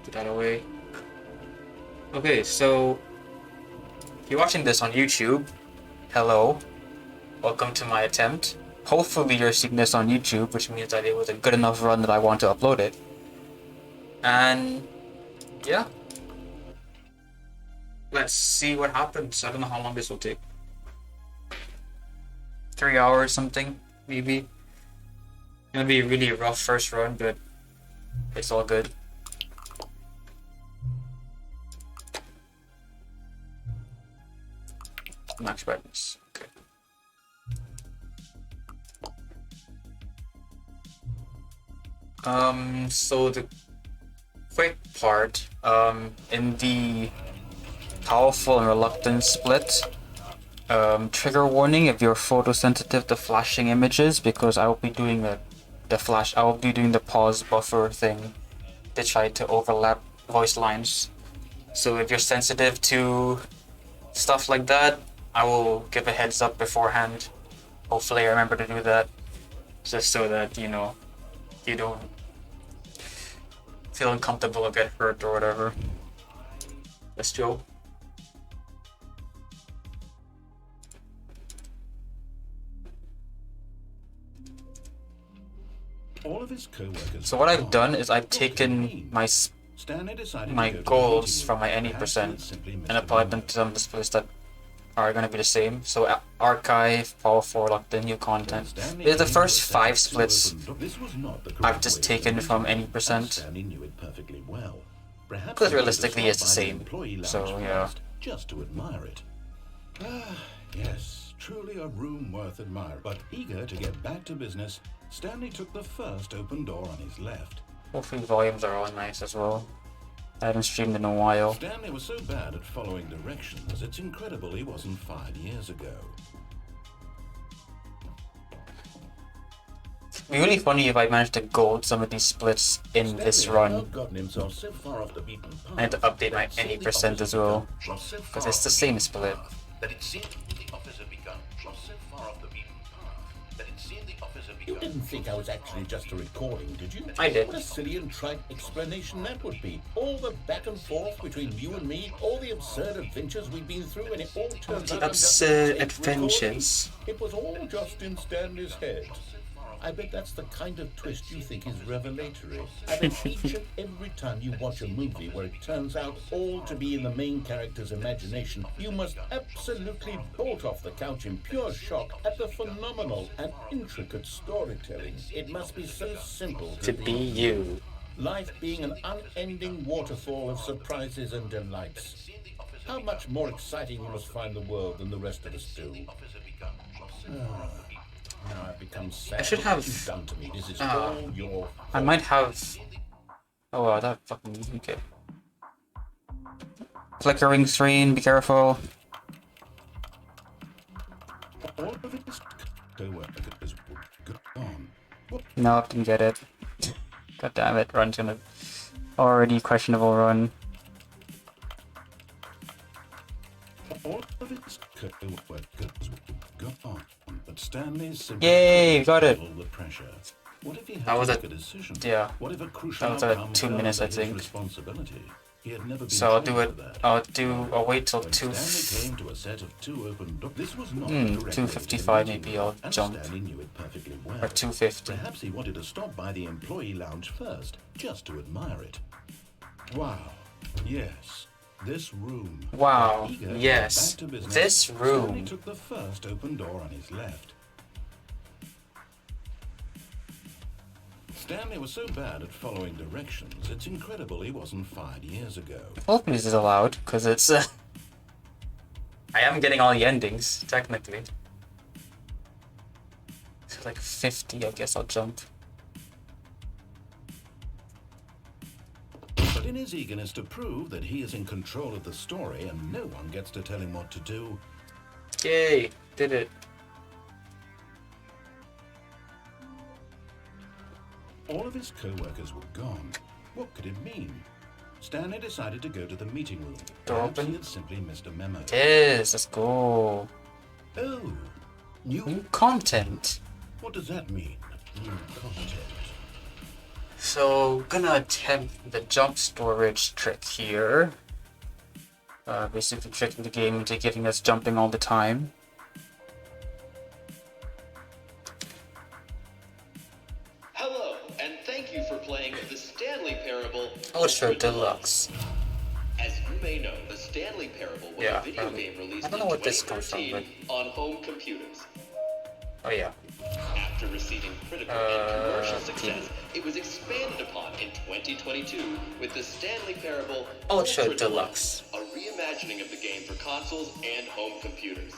Put that away. Okay, so if you're watching this on YouTube, hello. Welcome to my attempt. Hopefully you're seeing this on YouTube, which means that it was a good enough run that I want to upload it. And yeah. Let's see what happens. I don't know how long this will take. 3 hours something, maybe. Gonna be a really rough first run, but it's all good. Max brightness. Okay. So the quick part, in the powerful and reluctant split, trigger warning if you're photosensitive to flashing images, because I will be doing I will be doing the pause buffer thing to try to overlap voice lines. So if you're sensitive to stuff like that, I will give a heads up beforehand. Hopefully I remember to do that, just so that, you know, you don't feel uncomfortable or get hurt or whatever. Let's go. All of his co-workers. So what I've done is I've taken my goals from my any percent and applied them to some displays that are going to be the same. So archive, powerful, reluctant, new content. The first 5 splits I've just taken from any percent, because realistically it's the same. So yeah. Just to admire it. Ah, yes, truly a room worth admiring. But eager to get back to business, Stanley took the first open door on his left. Hopefully volumes are all nice as well. I haven't streamed in a while. Stanley was so bad at following directions, it's incredible he wasn't fired years ago. It'd be really funny if I managed to gold some of these splits in this run. I had to update my any percent as well, because it's the same split. You didn't think I was actually just a recording, did you? I did. What a silly and trite explanation that would be. All the back and forth between you and me, all the absurd adventures we've been through, and it all turns out... Absurd adventures? It was all just in Stanley's head. I bet that's the kind of twist you think is revelatory. I bet each and every time you watch a movie where it turns out all to be in the main character's imagination, you must absolutely bolt off the couch in pure shock at the phenomenal and intricate storytelling. It must be so simple to be you. Life being an unending waterfall of surprises and delights. How much more exciting you must find the world than the rest of us do. Now I've become sad. I should have. What you've done to me. This is all your fault. I might have. Oh wow, that fucking okay. Flickering screen. Be careful. All of his co-workers were gone. No, didn't get it. God damn it! Run's gonna already questionable run. All of his co-workers were gone. But Stanley simply Yay, got it. the pressure. What if he had That was to a make a decision? yeah. What if a crucial That was outcome 2 fell minutes, I under his think. responsibility? He had never been So I'll trained do it. for that. I'll wait till When 2. Stanley came to a set of 2 open doors. This was not 2:55 maybe I'll jump. Stanley knew it perfectly well. Or 2:50. Perhaps he wanted to stop by the employee lounge first, just to admire it. Wow. Yes. This room. Wow. Eager to get Yes. back to business, This Stanley room. took the first open door on his left. Stanley was so bad at following directions, it's incredible he wasn't fired years ago. Hopefully this is allowed, because it's I am getting all the endings, technically. So like 50, I guess I'll jump. But in his eagerness to prove that he is in control of the story and no one gets to tell him what to do, Yay! Did it. all of his co-workers were gone. What could it mean? Stanley decided to go to the meeting room. Door Perhaps open? he had simply missed a memo. Yes, let's go. Oh, new? New content. What does that mean? New content. So, gonna attempt the jump storage trick here. Basically tricking the game into giving us jumping all the time. Hello, and thank you for playing the Stanley Parable Ultra Deluxe. As you may know, the Stanley Parable was Yeah, a video game released I don't know in what this comes from, 2013 on home computers. Oh yeah. After receiving critical and commercial success, it was expanded upon in 2022 with the Stanley Parable Ultra Deluxe, a reimagining of the game for consoles and home computers.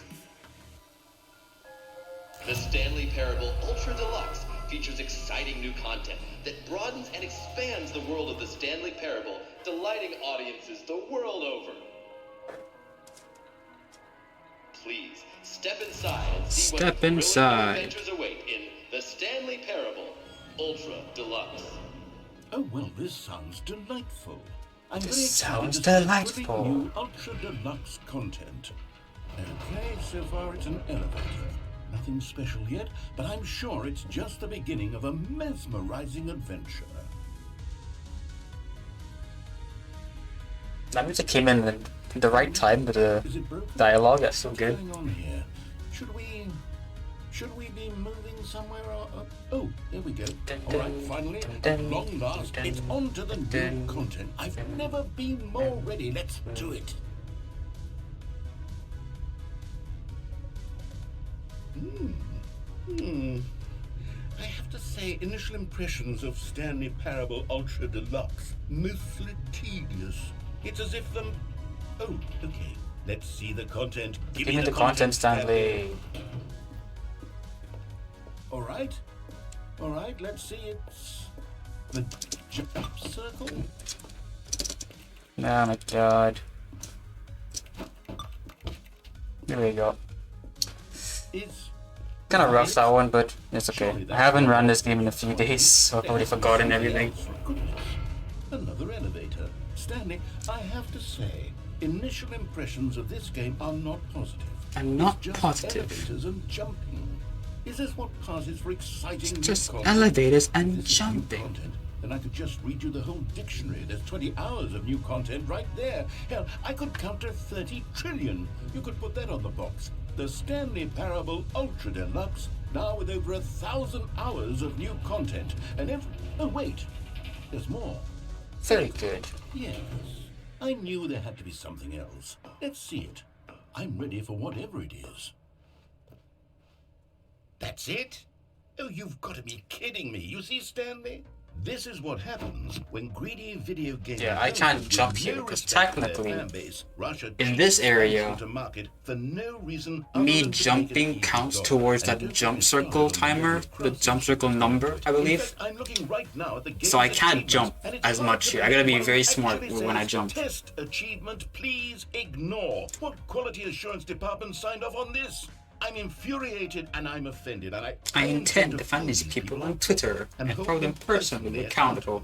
The Stanley Parable Ultra Deluxe features exciting new content that broadens and expands the world of the Stanley Parable, delighting audiences the world over. Please step inside and see what thrilling adventures await in the Stanley Parable Ultra Deluxe. Oh, well, this sounds delightful. I'm very This excited sounds to see the delightful. new Ultra Deluxe content. Okay, so far it's an elevator. Nothing special yet, but I'm sure it's just the beginning of a mesmerizing adventure. That music came in at the right time with the Is it broken? dialogue. That's so What's good. going on here? Should we be moving somewhere? Oh, there we go. All right, finally, at long last, it's on to the new content. I've never been more ready. Let's do it. I have to say, initial impressions of Stanley Parable Ultra Deluxe, mostly tedious. It's as if them... Oh, okay. Let's see the content. Give me the content, Stanley. All right, let's see. It's the jump circle. Oh my god. There we go. It's Kind of rough that one, but it's okay. I haven't run this game in a few days, so I've already forgotten everything. Another elevator. Stanley, I have to say, initial impressions of this game are not positive. I'm not It's just positive. Elevators and jumping. Is this what passes for exciting new Just content? elevators If and this is new jumping. content, then I could just read you the whole dictionary. There's 20 hours of new content right there. Hell, I could counter 30 trillion. You could put that on the box. The Stanley Parable Ultra Deluxe, now with over 1,000 hours of new content. And if... Oh, wait. There's more. Very good. Yes. I knew there had to be something else. Let's see it. I'm ready for whatever it is. That's it? Oh, you've got to be kidding me. You see, Stanley? This is what happens when greedy video game Yeah, I can't owners jump with here no because respect for their technically, fan base rush a in cheap this area, expansion to market for no reason other me than to make it jumping easy counts to go. towards And that don't jump get me circle started on timer, the the jump circle number, I In believe. fact, I'm looking right now at the So I game's can't achievements, jump and it's as hard much to here. I gotta be believe very what it smart actually when I says. jump. Test achievement, please ignore. What quality assurance department signed off on this? I'm infuriated and I'm offended, and I intend to find these people on Twitter and hold them personally accountable.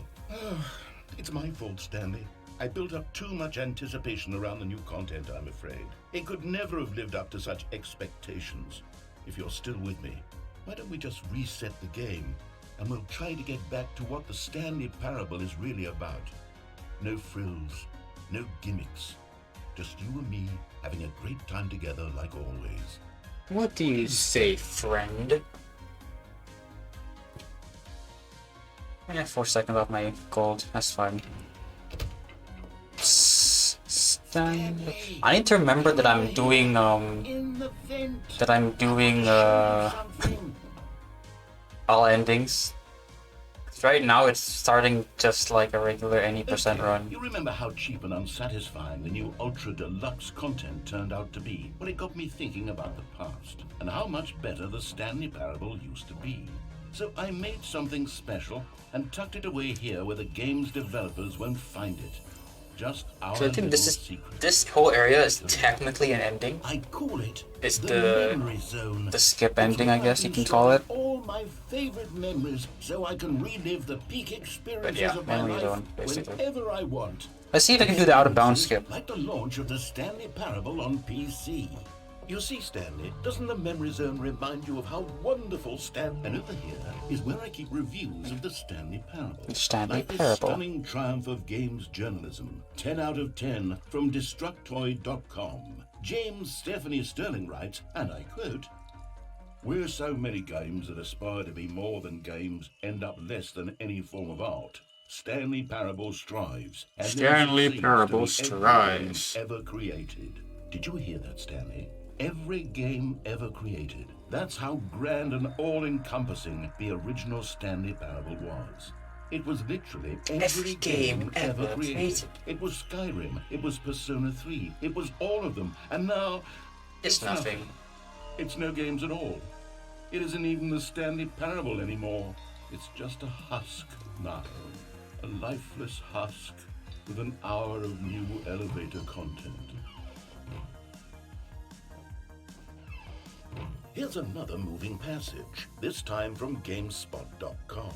It's my fault, Stanley. I built up too much anticipation around the new content, I'm afraid. It could never have lived up to such expectations. If you're still with me, why don't we just reset the game, and we'll try to get back to what the Stanley Parable is really about. No frills, no gimmicks. Just you and me having a great time together like always. What do you say, friend? I have 4 seconds off my gold. That's fine. I need to remember that I'm doing In the vent. Something. all endings. 'Cause right now it's starting just like a regular any percent Okay, run. You remember how cheap and unsatisfying the new Ultra Deluxe content turned out to be? Well, it got me thinking about the past and how much better the Stanley Parable used to be. So I made something special and tucked it away here where the game's developers won't find it. Just our So I think little secret. this whole area is technically an ending. I call it It's the memory zone. skip It's ending, I where guess you I've can call it. inserted all my favorite memories so I can relive the peak experiences yeah, of my memory life zone, basically. whenever I want. Let's see if I can do the out of bounds skip. Like the launch of the Stanley Parable on PC. You see, Stanley, doesn't the memory zone remind you of how wonderful And over here is where I keep reviews of the Stanley Parable. Stanley Like this Parable. stunning triumph of games journalism. 10 out of 10 from Destructoid.com. James Stephanie Sterling writes, and I quote, "Where so many games that aspire to be more than games end up less than any form of art, Stanley Parable strives. And Stanley never Parable succeeds to be every game strives. ever created." Did you hear that, Stanley? Every game ever created. That's how grand and all-encompassing the original Stanley Parable was. It was literally every game ever created. It was Skyrim, it was Persona 3, it was all of them, and now It's nothing. It's no games at all. It isn't even the Stanley Parable anymore. It's just a husk now. A lifeless husk with an hour of new elevator content. Here's another moving passage, this time from GameSpot.com.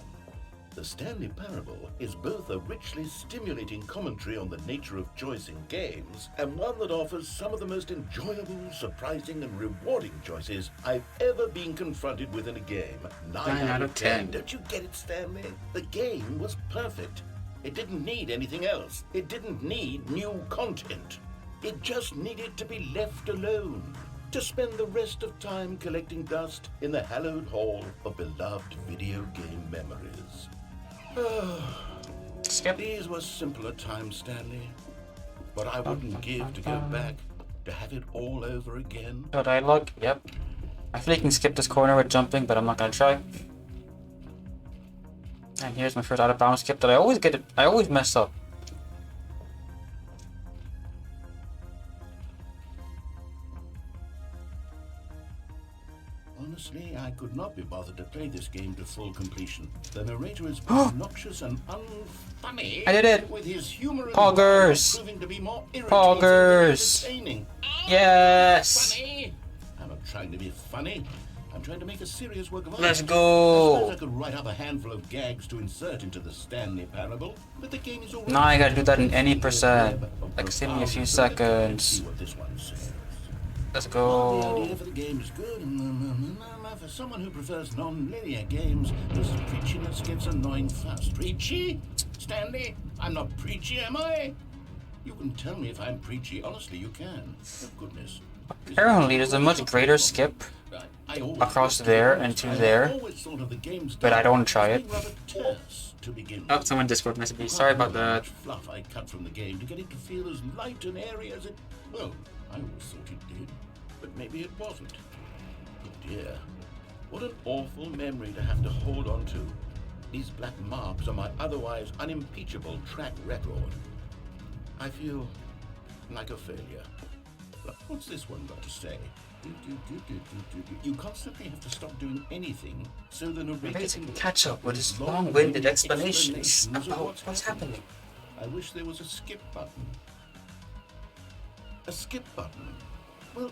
The Stanley Parable is both a richly stimulating commentary on the nature of choice in games, and one that offers some of the most enjoyable, surprising, and rewarding choices I've ever been confronted with in a game. 9 out of 10. Don't you get it, Stanley? The game was perfect. It didn't need anything else. It didn't need new content. It just needed to be left alone, to spend the rest of time collecting dust in the hallowed hall of beloved video game memories. Skip. These were simpler times, Stanley. But I wouldn't give to go back, to have it all over again. No dialogue. Yep. I feel you can skip this corner with jumping, but I'm not gonna try. And here's my first out of bounds skip that I always get it. I always mess up. Honestly, I could not be bothered to play this game to full completion. The narrator is obnoxious and unfunny. I did it! With his humor and Poggers! proving to be more irritating Poggers! than entertaining. Yes! Funny! I'm not trying to be funny. I'm trying to make a serious work of art. Let's I go! suppose I could write up a handful of gags to insert into the Stanley Parable, but the game is already... Now I gotta do that in any percent. Like, save me a few seconds. See what this one says. Let's Well, the go. idea for the game is good. For someone who prefers non-linear games, this preachiness gets annoying fast. Preachy? Stanley, I'm not preachy, am I? You can tell me if I'm preachy. Honestly, you can. Oh, goodness. Apparently, there's a much greater skip I always across thought there the and games- to I there, always thought of the games but I don't try as it. being rather terse to begin Oh, with. someone Discord messaged me. Sorry about How that. much fluff I cut from the game to get it to feel as light and airy as it... Well, I always thought it did, but maybe it wasn't. Oh dear, what an awful memory to have to hold on to. These black marks on my otherwise unimpeachable track record. I feel like a failure. But what's this one got to say? You constantly have to stop doing anything so the narrator Basically, catch up with his long-winded explanations of about what's happening. I wish there was a skip button. A skip button? Well,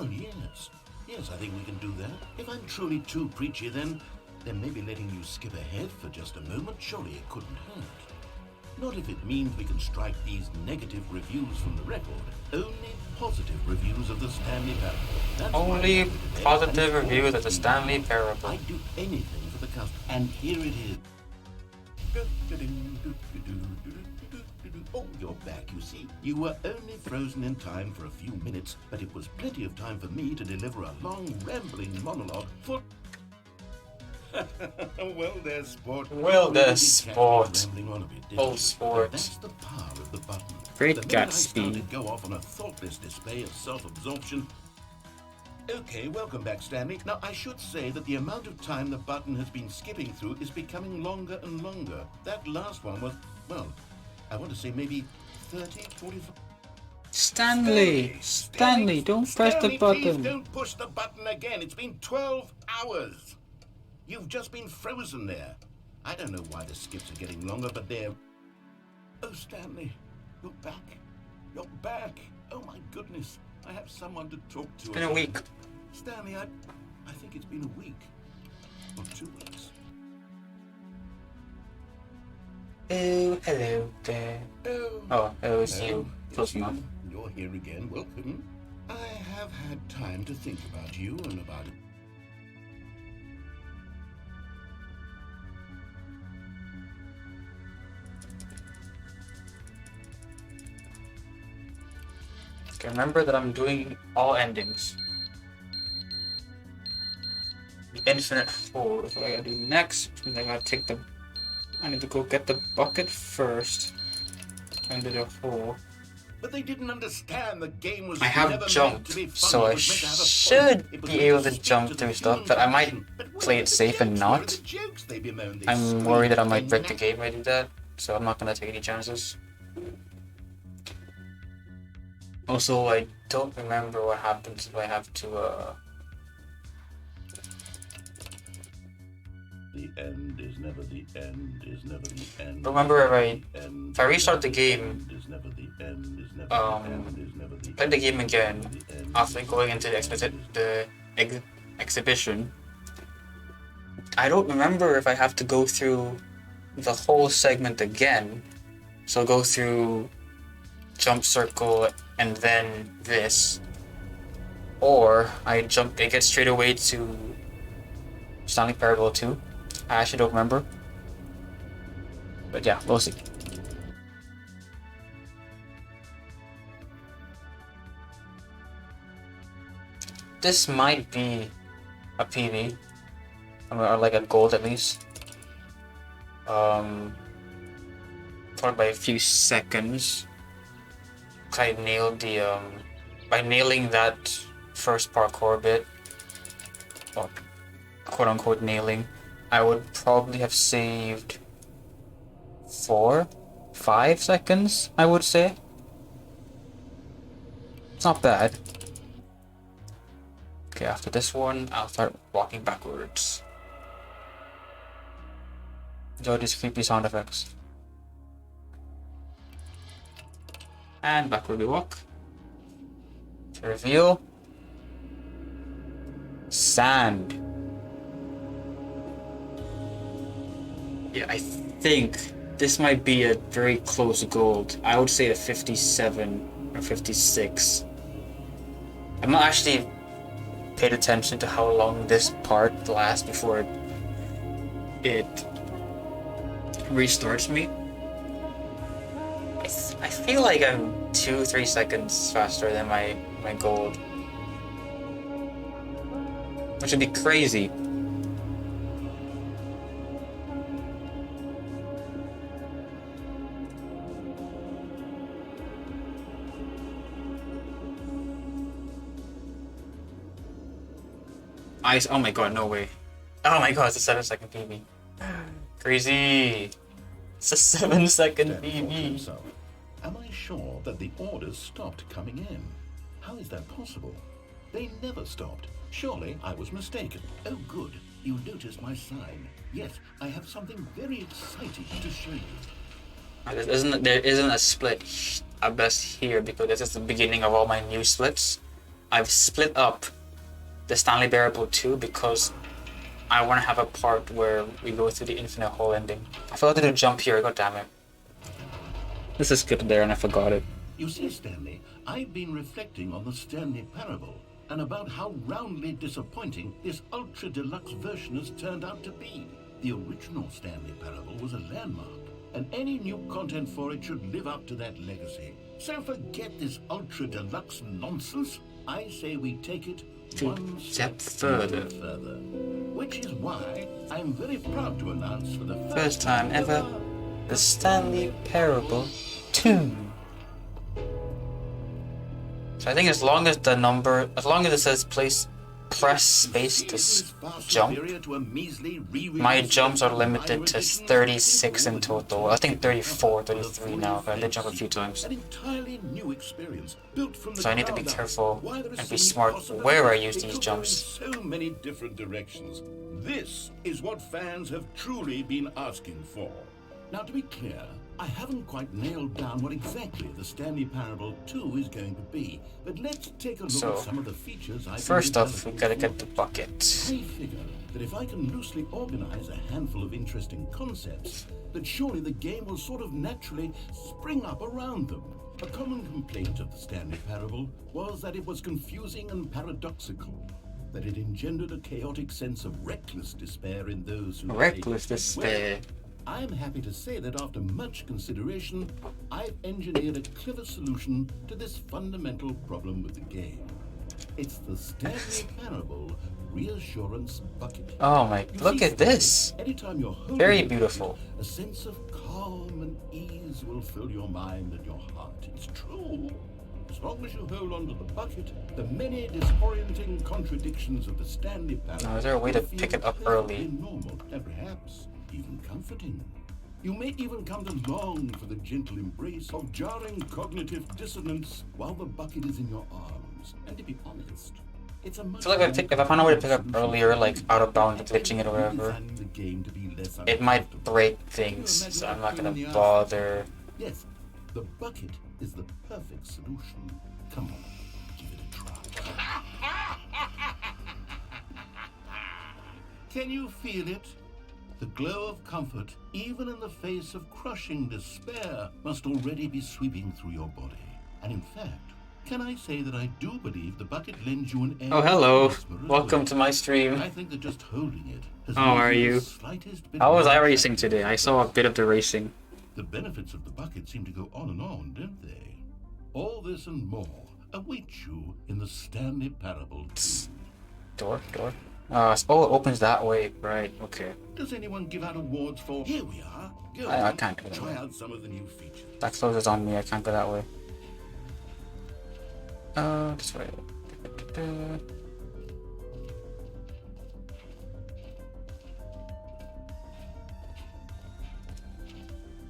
yes. Yes, I think we can do that. If I'm truly too preachy, then maybe letting you skip ahead for just a moment, surely it couldn't hurt. Not if it means we can strike these negative reviews from the record. Only positive reviews of the Stanley Parable. That's why Only I'm today. positive And reviews of the always Stanley do. Parable. I'd do anything for the cast. And here it is. Oh, you're back, you see. You were only frozen in time for a few minutes, but it was plenty of time for me to deliver a long, rambling monologue full... Well, there's sport. Well, there's You did catch me sport. rambling on a bit, didn't Oh, you? sport. But that's the power of the button. Great The minute gut I speed. started to go off on a thoughtless display of self-absorption. Okay, welcome back, Stanley. Now, I should say that the amount of time the button has been skipping through is becoming longer and longer. That last one was, well, I want to say maybe 30, 45... Stanley, don't press the Stanley, please button. don't push the button again. It's been 12 hours. You've just been frozen there. I don't know why the skips are getting longer, but they're... Oh, Stanley, you're back. You're back. Oh, my goodness. I have someone to talk to. It's been a week. Stanley, I think it's been a week. Or 2 weeks. Oh, hello there. Oh, Oh, it was hello. you. Close It's you. enough. You're here again. Welcome. I have had time to think about you and about... Okay, remember that I'm doing all endings. The infinite hole is what I gotta do next. And I gotta take the... I need to go get the bucket first. Under the hole. But they didn't understand the game was I have never jump, meant to be fun. so It I was meant to have a should point. It was be meant able to to speak jump to through the stuff, human but I might condition. But where play were it the safe and jokes? Where were not. the jokes they bemoaned? They I'm screamed, worried that I they might break the nagged. game when I do that, so I'm not gonna take any chances. Also, I don't remember what happens if I have to, The end is never the end, is never the end. remember if End I restart the is game, never the end, is never the end, is never the play the game again the end. after going into the exhibition, I don't remember if I have to go through the whole segment again. So go through jump circle and then this, or I get straight away to Stanley Parable 2. I actually don't remember, but yeah, we'll see. This might be a PB, or like a gold at least. Probably by a few seconds. I nailed the by nailing that first parkour bit, well, quote unquote nailing, I would probably have saved 4-5 seconds, I would say. It's not bad. Okay, after this one, I'll start walking backwards. Enjoy these creepy sound effects. And backward we walk. To reveal sand. Yeah, I think this might be a very close gold. I would say a 57 or 56. I'm not actually paid attention to how long this part lasts before it restarts me. I feel like I'm 2-3 seconds faster than my gold, which would be crazy. Oh my god, no way. Oh my god, it's a 7-second PB. Crazy. It's a 7-second Then thought to PB. himself, am I sure that the orders stopped coming in? How is that possible? They never stopped. Surely I was mistaken. Oh good, you noticed my sign. Yes, I have something very exciting to show you. There isn't a split at best here because this is the beginning of all my new splits. I've split up the Stanley Parable 2 because I want to have a part where we go through the infinite hole ending. I forgot to do jump here, god damn it. This is skipped there and I forgot it. You see, Stanley, I've been reflecting on the Stanley Parable and about how roundly disappointing this ultra deluxe version has turned out to be. The original Stanley Parable was a landmark, and any new content for it should live up to that legacy. So forget this ultra deluxe nonsense. I say we take it one step further. Which is why I'm very proud to announce for the First time ever, the Stanley Parable 2. So I think as long as it says press space to jump, my jumps are limited to 36 in total. I think 34, 33 now, but I did jump a few times. An entirely new experience built from the So I need to be ground up. careful Why there are and so be many smart possibilities. where I use It these could go jumps. in so many different directions. This is what fans have truly been asking for. Now, to be clear, I haven't quite nailed down what exactly the Stanley Parable 2 is going to be, but let's take a look So, at some of the features I've first been off, we developing gotta for get the it. bucket. I figure that if I can loosely organize a handful of interesting concepts, that surely the game will sort of naturally spring up around them. A common complaint of the Stanley Parable was that it was confusing and paradoxical, that it engendered a chaotic sense of reckless despair in those who Reckless played. despair. Well, I'm happy to say that after much consideration, I've engineered a clever solution to this fundamental problem with the game. It's the Stanley Parable Reassurance Bucket. Oh my, You look see, at this. anytime you're holding Very it, beautiful. a sense of calm and ease will fill your mind and your heart. It's true. As long as you hold on to the bucket, the many disorienting contradictions of the Stanley Parable. Now, is there a way to will feel pick it up perfectly early? normal and perhaps even comforting. You may even come to long for the gentle embrace of jarring cognitive dissonance while the bucket is in your arms. And to be honest, it's a much So like if I found a way to pick up earlier, like out of bounds, glitching it or whatever, designing the game to be less it might uncomfortable. break things, so I'm not gonna bother. Yes, the bucket is the perfect solution. Come on, give it a try. Can you feel it? The glow of comfort, even in the face of crushing despair, must already be sweeping through your body. And in fact, can I say that I do believe the bucket lends you an air Oh, hello. of mesmerism? Welcome to my stream. I think that just holding it has How made are the you? slightest bit How was more I racing attractive. today? I saw a bit of the racing. The benefits of the bucket seem to go on and on, don't they? All this and more await you in the Stanley Parable 2. Door. Oh, it opens that way. Right, okay. Does anyone give out awards for? Here we are. Go I on, can't do that. try out some of the new features. That closes on me, I can't go that way. This way.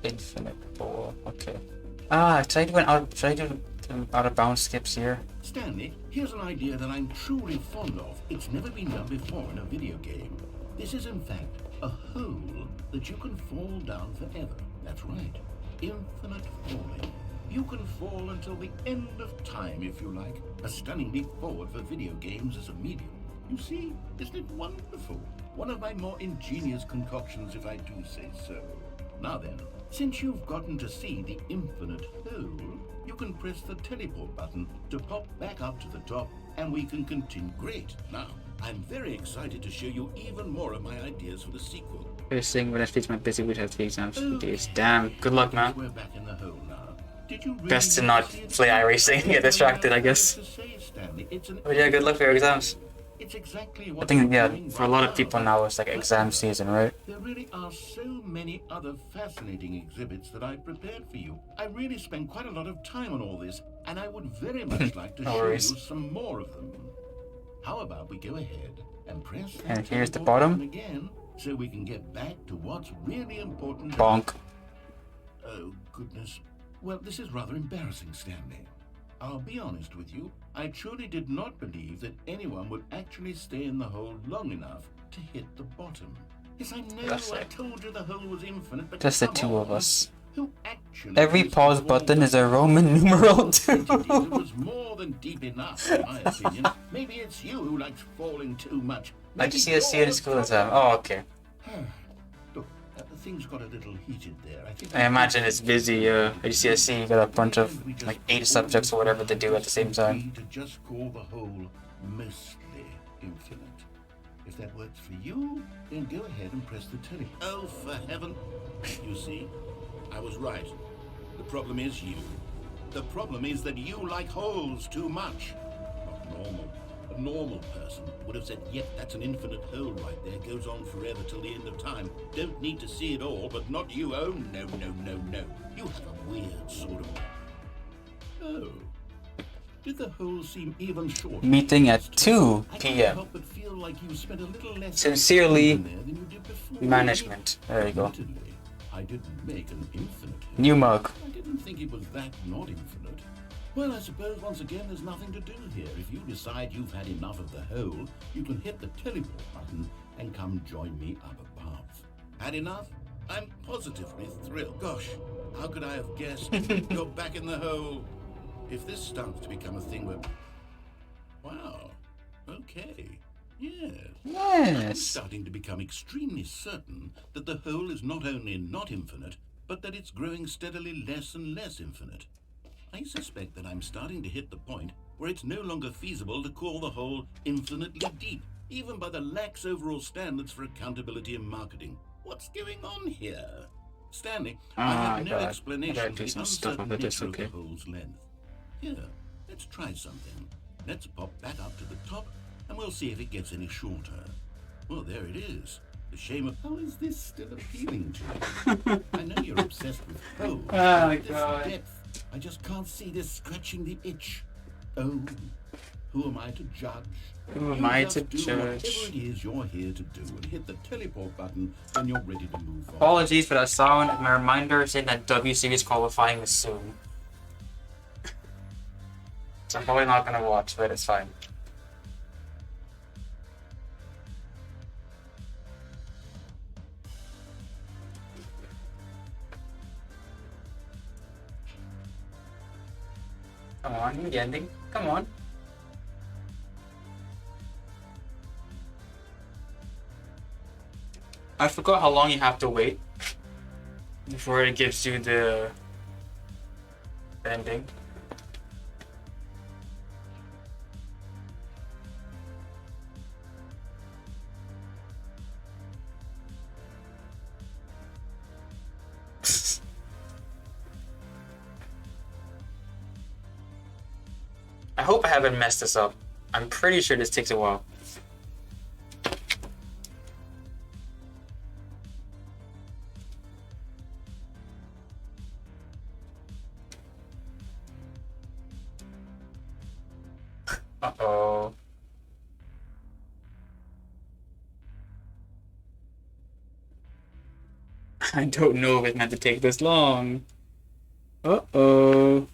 Infinite ball, okay. Should I do out of bounds skips here? Stanley, here's an idea that I'm truly fond of. It's never been done before in a video game. This is in fact a hole that you can fall down forever. That's right. Infinite falling. You can fall until the end of time if you like. A stunning leap forward for video games as a medium. You see, isn't it wonderful? One of my more ingenious concoctions, if I do say so. Now then, since you've gotten to see the infinite hole, you can press the teleport button to pop back up to the top, and we can continue. Great. Now, I'm very excited to show you even more of my ideas for the sequel. Racing when I speak my busy with have exams for days. Damn, good luck, man. We're back in the hole now. Did you really Best to need not see it? play iRacing and get distracted, I guess. To say, Stanley, it's an But yeah, good luck for your exams. It's exactly I what think, I'm yeah, doing for a right lot of people now, it's like exam season, right? There really are so many other fascinating exhibits that I've prepared for you. I really spent quite a lot of time on all this, and I would very much like to No show worries. you some more of them. How about we go ahead and press that And here's the teleport bottom. button again, so we can get back to what's really important. Bonk. Oh, goodness. Well, this is rather embarrassing, Stanley. I'll be honest with you. I truly did not believe that anyone would actually stay in the hole long enough to hit the bottom. Yes, I know. That's I it. told you the hole was infinite, but Just the come two of on. us. Who actually Every placed pause the wall button is a down? Roman numeral It too. was more than deep enough, in my opinion. Maybe it's you who likes falling too much. I just see a C in school exam. Oh, okay. Look, things got a little heated there. I think I imagine it's busy. At UCSC, you got a bunch of like 8 subjects or whatever to do at the same time. To just call the whole mostly infinite. If that works for you, then go ahead and press the tele. Oh, for heaven! You see, I was right. The problem is you. The problem is that you like holes too much. Not normal. A normal person would have said, yep, that's an infinite hole right there. Goes on forever till the end of time. Don't need to see it all, but not you. Oh, no. You have a weird sort of... Oh. Did the hole seem even shorter? Meeting at 2 I can't p.m. help but feel like you spent a little less Sincerely, time there than you did before. management. There you go. Admittedly, I didn't make an infinite hole. New mug. I didn't think it was that not infinite. Well, I suppose once again there's nothing to do here. If you decide you've had enough of the hole, you can hit the teleport button and come join me up above. Had enough? I'm positively thrilled. Gosh, how could I have guessed? You're back in the hole. If this starts to become a thing where... Wow. Okay. Yes. I'm Yes. starting to become extremely certain that the whole is not only not infinite, but that it's growing steadily less and less infinite. I suspect that I'm starting to hit the point where it's no longer feasible to call the whole infinitely deep, even by the lax overall standards for accountability and marketing. What's going on here? Stanley, I Oh have no god. I explanation gotta for do the some stuff uncertain about this, nature of okay. the hole's length. Here, let's try something. Let's pop back up to the top, and we'll see if it gets any shorter. Well, there it is. The shame of how is this still appealing to you? I know you're obsessed with holes, Oh but my this god. depth, I just can't see this scratching the itch. Oh, who am I to judge? Who am You I just to do whatever judge? it is you're here to do, and hit the teleport button when you're ready to move on. Apologies for that sound. My reminder saying that W Series qualifying is soon. So I'm probably not gonna watch, but it's fine. Come on, the ending. Come on. I forgot how long you have to wait before it gives you the ending. I hope I haven't messed this up. I'm pretty sure this takes a while. Uh-oh. I don't know if it's meant to take this long. Uh-oh.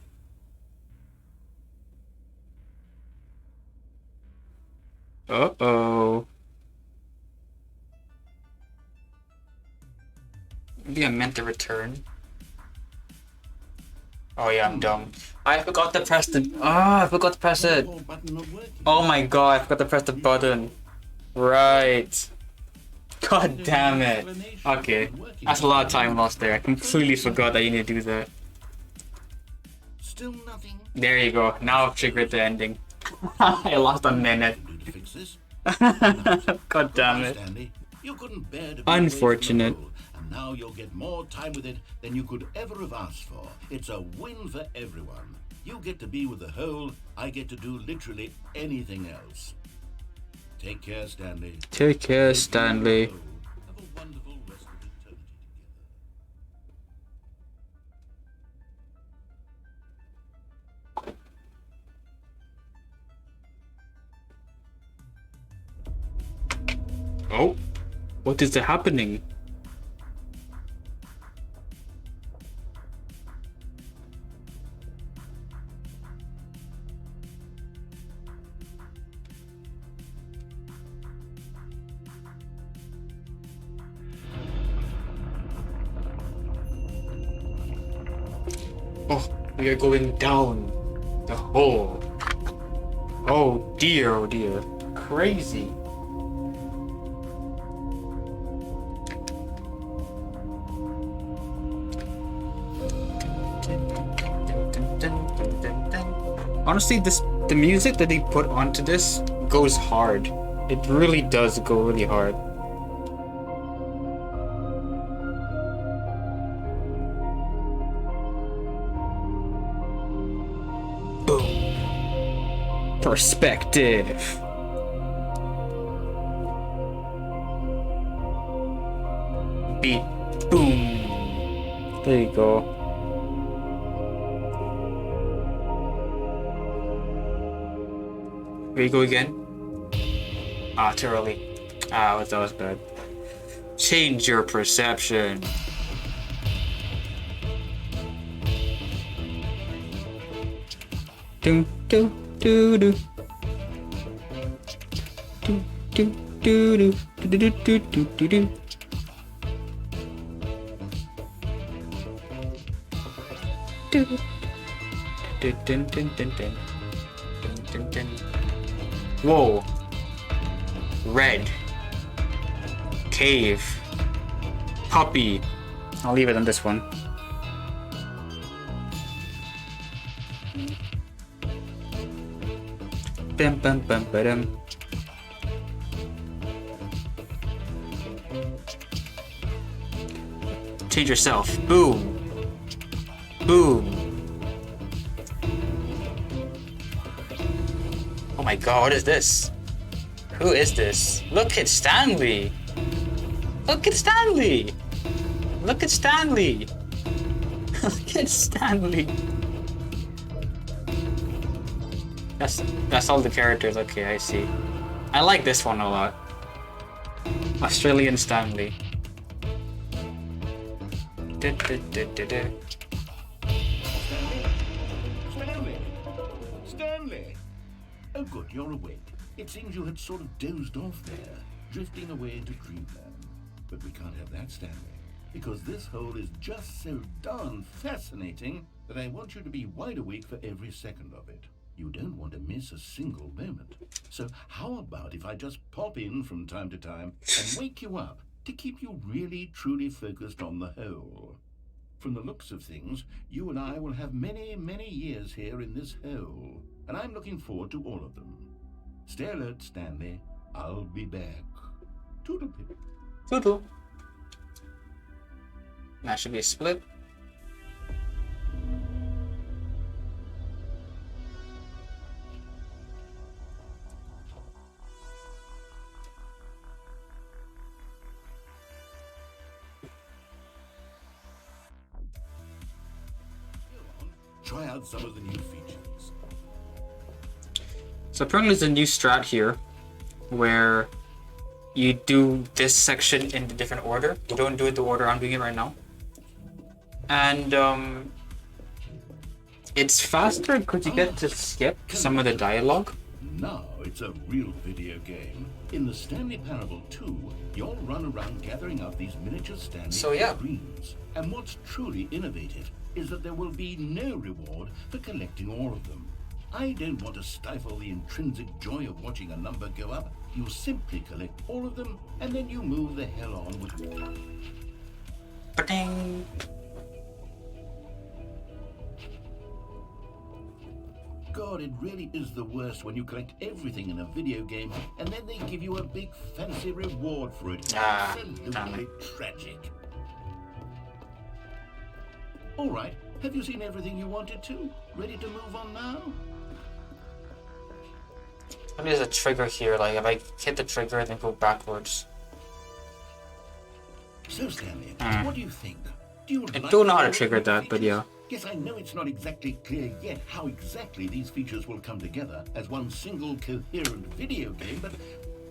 Uh-oh. Maybe I meant to return. Oh yeah, I'm dumb. I forgot to press the... I forgot to press it. Oh my god, I forgot to press the button. Right. God damn it. Okay, that's a lot of time lost there. I completely forgot that you need to do that. Still nothing. There you go. Now I've triggered the ending. I lost a minute. To fix this. God damn it. Stanley, you couldn't bear to be Unfortunate. away from the hole, and now you'll get more time with it than you could ever have asked for. It's a win for everyone. You get to be with the hole, I get to do literally anything else. Take care, Stanley. Take care, Stanley. Have a wonderful rest of eternity together. Oh, what is happening? Oh, we are going down the hole. Oh dear, oh dear. Crazy. Honestly, the music that they put onto this goes hard. It really does go really hard. Boom. Perspective. Beat. Boom. There you go. Here you go again. Ah, too early. Ah, that was bad. Change your perception. Do do do do. Do do do do do do do do do do. Do. Dun dun dun dun dun. Dun dun dun. Whoa. Red. Cave. Puppy. I'll leave it on this one. Bum, bum, bum, ba-dum. Change yourself. Boom. Boom. Oh my god, what is this? Who is this? Look at Stanley! Look at Stanley! Look at Stanley! Look at Stanley! That's all the characters. Okay, I see. I like this one a lot. Australian Stanley. Stanley! Oh good, you're awake. It seems you had sort of dozed off there, drifting away into dreamland. But we can't have that, Stanley, because this hole is just so darn fascinating that I want you to be wide awake for every second of it. You don't want to miss a single moment. So how about if I just pop in from time to time and wake you up to keep you really, truly focused on the hole? From the looks of things, you and I will have many, many years here in this hole, and I'm looking forward to all of them. Stay alert, Stanley. I'll be back. Toodle-pip. Toodle. That should be a split. Try out some of the new features. So apparently there's a new strat here where you do this section in a different order. You don't do it the order I'm doing it right now. And it's faster because you get to skip some of the dialogue. Now it's a real video game. In the Stanley Parable 2, you'll run around gathering up these miniature Stanley figurines. And what's truly innovative is that there will be no reward for collecting all of them. I don't want to stifle the intrinsic joy of watching a number go up. You simply collect all of them, and then you move the hell on with it. Ba-ding. God, it really is the worst when you collect everything in a video game, and then they give you a big fancy reward for it. Absolutely tragic. All right, have you seen everything you wanted to? Ready to move on now? Maybe there's a trigger here, like if I hit the trigger and then go backwards. So Stanley, what do you think? I don't know how to trigger that, but yeah. Yes, I know it's not exactly clear yet how exactly these features will come together as one single coherent video game, but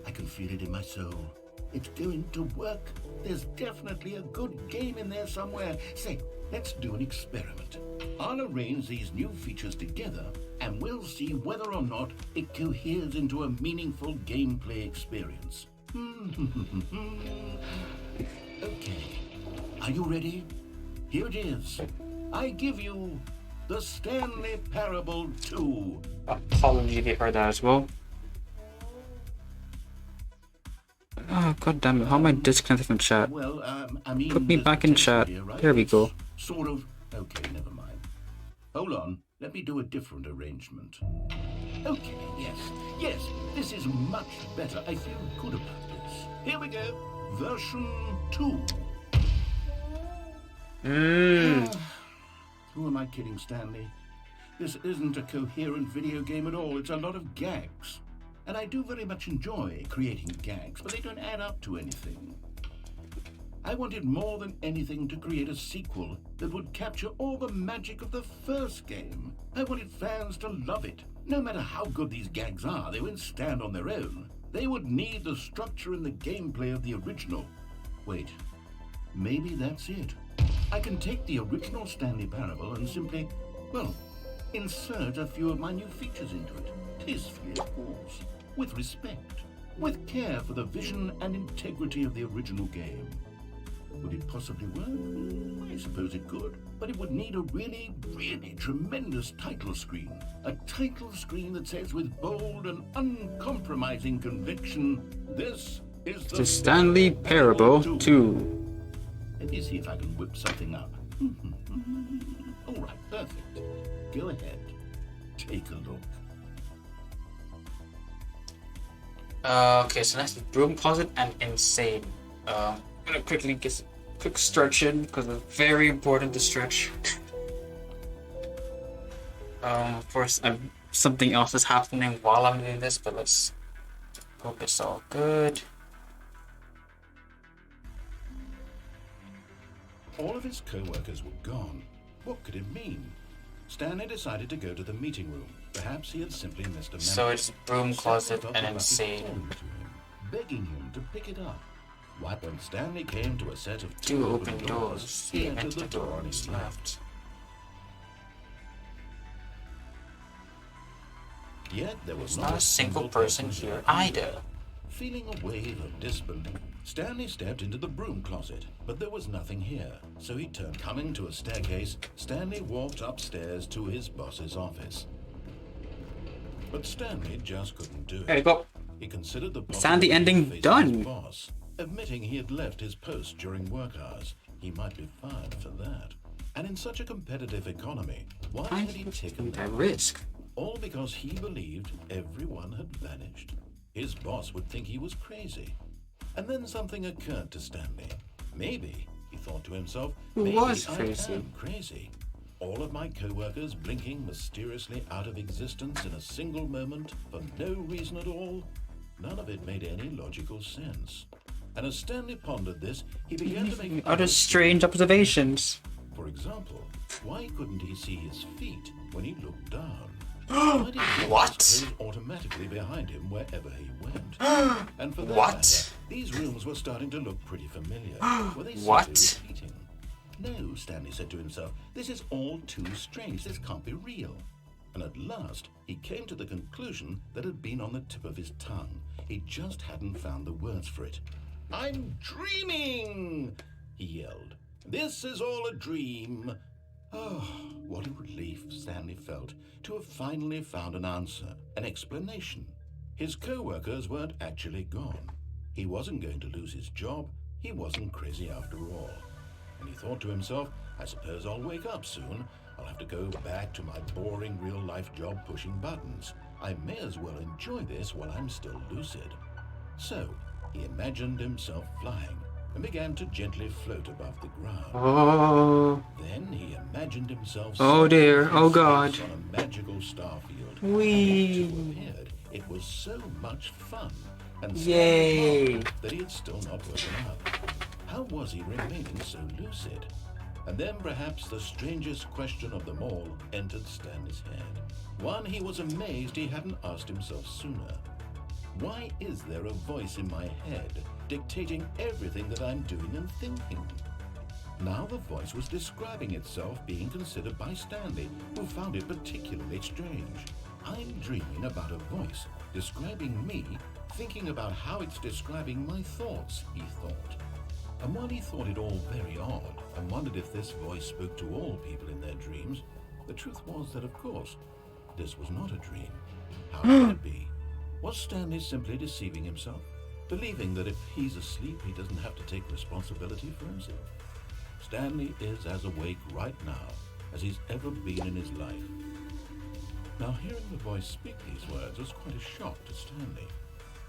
I can feel it in my soul. It's going to work. There's definitely a good game in there somewhere. Say, let's do an experiment. I'll arrange these new features together, and we'll see whether or not it coheres into a meaningful gameplay experience. Okay, are you ready? Here it is. I give you the Stanley Parable 2. Apology if you heard that as well. Oh, god damn it. How am I disconnected from chat? Well, I mean, put me back in chat. Here, right? There we go. Sort of. Okay, never mind. Hold on. Let me do a different arrangement. Okay, yes, this is much better. I feel good about this. Here we go. Version 2. Who am I kidding, Stanley? This isn't a coherent video game at all. It's a lot of gags. And I do very much enjoy creating gags, but they don't add up to anything. I wanted more than anything to create a sequel that would capture all the magic of the first game. I wanted fans to love it. No matter how good these gags are, they won't stand on their own. They would need the structure and the gameplay of the original. Wait, maybe that's it. I can take the original Stanley Parable and simply, well, insert a few of my new features into it. Tastefully, of course. With respect. With care for the vision and integrity of the original game. Would it possibly work? I suppose it could, but it would need a really, really tremendous title screen. A title screen that says with bold and uncompromising conviction, this is The Stanley Parable 2. Let me see if I can whip something up. All right, perfect. Go ahead. Take a look. Okay, so that's the broom closet and insane. I'm gonna quickly get a quick stretch in because it's very important to stretch. Of course, something else is happening while I'm doing this, but let's hope it's all good. All of his co-workers were gone. What could it mean? Stanley decided to go to the meeting room. Perhaps he had simply missed a memo. So it's broom closet Several and doctor insane. calling to him, begging him to pick it up. When Stanley came to a set of Two open doors. he He entered entered the door on his left. left. Yet there was Not a single person here either. Feeling a wave of disbelief, Stanley stepped into the broom closet, but there was nothing here. So he turned. Coming to a staircase, Stanley walked upstairs to his boss's office. But Stanley just couldn't do There you it. go. He considered the Sandy possibility of ending facing done. his boss, admitting he had left his post during work hours. He might be fired for that. And in such a competitive economy, why I had he taken that that risk. all because he believed everyone had vanished. His boss would think he was crazy. And then something occurred to Stanley. Maybe, he thought to himself, Who maybe was I crazy? am crazy. All of my co-workers blinking mysteriously out of existence in a single moment for no reason at all. None of it made any logical sense. And as Stanley pondered this, he began to make Other strange observations. For example, why couldn't he see his feet when he looked down? Why did he What? close automatically behind him wherever he went? And for that What? matter, these rooms were starting to look pretty familiar. Were they simply What? repeating? No, Stanley said to himself, this is all too strange. This can't be real. And at last, he came to the conclusion that had been on the tip of his tongue. He just hadn't found the words for it. I'm dreaming, he yelled. This is all a dream. Oh, what a relief Stanley felt to have finally found an answer, an explanation. His co-workers weren't actually gone. He wasn't going to lose his job. He wasn't crazy after all. And he thought to himself, I suppose I'll wake up soon. I'll have to go back to my boring real-life job pushing buttons. I may as well enjoy this while I'm still lucid. So, he imagined himself flying and began to gently float above the ground. Oh. Then he imagined himself Oh dear. sailing Oh his God. face on a magical star field. Whee. And it too appeared. It was so much fun. And Yay. so fun that he had still not woken up. How was he remaining so lucid? And then perhaps the strangest question of them all entered Stanley's head. One he was amazed he hadn't asked himself sooner. Why is there a voice in my head dictating everything that I'm doing and thinking? Now the voice was describing itself being considered by Stanley, who found it particularly strange. I'm dreaming about a voice describing me, thinking about how it's describing my thoughts, he thought. And while he thought it all very odd and wondered if this voice spoke to all people in their dreams, the truth was that, of course, this was not a dream. How could it be? Was Stanley simply deceiving himself, believing that if he's asleep, he doesn't have to take responsibility for himself? Stanley is as awake right now as he's ever been in his life. Now, hearing the voice speak these words was quite a shock to Stanley.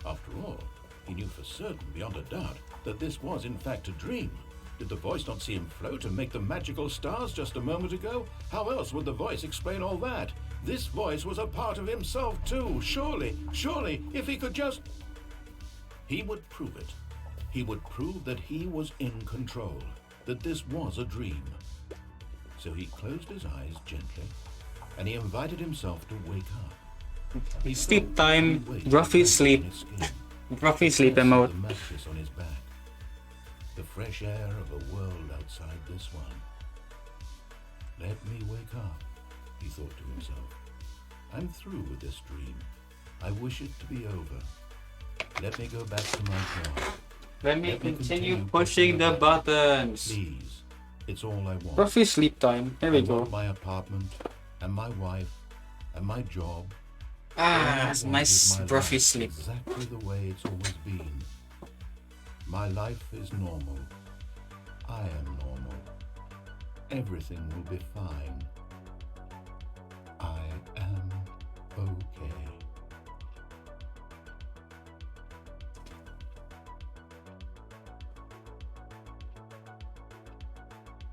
After all, he knew for certain, beyond a doubt, that this was in fact a dream. Did the voice not see him float and make the magical stars just a moment ago? How else would the voice explain all that? This voice was a part of himself too. Surely, if he could just... He would prove it. He would prove that he was in control, that this was a dream. So he closed his eyes gently, and he invited himself to wake up. He Sleep felt time, the weight roughy of sleep. on his skin. Roughy sleep The mode. mattress on his back. The fresh air of a world outside this one. Let me wake up, he thought to himself. I'm through with this dream. I wish it to be over. Let me go back to my job. Let me Let me continue continue pushing the buttons. Please, it's all I want. Roughly sleep time. Here I we go. want my apartment, and my wife, and my job. Ah, it's nice roughy sleep. Exactly the way it's always been. My life is normal. I am normal. Everything will be fine. I am okay.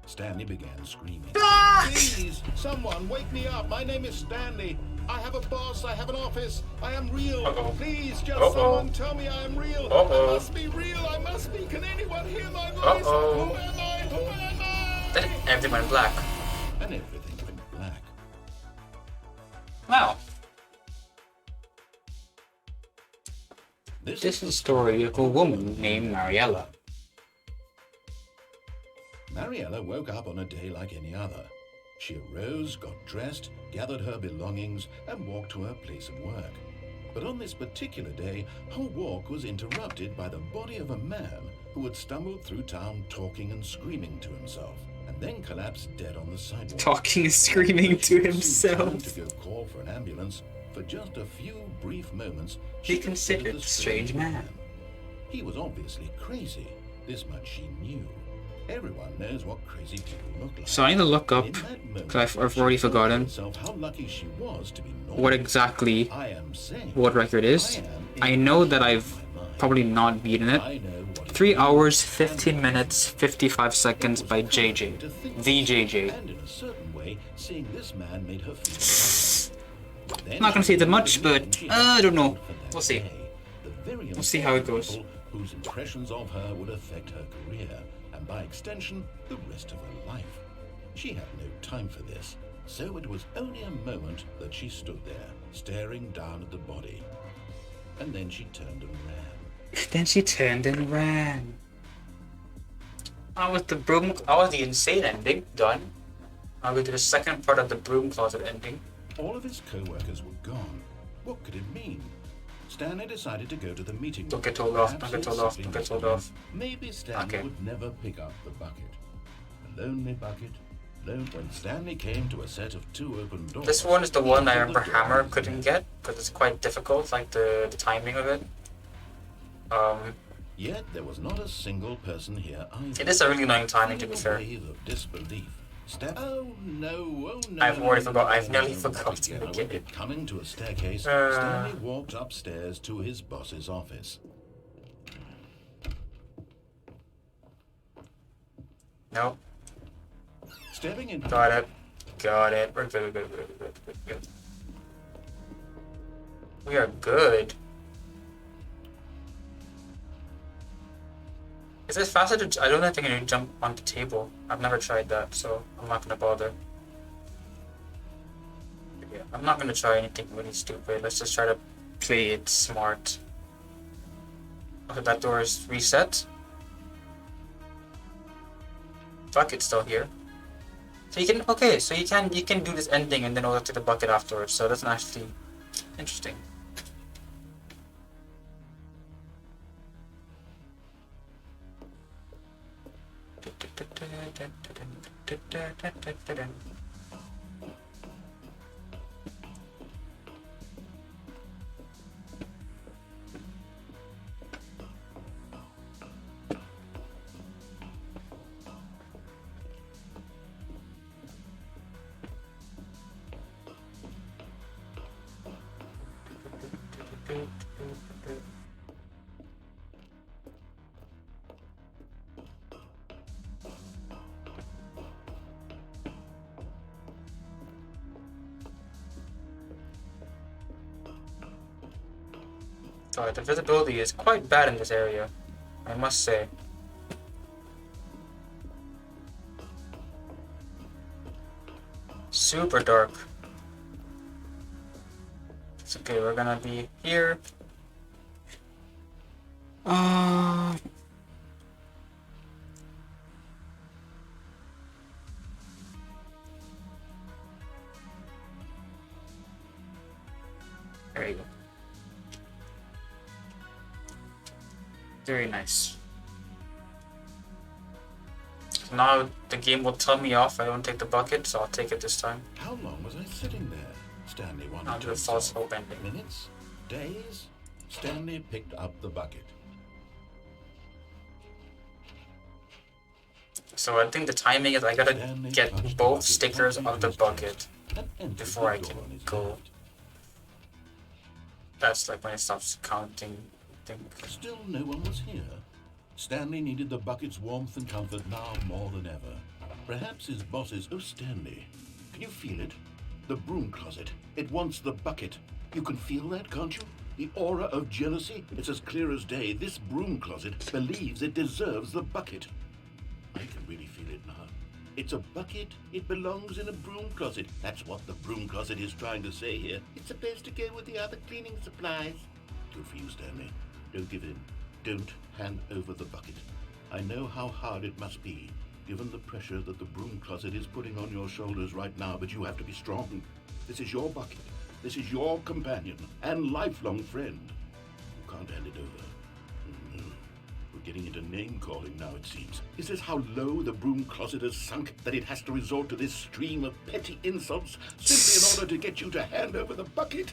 Stanley began screaming. Please, someone wake me up. My name is Stanley. I have a boss. I have an office. I am real. Please, just someone tell me I am real. I must be real. I must be. Can anyone hear my voice? Who am I? Who am I? Then everything went black. And everything went black. Wow. This This is the story of a woman named Mariella. Mariella woke up on a day like any other. She arose, got dressed, gathered her belongings, and walked to her place of work. But on this particular day, her walk was interrupted by the body of a man who had stumbled through town talking and screaming to himself, and then collapsed dead on the sidewalk. Talking and screaming to She soon himself. turned to go call for an ambulance. For just a few brief moments, He she considered considered the strange man. He was obviously crazy. This much she knew. Everyone knows what crazy people look like. So I need to look up, In that moment, because I've she already told forgotten herself how lucky she was to be normal. what exactly I am saying, what record is. I know that I've probably not beaten it. I know what it 3 means hours, to 15 minutes, 55 seconds by JJ. The JJ. And in a certain way, seeing this man made her feel better. I'm not gonna say that much, but I don't know. We'll see. We'll see how it goes. People whose impressions of her would affect her career, and by extension, the rest of her life. She had no time for this, so it was only a moment that she stood there, staring down at the body. And then she turned and ran. Then she turned and ran. How was the insane ending done? I'll go to the second part of the broom closet ending. All of his co-workers were gone. What could it mean? Stanley decided to go to the meeting room. Don't get told off, Perhaps don't get told it off, simply don't get told meant off. Maybe Stanley Okay. would never pick up the bucket. A lonely bucket. When Stanley came to a set of 2 open doors. This one is the one I he remember opened the door Hammer and couldn't get, because it's quite difficult, like the timing of it. Yet there was not a single person here either. It is a really annoying timing, to be Feeling a fair. wave of disbelief. Oh no, I've already no, forgot- no, I've nearly no, forgotten not again. again. Coming to a staircase, Uh. Stanley walked upstairs to his boss's office. Nope. Stepping in. Got it. Got it. We're good, good, good, good, good, good. We are good. Is it faster to... I don't think I can jump on the table. I've never tried that, so I'm not gonna bother. Yeah, I'm not gonna try anything really stupid. Let's just try to play it smart. Okay, that door is reset. Fuck, it's still here. So you can... Okay, so you can do this ending and then also take the bucket afterwards. So that's actually interesting. Sorry, the visibility is quite bad in this area, I must say. Super dark. It's okay, we're gonna be here. There you go. Very nice. So now the game will tell me off if I don't take the bucket, so I'll take it this time. How long was I sitting there? Stanley wondered. I'll do a false hope ending. Minutes? Days? Stanley picked up the bucket. So I think the timing is I gotta get both stickers of the bucket before I can go. That's like when it stops counting, I think. Still no one was here. Stanley needed the bucket's warmth and comfort now more than ever. Perhaps his bosses... Oh, Stanley, can you feel it? The broom closet. It wants the bucket. You can feel that, can't you? The aura of jealousy. It's as clear as day. This broom closet believes it deserves the bucket. I can really feel it now. It's a bucket. It belongs in a broom closet. That's what the broom closet is trying to say here. It's supposed to go with the other cleaning supplies. Good for you, Stanley. Don't give in. Don't hand over the bucket. I know how hard it must be, given the pressure that the broom closet is putting on your shoulders right now, but you have to be strong. This is your bucket. This is your companion and lifelong friend. You can't hand it over. No. We're getting into name-calling now, it seems. Is this how low the broom closet has sunk, that it has to resort to this stream of petty insults simply in order to get you to hand over the bucket?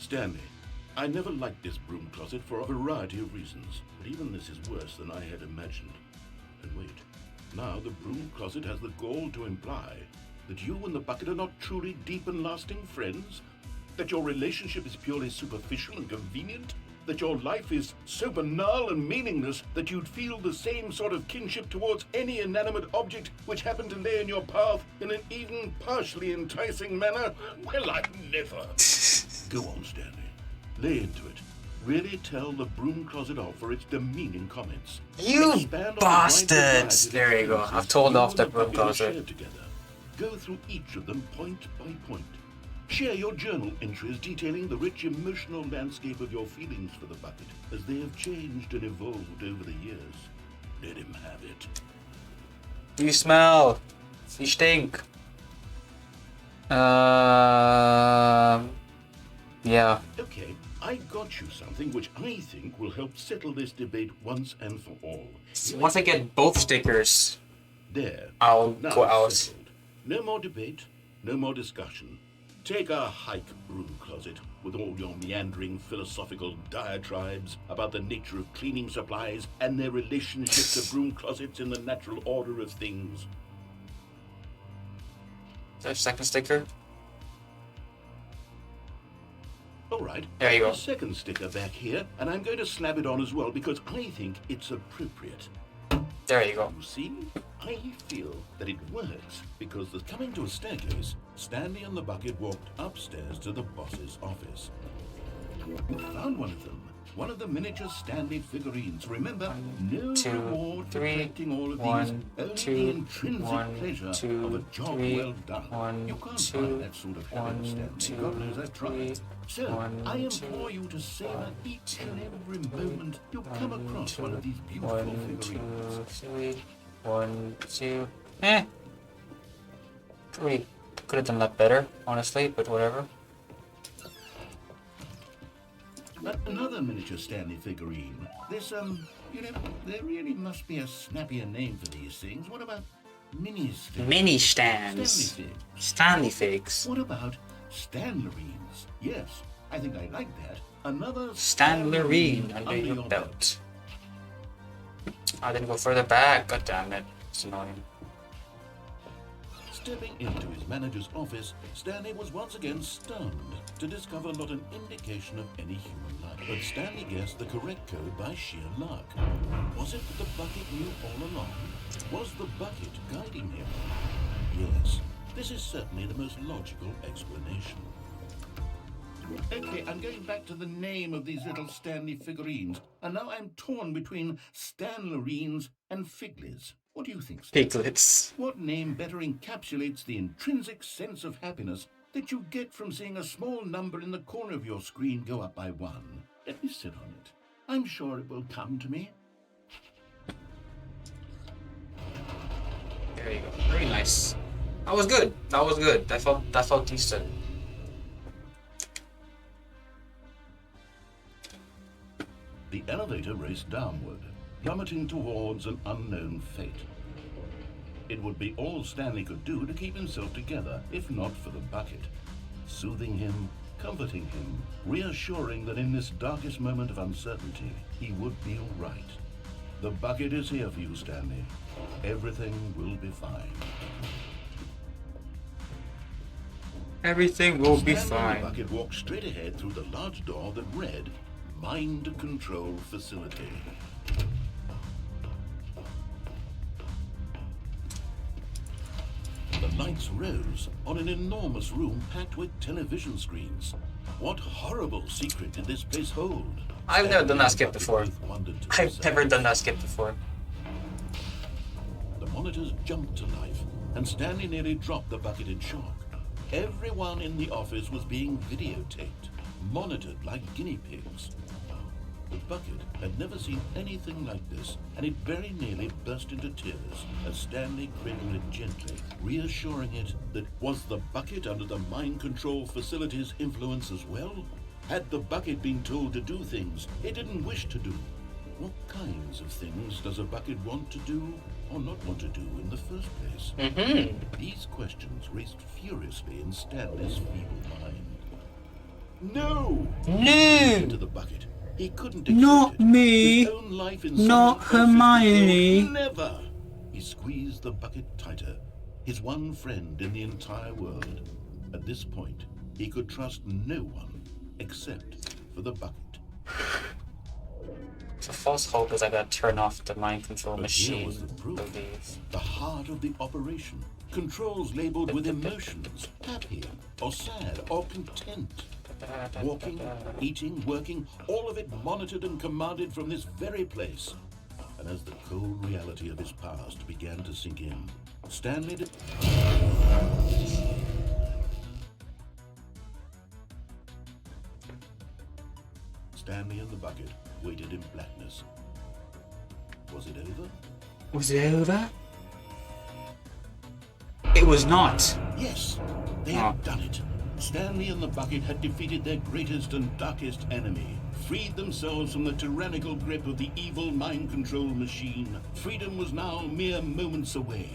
Stanley, I never liked this broom closet for a variety of reasons, but even this is worse than I had imagined. And wait, now the broom closet has the gall to imply that you and the bucket are not truly deep and lasting friends? That your relationship is purely superficial and convenient? That your life is so banal and meaningless that you'd feel the same sort of kinship towards any inanimate object which happened to lay in your path in an even partially enticing manner? Well, I've never. Go on, Stanley. Lay into it. Really tell the broom closet off for its demeaning comments. You bastards! There you go. I've told off the broom closet. Go through each of them point by point. Share your journal entries detailing the rich emotional landscape of your feelings for the bucket as they have changed and evolved over the years. Let him have it. You smell. You stink. Yeah. Okay, I got you something which I think will help settle this debate once and for all. Once I get both stickers, there. I'll Now go out. settled. No more debate, no more discussion. Take a hike, broom closet, with all your meandering philosophical diatribes about the nature of cleaning supplies and their relationship to broom closets in the natural order of things. Is that a second sticker? All right, There you go. a second sticker back here, and I'm going to slap it on as well because I think it's appropriate. There you go. You see, I feel that it works because coming to a staircase, Stanley and the bucket walked upstairs to the boss's office. Found one of the miniature Stanley figurines. Remember, no two, reward for three, collecting all of one, these, only two, the intrinsic one, pleasure two, of a job three, well done. one, You can't two, find that sort of happiness, one, Stanley. two, God knows I've tried. three, So, one, I implore two, you to savor one, each two, and every moment you come across one of these beautiful one, figurines. two, three, one, two. Probably could have done that better, honestly, but whatever. Another miniature Stanley figurine. This, there really must be a snappier name for these things. What about mini stands? Mini stands. Stanley figs. Stanley figs. What about Stanlerines? Yes, I think I like that. Another Stanlerine under your belt. I didn't go further back. God damn it. It's annoying. Stepping into his manager's office, Stanley was once again stunned to discover not an indication of any human life. But Stanley guessed the correct code by sheer luck. Was it that the bucket knew all along? Was the bucket guiding him? Yes, this is certainly the most logical explanation. Okay, I'm going back to the name of these little Stanley figurines, and now I'm torn between Stanlerines and Figlies. What do you think, Stanley? Piglets. What name better encapsulates the intrinsic sense of happiness that you get from seeing a small number in the corner of your screen go up by one? Let me sit on it. I'm sure it will come to me. There you go. Very nice. That was good. That was good. That felt decent. The elevator raced downward, plummeting towards an unknown fate. It would be all Stanley could do to keep himself together, if not for the bucket. Soothing him, comforting him, reassuring that in this darkest moment of uncertainty, he would be all right. The bucket is here for you, Stanley. Everything will be fine. Everything will be Stanley and the fine. bucket walked straight ahead through the large door that read, Mind Control Facility. The lights rose on an enormous room packed with television screens. What horrible secret did this place hold? I've never done that skip before. Wondered to I've themselves. never done that skip before. The monitors jumped to life, and Stanley nearly dropped the bucket in shock. Everyone in the office was being videotaped, monitored like guinea pigs. The bucket had never seen anything like this, and it very nearly burst into tears as Stanley cradled it gently, reassuring it that was the bucket under the mind control facility's influence as well? Had the bucket been told to do things it didn't wish to do? What kinds of things does a bucket want to do or not want to do in the first place? These questions raced furiously in Stanley's feeble mind. No! No! Into the bucket. He couldn't accept Not it. me. His own life in Not someone else's Hermione. control. Never! He squeezed the bucket tighter. His one friend in the entire world. At this point, he could trust no one except for the bucket. So false hope is I gotta turn off the mind control But here machine. was the proof. Believe. The heart of the operation. Controls labeled with emotions. Happy or sad or content. Walking, eating, working, all of it monitored and commanded from this very place. And as the cold reality of his past began to sink in, Stanley did... Stanley and the bucket waited in blackness. Was it over? Was it over? It was not. Yes, they had done it. Stanley and the bucket had defeated their greatest and darkest enemy, freed themselves from the tyrannical grip of the evil mind control machine. Freedom was now mere moments away.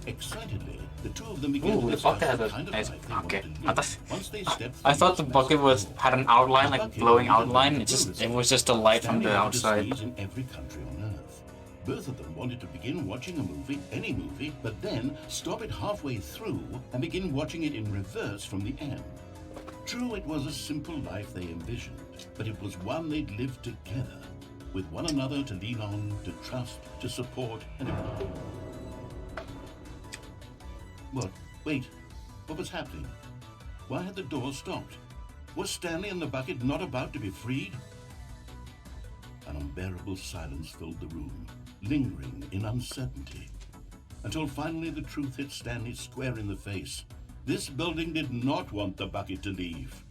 Excitedly, the two of them began Ooh, to the discuss bucket has the a kind of nice. life they Okay, wanted to I live. thought, Once they stepped I through thought the this bucket was passage, had an outline, the like bucket glowing wanted outline. to It just tourism. it was just a light from Stanley the wanted outside. to in every country on Earth. Both of them wanted to begin watching a movie, any movie, but then stop it halfway through and begin watching it in reverse from the end. True, it was a simple life they envisioned, but it was one they'd lived together, with one another to lean on, to trust, to support, and What? Wait, what was happening? Why had the door stopped? Was Stanley and the bucket not about to be freed? An unbearable silence filled the room, lingering in uncertainty, until finally the truth hit Stanley square in the face. This building did not want the bucket to leave.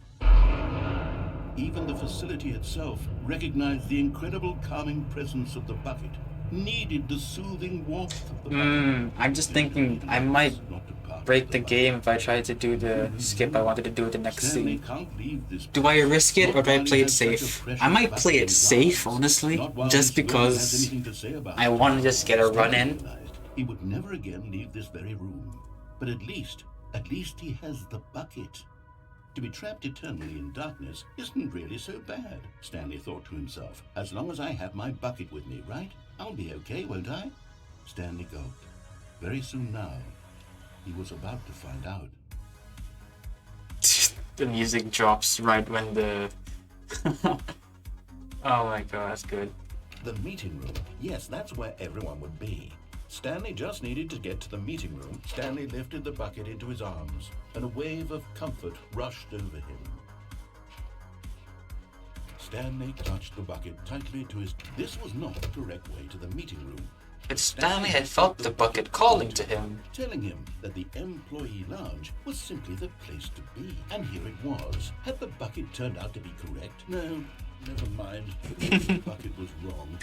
Even the facility itself recognized the incredible calming presence of the bucket, needed the soothing warmth of the bucket. I'm just thinking I might Not to part break with the bucket. game if I try to do the skip I wanted to do with the next Stanley scene. can't leave this Do I risk it or do I Not play while it he has such a safe? precious I might play bucket it in safe, his arms. honestly, Not while just this world has because anything to say about I it. want to just get a run Stanley in. realized he would never again leave this very room. But at least he has the bucket. To be trapped eternally in darkness isn't really so bad, Stanley thought to himself. As long as I have my bucket with me, right? I'll be okay, won't I? Stanley gulped. Very soon now, he was about to find out. The music drops right when the... Oh my god, that's good. The meeting room. Yes, that's where everyone would be. Stanley just needed to get to the meeting room. Stanley lifted the bucket into his arms, and a wave of comfort rushed over him. Stanley clutched the bucket tightly to his... This was not the correct way to the meeting room. But Stanley had felt the bucket calling to him. Telling him that the employee lounge was simply the place to be. And here it was. Had the bucket turned out to be correct? No, never mind. The bucket was wrong.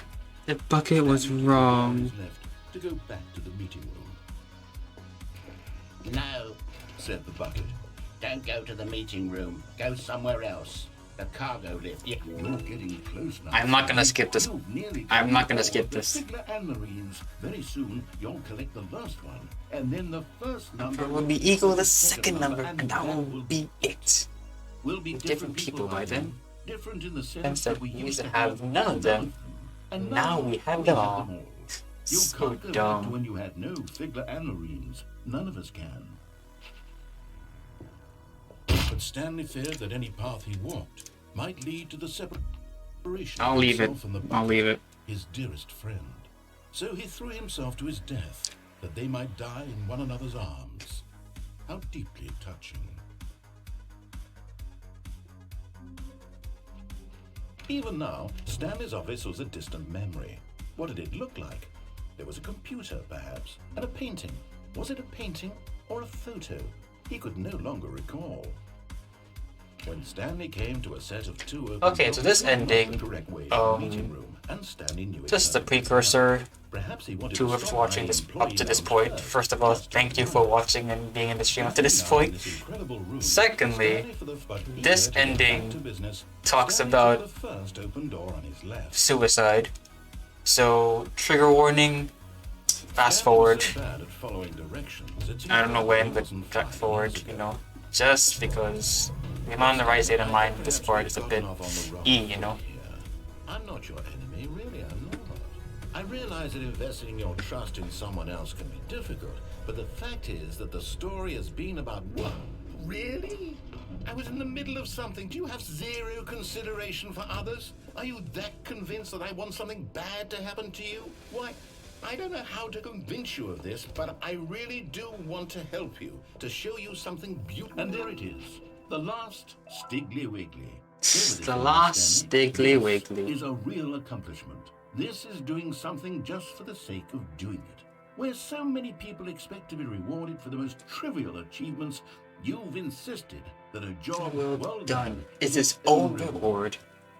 The bucket was wrong. Left to go back to the meeting room. No, Said the bucket. don't go to the meeting room. Go somewhere else. A cargo lift. Yeah, you're getting close now. I'm not gonna skip this. You've nearly I'm not gonna got skip the this. Fiddler and Marines. Very soon, you'll collect the last one, and then the first number It will be equal to the second number, and that will be it. will be Different people by then. Different in the sense Instead, that we we used used to have none of them. and Now we have them all. You So can't go back to dumb. when you had no Fiddler and Marines. None of us can. But Stanley feared that any path he walked might lead to the separation I'll of leave it. himself and the I'll leave it. his dearest friend. So he threw himself to his death, that they might die in one another's arms. How deeply touching. Even now, Stanley's office was a distant memory. What did it look like? There was a computer, perhaps, and a painting. Was it a painting or a photo? He could no longer recall. When Stanley came to a set of two open Okay, so this doors, ending, the correct way to the meeting room, and Stanley knew it just a perfectly. precursor Perhaps he wanted to to us stop watching by this employee up to this lounge point. first, First of all, just to thank you look for around. watching and being in the stream up to this Now in point. this incredible room, Secondly, Stanley for the but this eager to get ending back to business, talks Stanley about saw the first open door on his left. suicide. So, trigger warning, fast Stanley forward. was so bad at following directions, it seemed I don't know like when, he but wasn't cut fine forward, years you ago. know. Just because I'm on the right side of mine, this Perhaps part we've is a gotten bit off on the wrong you know. foot here. I'm not your enemy, really, I'm not. I realize that investing your trust in someone else can be difficult, but the fact is that the story has been about what? Really? I was in the middle of something. Do you have zero consideration for others? Are you that convinced that I want something bad to happen to you? Why, I don't know how to convince you of this, but I really do want to help you, to show you something beautiful. And there it is, the last Stiggly Wiggly. The last Stiggly Wiggly. This is a real accomplishment. This is doing something just for the sake of doing it. Where so many people expect to be rewarded for the most trivial achievements, you've insisted that a job Well done is its own reward.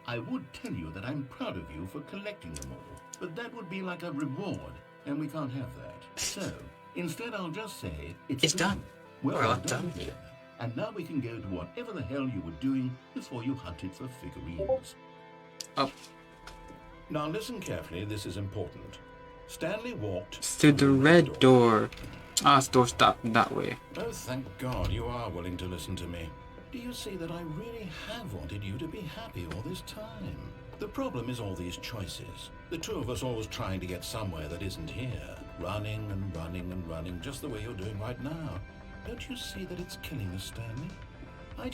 I would tell you that I'm proud of you for collecting them all, but that would be like a reward, and we can't have that. So, instead I'll just say, It's done. Well done. done. Dear. And now we can go to whatever the hell you were doing before you hunted for figurines. Up Now listen carefully, this is important. Stanley walked to the red door. Ah, the door stopped that way. Oh, thank God you are willing to listen to me. Do you see that I really have wanted you to be happy all this time? The problem is all these choices. The two of us always trying to get somewhere that isn't here. Running and running and running, just the way you're doing right now. Don't you see that it's killing us, Stanley? I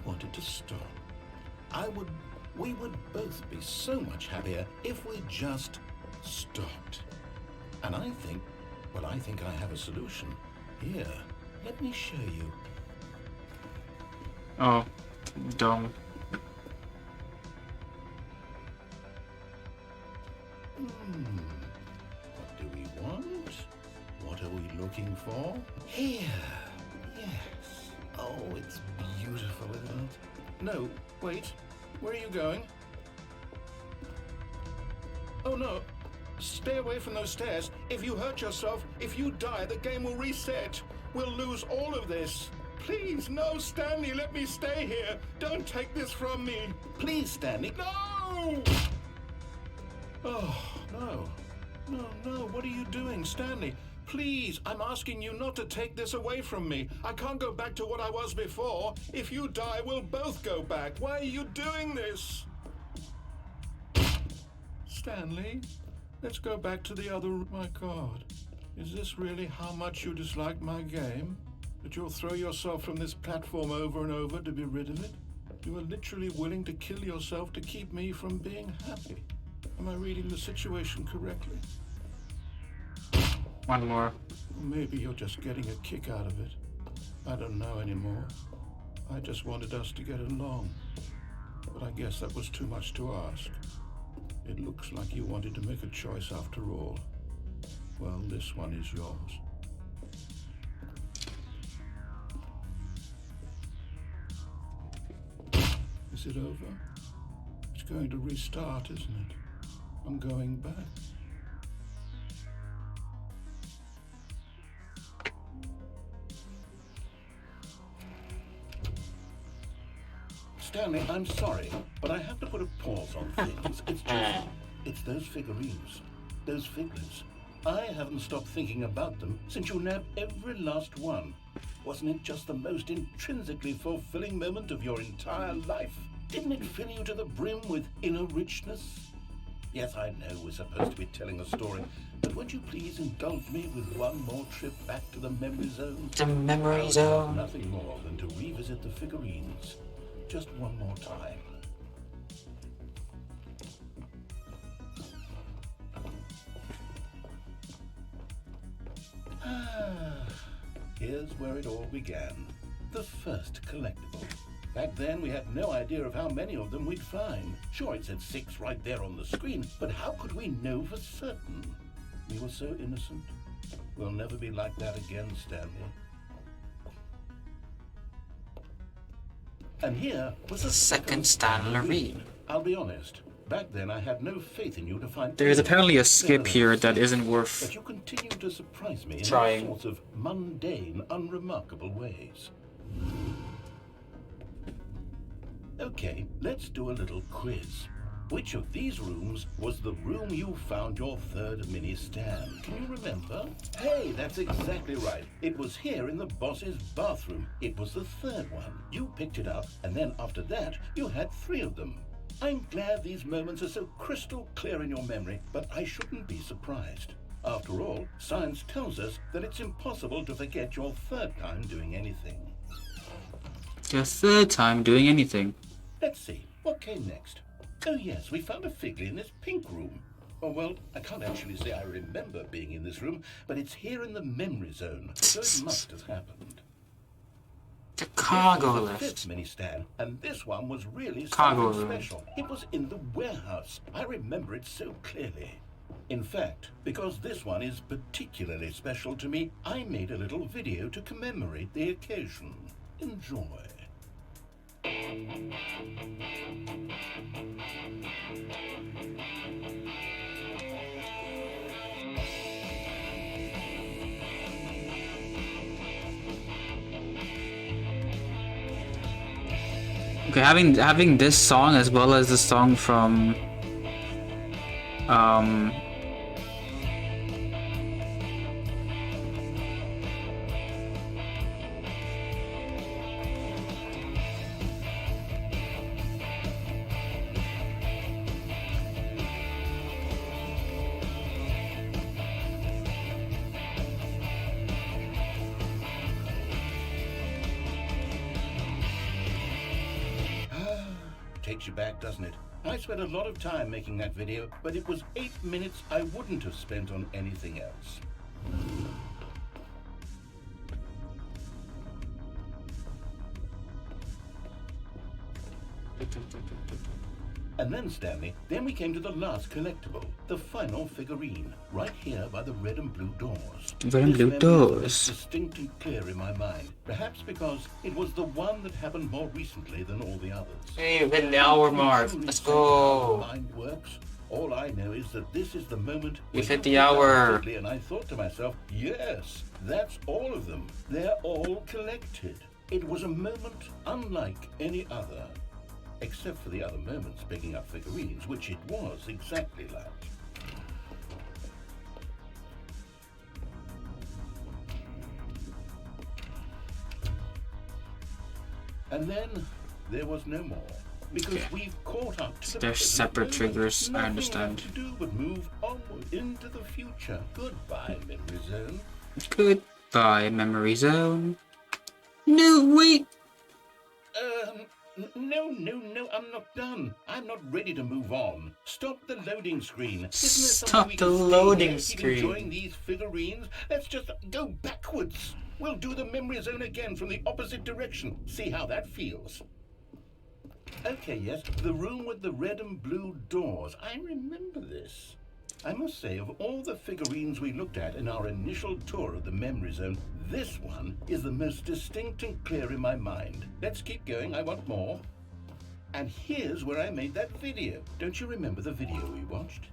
wanted to stop. We would both be so much happier if we just stopped. And I think I have a solution. Here, let me show you. Oh, dumb. What do we want? What are we looking for? Here. Yes. Oh, it's beautiful, isn't it? No, wait. Where are you going? Oh, no. Stay away from those stairs. If you hurt yourself, if you die, the game will reset. We'll lose all of this. Please, no, Stanley, let me stay here. Don't take this from me. Please, Stanley. No! Oh, no. No, what are you doing, Stanley? Please, I'm asking you not to take this away from me. I can't go back to what I was before. If you die, we'll both go back. Why are you doing this? Stanley, let's go back to the other... My God, is this really how much you dislike my game? That you'll throw yourself from this platform over and over to be rid of it? You are literally willing to kill yourself to keep me from being happy. Am I reading the situation correctly? One more. Maybe you're just getting a kick out of it. I don't know anymore. I just wanted us to get along. But I guess that was too much to ask. It looks like you wanted to make a choice after all. Well, this one is yours. Is it over? It's going to restart, isn't it? I'm going back. Stanley, I'm sorry, but I have to put a pause on things. It's those figurines, those figments. I haven't stopped thinking about them since you nabbed every last one. Wasn't it just the most intrinsically fulfilling moment of your entire life? Didn't it fill you to the brim with inner richness? Yes, I know we're supposed to be telling a story, but would you please indulge me with one more trip back to the memory zone? The memory zone. Nothing more than to revisit the figurines. Just one more time. Here's where it all began. The first collectible. Back then, we had no idea of how many of them we'd find. Sure, it said 6 right there on the screen, but how could we know for certain? We were so innocent. We'll never be like that again, Stanley. And here was the Second Stanley. I'll be honest. Back then, I had no faith in you to find. There is apparently a skip here that isn't But worth you continue to surprise me in trying. all sorts of mundane, unremarkable ways. Okay, let's do a little quiz. Which of these rooms was the room you found your third mini stand? Can you remember? Hey, that's exactly right. It was here in the boss's bathroom. It was the third one. You picked it up, and then after that, you had 3 of them. I'm glad these moments are so crystal clear in your memory, but I shouldn't be surprised. After all, science tells us that it's impossible to forget your third time doing anything. Your third time doing anything. Let's see, what came next? Oh yes, we found a figure in this pink room. Oh well, I can't actually say I remember being in this room, but it's here in the memory zone, so it must have happened. The cargo The lift. 5th mini stand, and this one was really Cargo something room. special. It was in the warehouse. I remember it so clearly. In fact, because this one is particularly special to me, I made a little video to commemorate the occasion. Enjoy. Okay, having this song as well as the song from Takes you back, doesn't it? I spent a lot of time making that video, but it was 8 minutes I wouldn't have spent on anything else. And then, Stanley, then we came to the last collectible, the final figurine, right here by the red and blue doors. red and blue This memory doors. is distinct and clear in my mind, perhaps because it was the one that happened more recently than all the others. Hey, we've hit the hour mark. Let's go. Mind works. All I know is that this is the moment We've when hit the you picked up hour. Stanley, and I thought to myself, yes, that's all of them. They're all collected. It was a moment unlike any other. Except for the other moments picking up figurines, which it was exactly like. And then there was no more. Because Okay. we've caught up to the They're present separate moment. triggers, I Nothing understand. left to do but move onward into the future. Goodbye, memory zone. Goodbye, memory zone. No, wait. No, I'm not done. I'm not ready to move on. Stop the loading screen. Isn't there Stop something we the can stay loading here, keep screen. enjoying these figurines? Let's just go backwards. We'll do the memory zone again from the opposite direction. See how that feels. Okay, yes, the room with the red and blue doors. I remember this. I must say, of all the figurines we looked at in our initial tour of the memory zone, this one is the most distinct and clear in my mind. Let's keep going, I want more. And here's where I made that video. Don't you remember the video we watched?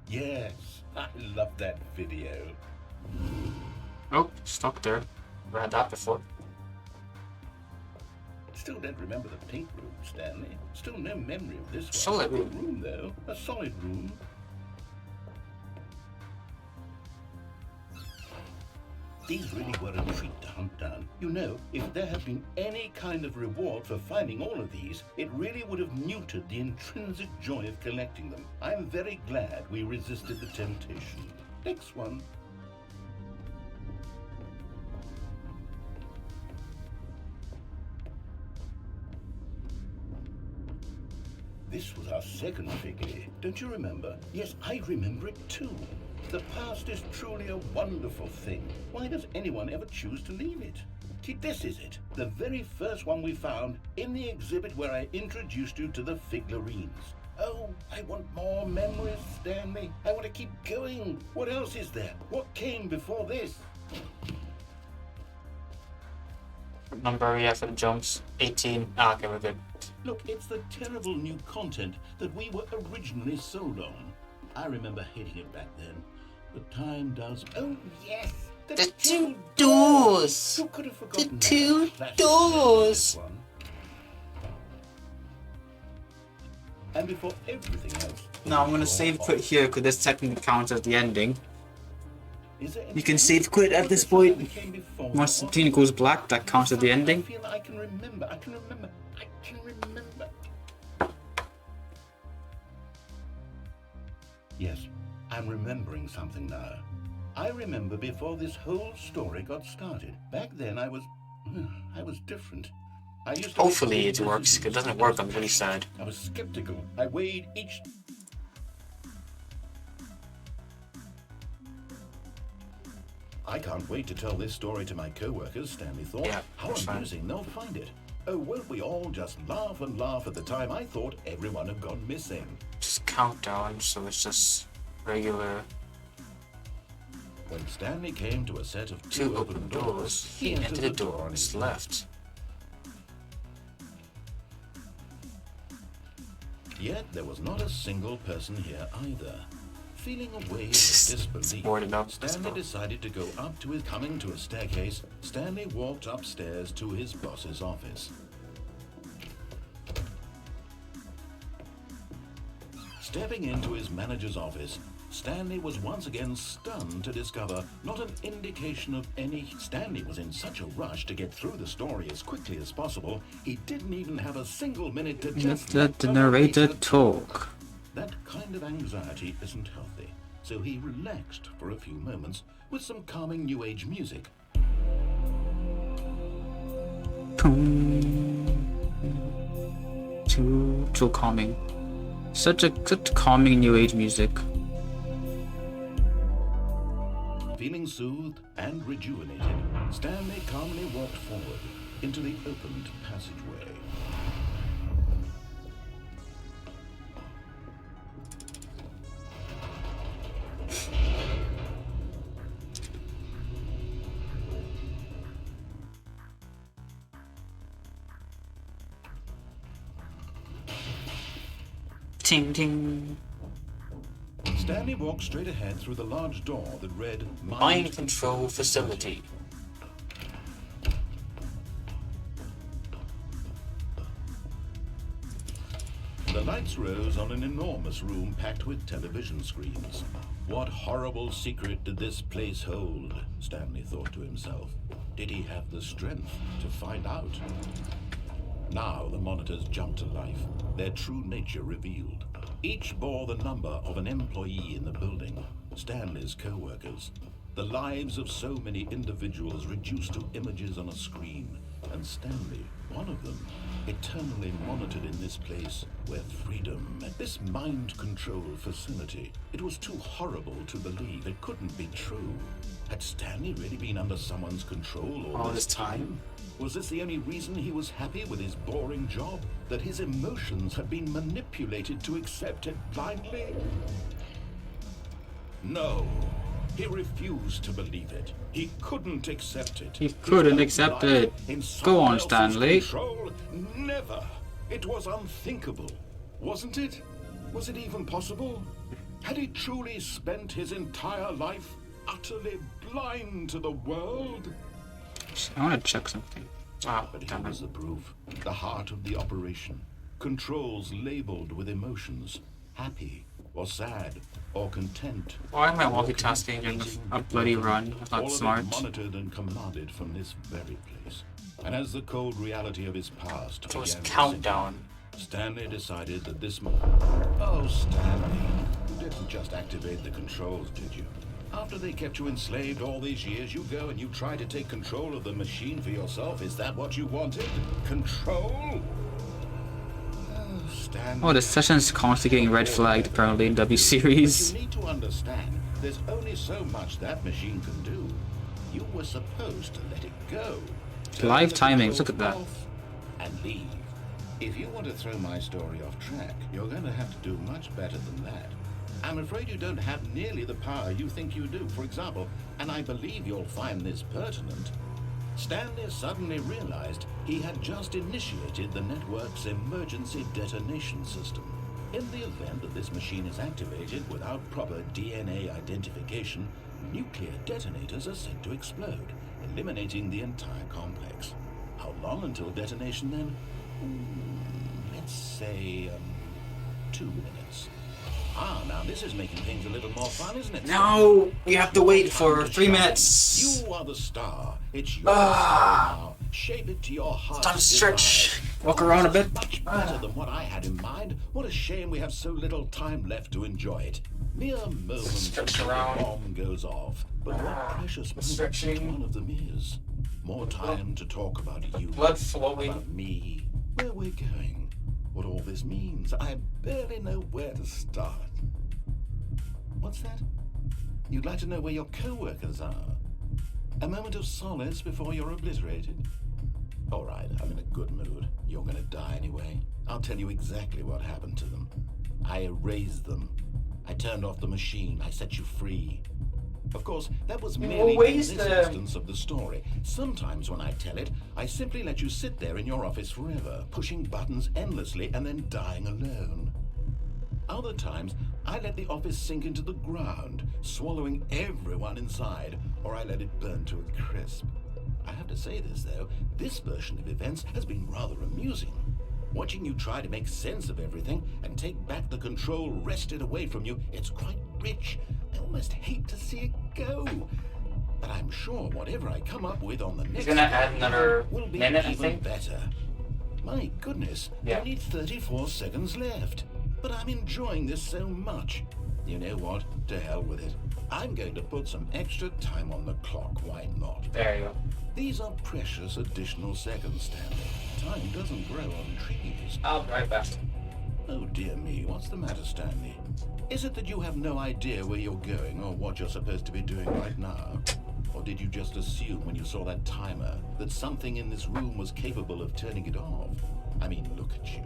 Yes, I love that video. Oh, stuck there. Never had that before. Still don't remember the pink room, Stanley. Still no memory of this one. Solid Good room, though. A solid room. These really were a treat to hunt down. You know, if there had been any kind of reward for finding all of these, it really would have neutered the intrinsic joy of collecting them. I'm very glad we resisted the temptation. Next one. This was our second figure. Don't you remember? Yes, I remember it too. The past is truly a wonderful thing. Why does anyone ever choose to leave it? See, this is it. The very first one we found in the exhibit where I introduced you to the figurines. Oh, I want more memories, Stanley. I want to keep going. What else is there? What came before this? What number are we at for the jumps? 18. Ah, okay, we're good. Look, it's the terrible new content that we were originally sold on. I remember hating it back then. But time does... Oh, yes! The two doors! Who could have forgotten The two that? That's doors! the one. And before everything else... Now I'm gonna save quit here because this technically counts as the ending. Is there You can anything save quit at else this that point. came before? Once the scene goes black, that counts as the ending. I feel I can remember. I can remember. Yes, I'm remembering something now. I remember before this whole story got started. Back then I was different. I used to Hopefully it works. If it doesn't work, I'm really sad. I was skeptical. I weighed each... I can't wait to tell this story to my co-workers, Stanley thought. Yeah, How that's fine. amusing they'll find it. Oh, won't we all just laugh and laugh at the time I thought everyone had gone missing. Just countdown, so it's just regular When Stanley came to a set of two open doors. He entered the door on his left. Yet there was not a single person here either. Feeling a wave of disbelief, boarded up. Stanley decided to go up to his... Coming to a staircase, Stanley walked upstairs to his boss's office. Stepping into his manager's office, Stanley was once again stunned to discover not an indication of any... Stanley was in such a rush to get through the story as quickly as possible, he didn't even have a single minute to just Let the narrator talk. That kind of anxiety isn't healthy, so he relaxed for a few moments with some calming new age music. Too calming. Such calming new age music. Feeling soothed and rejuvenated, Stanley calmly walked forward into the opened passageway. Ting ting. Stanley walked straight ahead through the large door that read Mind control facility. The lights rose on an enormous room packed with television screens. What horrible secret did this place hold? Stanley thought to himself. Did he have the strength to find out? Now the monitors jumped to life, their true nature revealed. Each bore the number of an employee in the building, Stanley's co-workers. The lives of so many individuals reduced to images on a screen, and Stanley, one of them, eternally monitored in this place where freedom met this mind control facility. It was too horrible to believe. It couldn't be true. Had Stanley really been under someone's control All this time? Was this the only reason he was happy with his boring job? That his emotions had been manipulated to accept it blindly? No. He refused to believe it. He couldn't accept it. He couldn't accept it. Go on, Stanley. Control? Never. It was unthinkable. Wasn't it? Was it even possible? Had he truly spent his entire life utterly blind to the world? I want to check something. Wow, But here damn was it. the proof. The heart of the operation. Controls labeled with emotions. Happy, or sad, or content. Why am I or multitasking during pleasing, a bloody or run? That's not all smart. of it monitored and commanded from this very place. And as the cold reality of his past It was began to countdown. sink in, Stanley decided that this... Oh, Stanley, you didn't just activate the controls, did you? After they kept you enslaved all these years, you go and you try to take control of the machine for yourself. Is that what you wanted? Control? Oh, Stanley. Oh, the session's constantly getting red flagged apparently in W But series. you need to understand, there's only so much that machine can do. You were supposed to let it go. Live Turn the timings, look at that. controls off and leave. If you want to throw my story off track, you're going to have to do much better than that. I'm afraid you don't have nearly the power you think you do. For example, and I believe you'll find this pertinent, Stanley suddenly realized he had just initiated the network's emergency detonation system. In the event that this machine is activated without proper DNA identification, nuclear detonators are said to explode, eliminating the entire complex. How long until detonation then? Let's say, 2 minutes. Ah, now this is making things a little more fun, isn't it? No, we have to wait for 3 minutes. You are the star. It's your story now. Shape it to your heart. Time to stretch. Walk around a bit. Much better than what I had in mind. What a shame we have so little time left to enjoy it. Mere moments Stretch until the around. bomb goes off. But what precious moment Stretching. one of them is. More time to talk about you. Blood flowing. About me. Where we're going. What all this means. I barely know where to start. What's that? You'd like to know where your co-workers are? A moment of solace before you're obliterated? All right, I'm in a good mood. You're gonna die anyway. I'll tell you exactly what happened to them. I erased them. I turned off the machine. I set you free. Of course, that was merely always this the- instance of the story. Sometimes when I tell it, I simply let you sit there in your office forever, pushing buttons endlessly and then dying alone. Other times, I let the office sink into the ground, swallowing everyone inside, or I let it burn to a crisp. I have to say this, though, this version of events has been rather amusing. Watching you try to make sense of everything and take back the control wrested away from you, it's quite rich. I almost hate to see it go. But I'm sure whatever I come up with on the next gonna add another will be minute, I even think. better. My goodness, Yeah. only 34 seconds left. But I'm enjoying this so much. You know what? To hell with it. I'm going to put some extra time on the clock. Why not? There you go. These are precious additional seconds, Stanley. Time doesn't grow on trees. I'll be right back. Oh dear me, what's the matter, Stanley? Is it that you have no idea where you're going or what you're supposed to be doing right now? Or did you just assume when you saw that timer that something in this room was capable of turning it off? I mean, look at you.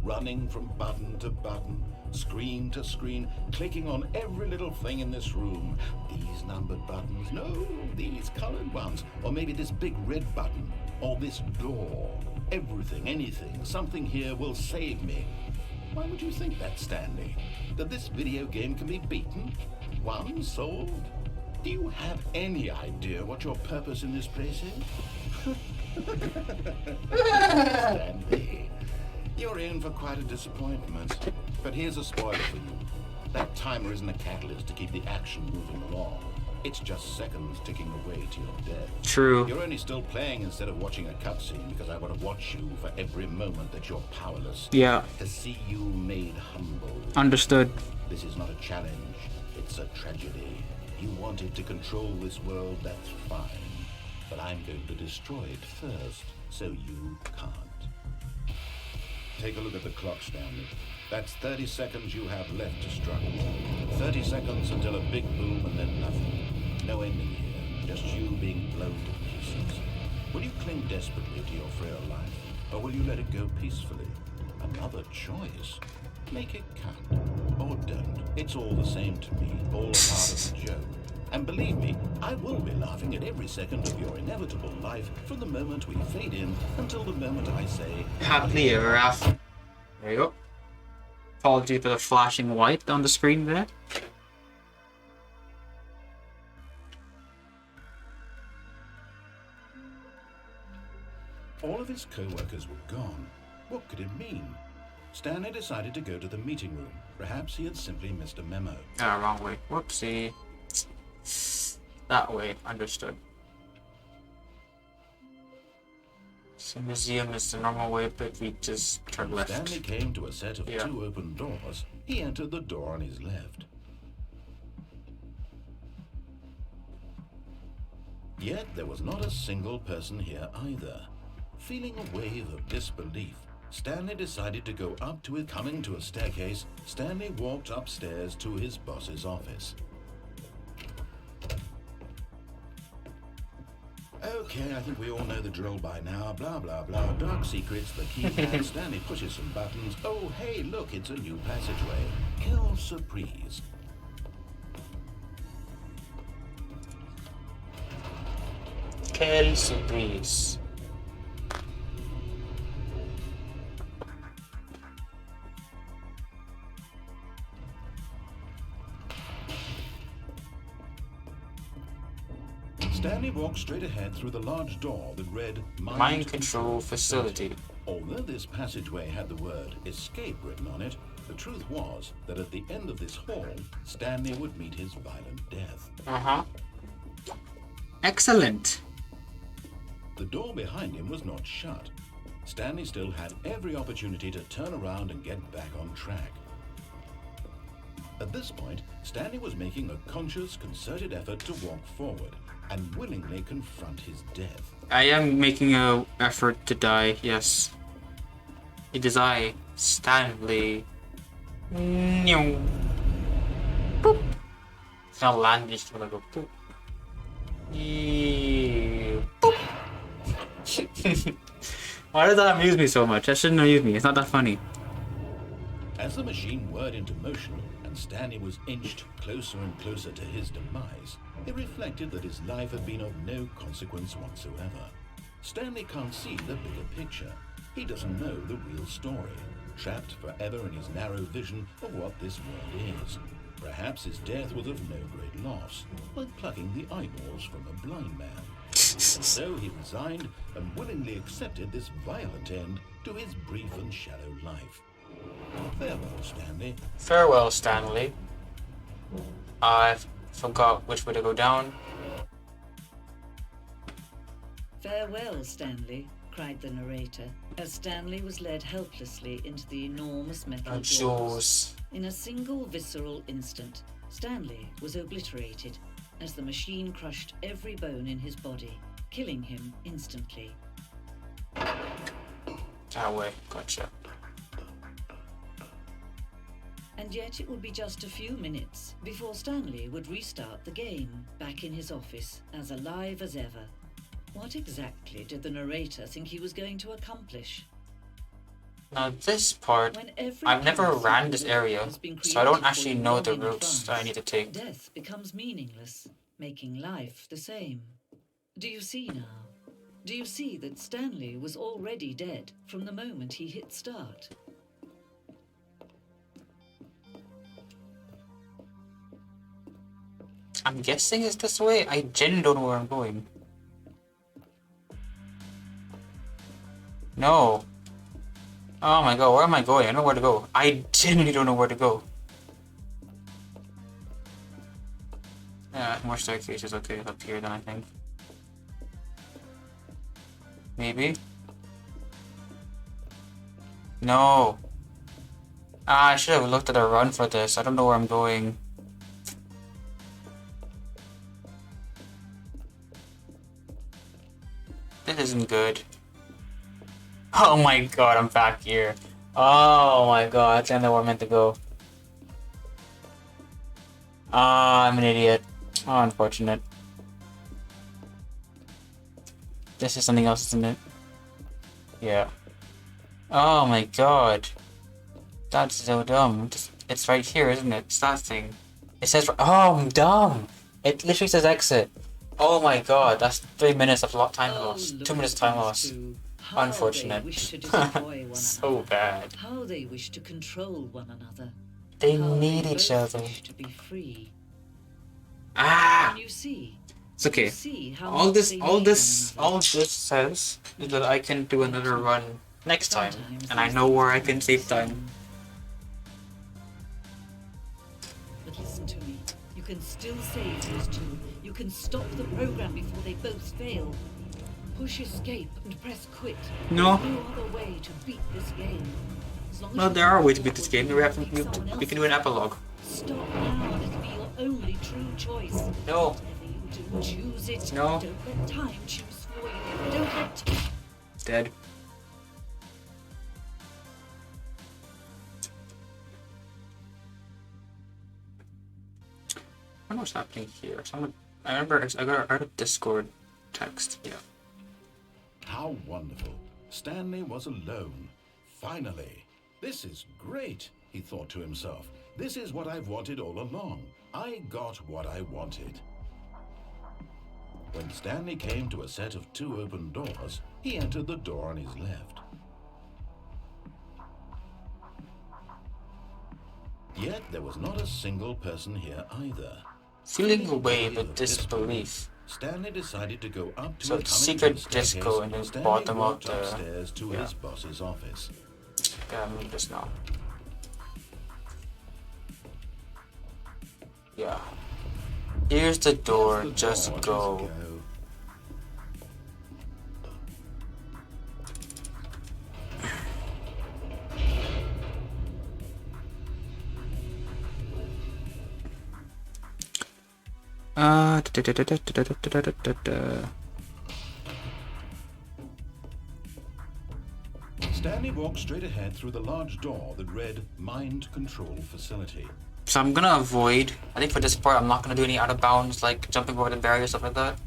Running from button to button, screen to screen, clicking on every little thing in this room. These numbered buttons, no, these colored ones. Or maybe this big red button, or this door. Everything, anything, something here will save me. Why would you think that, Stanley? That this video game can be beaten? Won? Solved? Do you have any idea what your purpose in this place is? Stanley, you're in for quite a disappointment. But here's a spoiler for you. That timer isn't a catalyst to keep the action moving along. It's just seconds ticking away to your death. True. You're only still playing instead of watching a cutscene because I want to watch you for every moment that you're powerless. Yeah. To see you made humble. Understood. This is not a challenge. It's a tragedy. You wanted to control this world, that's fine. But I'm going to destroy it first, so you can't. Take a look at the clock, Stanley. That's 30 seconds you have left to struggle. 30 seconds until a big boom and then nothing. No ending here, just you being blown to pieces. Will you cling desperately to your frail life, or will you let it go peacefully? Another choice. Make it count, or don't. It's all the same to me, all part of the joke. And believe me, I will be laughing at every second of your inevitable life from the moment we fade in until the moment I say, Happily ever after. There you go. Apology for the flashing white on the screen there. All of his co-workers were gone. What could it mean? Stanley decided to go to the meeting room. Perhaps he had simply missed a memo. Ah, wrong way. Whoopsie. That way. Understood. So museum is the normal way, but we just turn left. Stanley came to a set of 2 open doors. He entered the door on his left. Yet there was not a single person here either. Feeling a wave of disbelief, Stanley decided to go up to it. Coming to a staircase, Stanley walked upstairs to his boss's office. Okay, I think we all know the drill by now. Blah, blah, blah. Dark secrets, the keypad. Stanley pushes some buttons. Oh, hey, look, it's a new passageway. Quelle surprise. Quelle surprise. Stanley walked straight ahead through the large door that read Mind Control Facility. Although this passageway had the word escape written on it, the truth was that at the end of this hall, Stanley would meet his violent death. Excellent. The door behind him was not shut. Stanley still had every opportunity to turn around and get back on track. At this point, Stanley was making a conscious, concerted effort to walk forward and willingly confront his death. I am making an effort to die, yes. It is I, Stanley. Boop. It's gonna land, just gonna go poop. Boop. Why does that amuse me so much? That shouldn't amuse me, it's not that funny. As the machine whirred into motion and Stanley was inched closer and closer to his demise, it reflected that his life had been of no consequence whatsoever. Stanley can't see the bigger picture. He doesn't know the real story, trapped forever in his narrow vision of what this world is. Perhaps his death was of no great loss, like plucking the eyeballs from a blind man. So he resigned and willingly accepted this violent end to his brief and shallow life. Farewell, Stanley. Farewell, Stanley. I forgot which way to go down. Farewell, Stanley, cried the narrator, as Stanley was led helplessly into the enormous metal doors. Jaws. In a single visceral instant, Stanley was obliterated as the machine crushed every bone in his body, killing him instantly. That way, gotcha. And yet it would be just a few minutes before Stanley would restart the game, back in his office, as alive as ever. What exactly did the narrator think he was going to accomplish? Now this part, I've never ran this area, so I don't actually know the routes that I need to take. Death becomes meaningless, making life the same. Do you see now? Do you see that Stanley was already dead from the moment he hit start? I'm guessing it's this way. I genuinely don't know where I'm going. No. Oh my god, where am I going? I don't know where to go. I genuinely don't know where to go. Yeah, more staircases. Okay, up here then I think. Maybe? No. Ah, I should have looked at a run for this. I don't know where I'm going. This isn't good. Oh my god, I'm back here. Oh my god, that's the end of where I'm meant to go. Ah, I'm an idiot. Oh, unfortunate. This is something else, isn't it? Yeah. Oh my god. That's so dumb. It's right here, isn't it? It's that thing. It says... Oh, I'm dumb! It literally says exit. Oh my god, that's 3 minutes of time lost. 2 minutes time lost. Unfortunate. So bad. How they wish to control one another. They How need they each both other. wish to be free. Ah! Can you see? It's okay. See how All much this, they all need this, one another. all this says is that I can do another run next time, Sometimes and I these know things where I come can in save sudden. time. But listen to me. You can still save those two. You can stop the program before they both fail. Push escape and press quit. No. There's no other way to beat this game. As long as Well, you there are can ways to walk beat this what game. you We have want, to, pick someone we can do an else's. epilogue. Stop now and it'll be your only true choice. No. Whatever you do, choose it. No. Don't let time choose for you. Don't let... Dead. I don't know what's happening here. Someone, I remember I got a Discord text. Yeah. How wonderful. Stanley was alone. Finally. This is great, he thought to himself. This is what I've wanted all along. I got what I wanted. When Stanley came to a set of 2 open doors, he entered the door on his left. Yet there was not a single person here either. Feeling a wave of disbelief. Stanley decided to go up to So a it's coming secret staircase. disco in the Stanley bottom of walked the- upstairs to yeah. his boss's office. Yeah, I mean this now. Yeah. Here's the door. Here's the Just door, go. Stanley walked straight ahead through the large door that read Mind Control Facility. So I'm gonna avoid. I think for this part, I'm not gonna do any out of bounds, like jumping over the barrier stuff like that.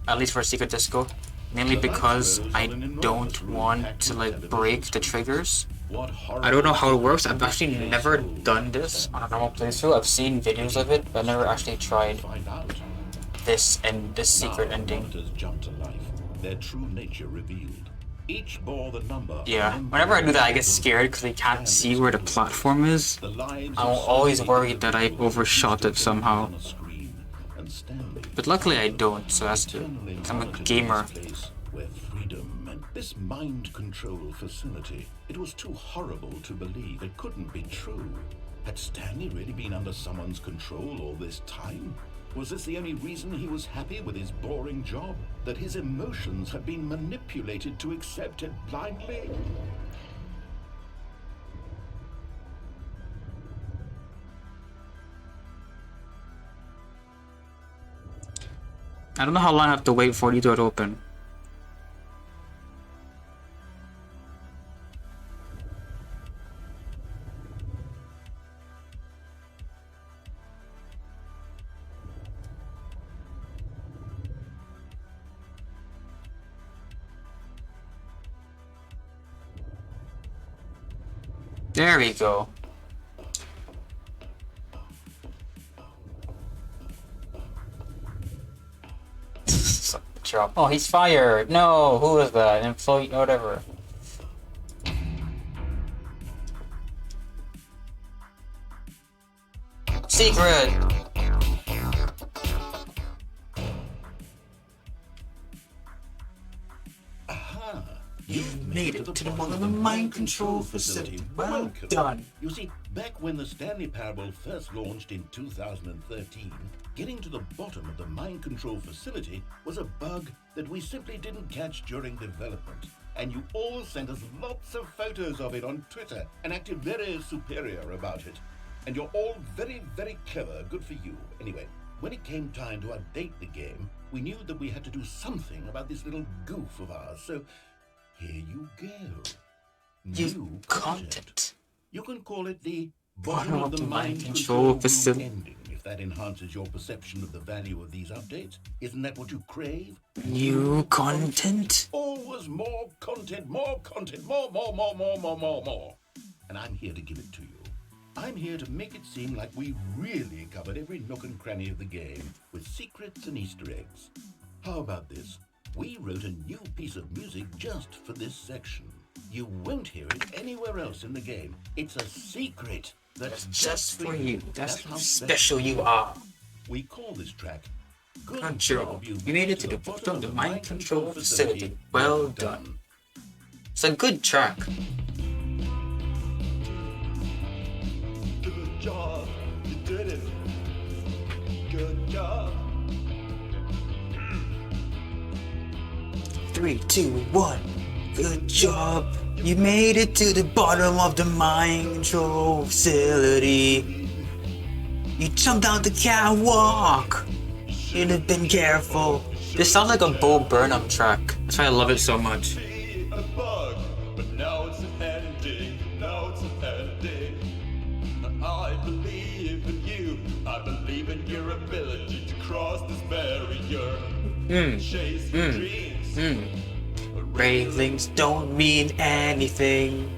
At least for a secret disco, mainly because I don't want to like break the triggers. I don't know how it works. I've actually never done this on a normal playthrough. I've seen videos of it, but I've never actually tried Find out. this and this secret Now, ending. monitors jumped to life, their true nature revealed. Each bore the number. Yeah, whenever I do that, I get scared because I can't see where the platform is. The lives I'm of always so many worried that I people overshot it somehow. on a screen, and Stanley But luckily I don't, so that's good. eternally 'Cause I'm a monitored gamer. this place where freedom and this mind control facility, it was too horrible to believe. It couldn't be true. Had Stanley really been under someone's control all this time? Was this the only reason he was happy with his boring job? That his emotions had been manipulated to accept it blindly? I don't know how long I have to wait for the door to open. There we go. Drop. Oh, he's fired. No, who was that? Employee, whatever. Secret. Aha! You've Made it to the one of the mind control facility. Well Welcome. done. You see, back when the Stanley Parable first launched in 2013, getting to the bottom of the mind control facility was a bug that we simply didn't catch during development. And you all sent us lots of photos of it on Twitter and acted very superior about it. And you're all very, very clever. Good for you. Anyway, when it came time to update the game, we knew that we had to do something about this little goof of ours. So here you go. New content. You can call it the bottom of the mind control control facility. room ending, if that enhances your perception of the value of these updates. Isn't that what you crave? New content. Always more content, more, more. And I'm here to give it to you. I'm here to make it seem like we really covered every nook and cranny of the game with secrets and Easter eggs. How about this? We wrote a new piece of music just for this section. You won't hear it anywhere else in the game. It's a secret that's Just for you. That's how how special you are. We call this track Good job. You made it to the bottom of the mind control facility. Well done. It's a good track. Good job. You did it. Good job. 3, 2, 1. Good job. You made it to the bottom of the mind control facility. You jumped down the catwalk. Should have been careful. This sounds like a Bo Burnham track. That's why I love it so much. A bug, but now it's an ending. Now it's an ending. I believe in you. I believe in your ability to cross this barrier. Chase your dreams. Railings don't mean anything.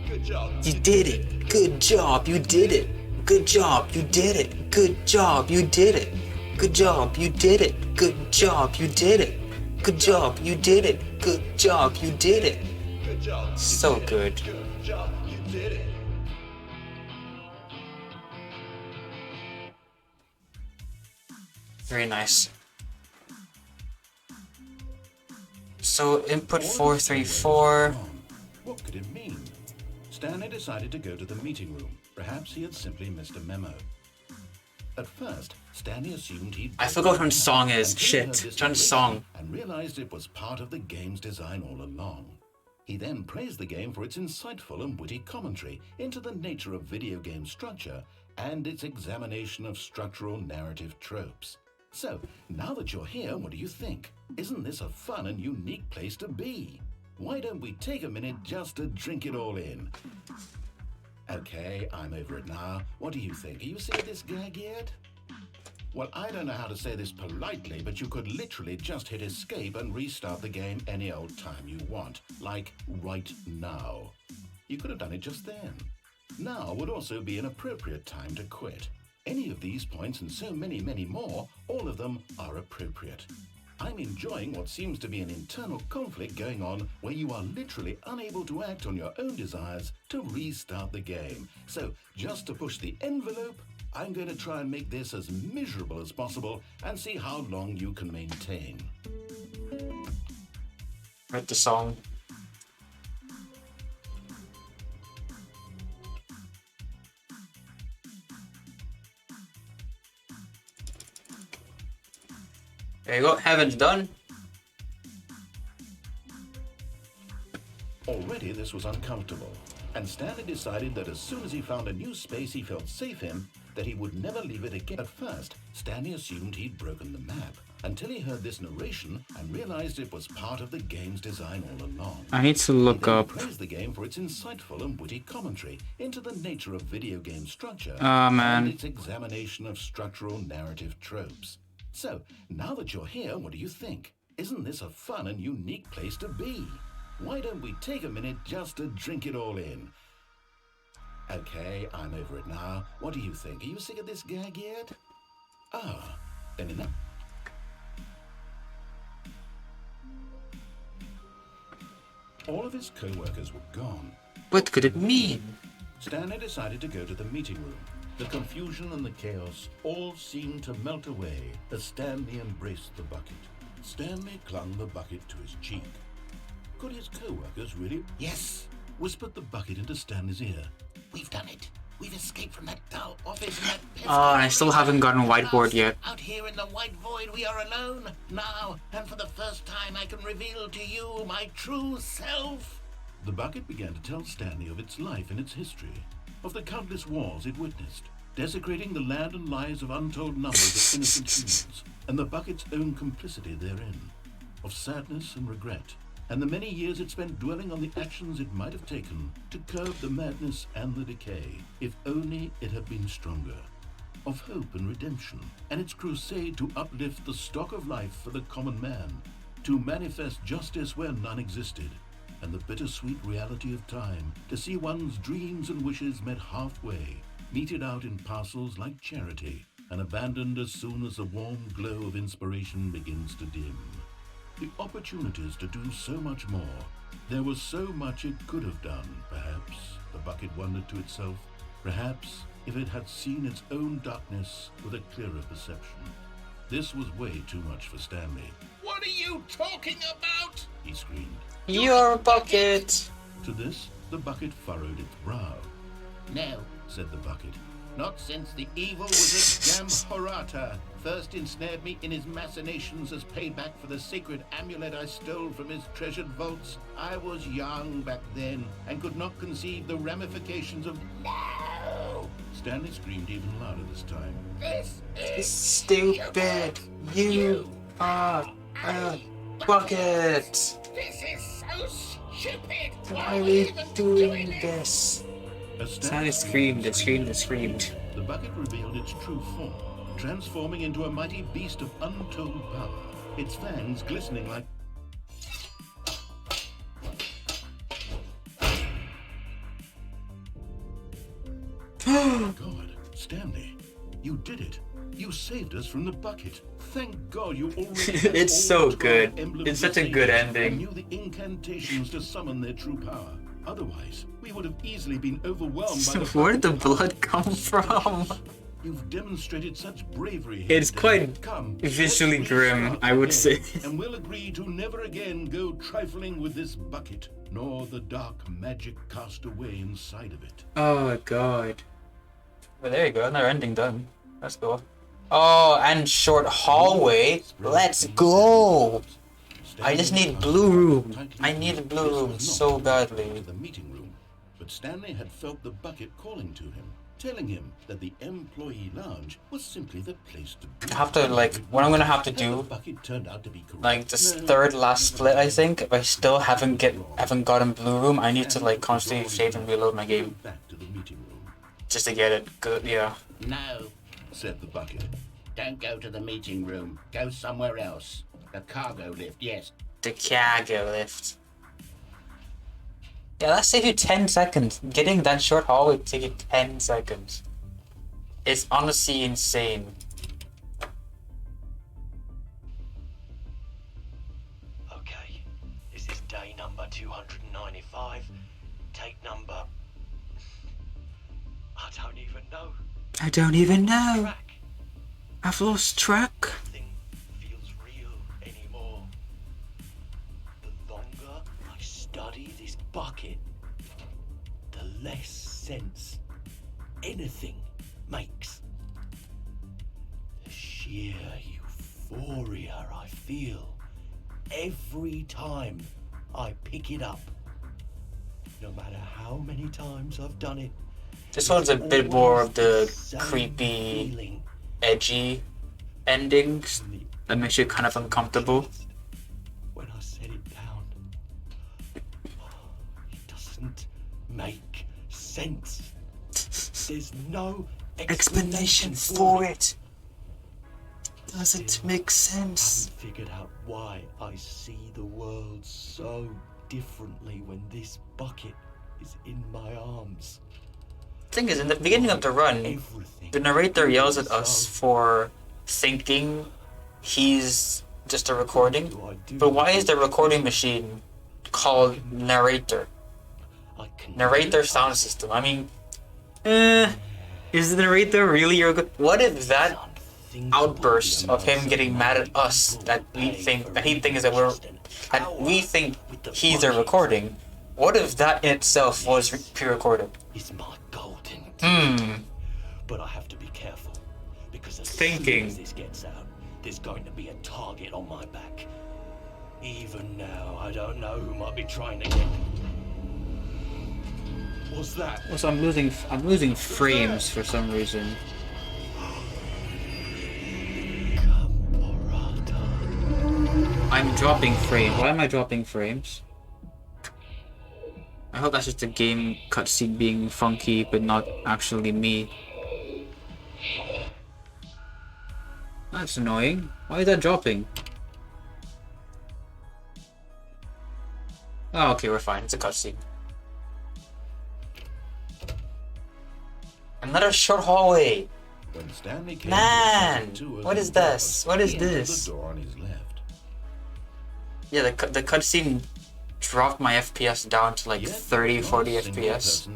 Good job. You did it. Good job. You did it. Good job. You did it. Good job. You did it. Good job. You did it. Good job. You did it. Good job. You did it. Good job. You did it. Good job. So good. Good job. You did it. Very nice. So input 434. What could it mean? Stanley decided to go to the meeting room. Perhaps he had simply missed a memo. At first, Stanley assumed he'd... I forgot what song is. until he Shit. heard this Turn narration song. and realized it was part of the game's design all along. He then praised the game for its insightful and witty commentary into the nature of video game structure and its examination of structural narrative tropes. So, now that you're here, what do you think? Isn't this a fun and unique place to be? Why don't we take a minute just to drink it all in? Okay, I'm over it now. What do you think? Are you sick of this gag yet? Well, I don't know how to say this politely, but you could literally just hit escape and restart the game any old time you want. Like, right now. You could have done it just then. Now would also be an appropriate time to quit. Any of these points and so many, many more, all of them are appropriate. I'm enjoying what seems to be an internal conflict going on where you are literally unable to act on your own desires to restart the game. So, just to push the envelope, I'm going to try and make this as miserable as possible and see how long you can maintain. Write the song. There you go, Heaven's done. Already this was uncomfortable, and Stanley decided that as soon as he found a new space he felt safe in, that he would never leave it again. At first, Stanley assumed he'd broken the map, until he heard this narration and realized it was part of the game's design all along. I need to He look then up. praised the game for its insightful and witty commentary into the nature of video game structure Man. and its examination of structural narrative tropes. So, now that you're here, what do you think? Isn't this a fun and unique place to be? Why don't we take a minute just to drink it all in? Okay, I'm over it now. What do you think? Are you sick of this gag yet? Ah, then enough. All of his co-workers were gone. What could it mean? Stanley decided to go to the meeting room. The confusion and the chaos all seemed to melt away as Stanley embraced the bucket. Stanley clung the bucket to his cheek. Could his co-workers really? Yes, whispered the bucket into Stanley's ear. We've done it. We've escaped from that dull office and that pesky... I still haven't gotten Whiteboard yet. Out here in the white void, we are alone. Now, and for the first time, I can reveal to you my true self. The bucket began to tell Stanley of its life and its history, of the countless wars it witnessed, desecrating the land and lives of untold numbers of innocent humans, and the bucket's own complicity therein, of sadness and regret, and the many years it spent dwelling on the actions it might have taken to curb the madness and the decay, if only it had been stronger, of hope and redemption, and its crusade to uplift the stock of life for the common man, to manifest justice where none existed, and the bittersweet reality of time, to see one's dreams and wishes met halfway, meted out in parcels like charity, and abandoned as soon as the warm glow of inspiration begins to dim. The opportunities to do so much more. There was so much it could have done, perhaps, the bucket wondered to itself. Perhaps if it had seen its own darkness with a clearer perception. This was way too much for Stanley. What are you talking about? He screamed. Your bucket! To this, the bucket furrowed its brow. No, said the bucket. Not since the evil wizard Jamhorata first ensnared me in his machinations as payback for the sacred amulet I stole from his treasured vaults. I was young back then and could not conceive the ramifications of no. Stanley screamed even louder this time. This is Stupid! You are a bucket! This is so stupid! Why are we doing this? Stanley screamed and screamed and screamed. The bucket revealed its true form, transforming into a mighty beast of untold power, its fangs glistening like... God, Stanley, you did it. You saved us from the bucket. Thank God you already had It's all so 12 good. emblems It's such a of good Satan ending. and knew the incantations to summon their true power. Otherwise, we would have easily been overwhelmed by the... Where did the blood come from? You've demonstrated such bravery. It's here quite today. Come, visually let's grim, restart I would again, say. And we'll agree to never again go trifling with this bucket, nor the dark magic cast away inside of it. Oh god. Well, there you go, another ending done. Let's go. Oh, and short hallway. Let's go! I just need blue room. I need a blue room so badly. The meeting room, but Stanley had felt the bucket calling to him, telling him that the employee lounge was simply the place to be. I have to, like, what I'm gonna have to And do, the bucket turned out to be correct. like this third last split, I think, if I still haven't gotten blue room, I need to like constantly save and reload my game Back to the meeting room. just to get it good. Yeah. No, said the bucket. Don't go to the meeting room. Go somewhere else. The cargo lift, yes. The cargo lift. Yeah, that saved you 10 seconds. Getting that short hallway would take you 10 seconds. It's honestly insane. Okay, this is day number 295. Take number... I don't even know. I don't even know. Track. I've lost track. Nothing feels real anymore. The longer I study this bucket, the less sense anything makes. The sheer euphoria I feel every time I pick it up. No matter how many times I've done it. This one's a bit more of the same creepy, feeling. edgy endings that makes you kind of uncomfortable. When I set it down, it doesn't make sense. There's no explanation for it. Doesn't make I sense. haven't figured out why I see the world so differently when this bucket is in my arms. Thing is, in the beginning of the run, Everything the narrator yells at so us for thinking he's just a recording. But why is the recording machine called narrator? I can Narrator sound system. I mean, is the narrator really your good? What if that outburst of him getting mad at us that he thinks he's a recording? What if that in itself was pre-recorded? It's my golden Hmm. ticket. But I have to be careful because as Thinking. soon as this gets out, there's going to be a target on my back. Even now, I don't know who might be trying to get me. What's that? Also, I'm losing frames for some reason. I'm dropping frames. Why am I dropping frames? I hope that's just a game cutscene being funky, but not actually me. That's annoying. Why is that dropping? Oh, okay, we're fine. It's a cutscene. Another short hallway. When Stanley came Man, to the second what is tour of this? the What is he entered this? The door on his left. Yeah, the cutscene dropped my FPS down to like 30, 40 FPS,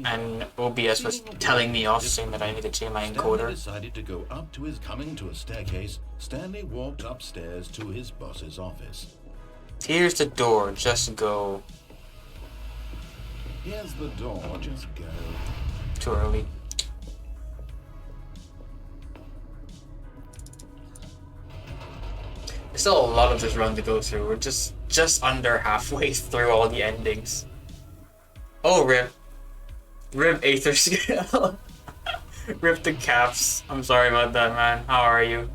and OBS was telling me off, saying that I need to change my Stanley encoder. decided to go up to his coming to a staircase. Stanley walked upstairs to his boss's office. Here's the door, just go. Here's the door, just go. Too early. There's still a lot of this run to go through. We're just under halfway through all the endings. Oh, rip. Rip Aether Scale. Rip the caps. I'm sorry about that, man. How are you?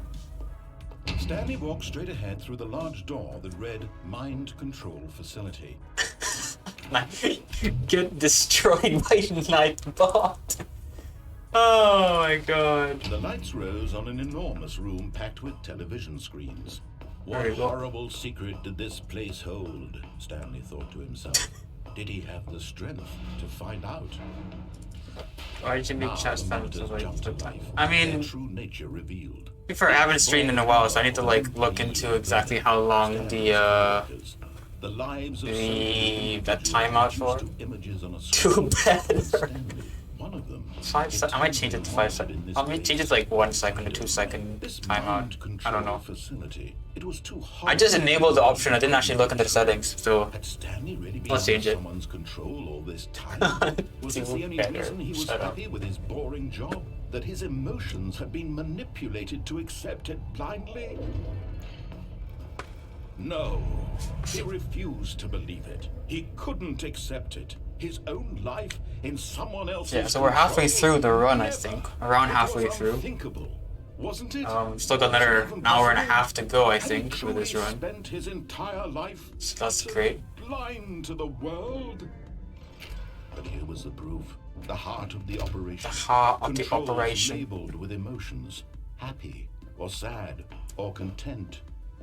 Stanley walked straight ahead through the large door that read Mind Control Facility. Get destroyed by Nightbot. Oh my god. The lights rose on an enormous room packed with television screens. There What you go. horrible secret did this place hold? Stanley thought to himself. Did he have the strength to find out? IGT chat the fans monitors is like jumped to life. I Their mean, true nature revealed. I haven't streamed in a while, so I need to like look into exactly how long the lives of that timeout for. images on a Too bad. Stanley, one of them. 5 seconds. I might change it to 5 seconds. I might change it to like 1 second or 2 second This timeout. mind I don't control know. facility. It was too I just enabled the option. I didn't actually look into the settings, so Had Stanley really been Let's change under it. someone's control all this time? Was Do this the only better. reason he was Shut up. happy with his boring job? That his emotions had been manipulated to accept it blindly? No. He refused to believe it. He couldn't accept it. His own life in someone else's yeah. So we're halfway control? through the run, I Never. think. Around It halfway was through. unthinkable, wasn't it? Still got another hour and a half to go, I Had he think, with this truly run. spent his entire life So that's so great. blind to the world. But here was the proof. The heart of the operation. The heart of the Controls operation. labeled with emotions. Happy or sad or content.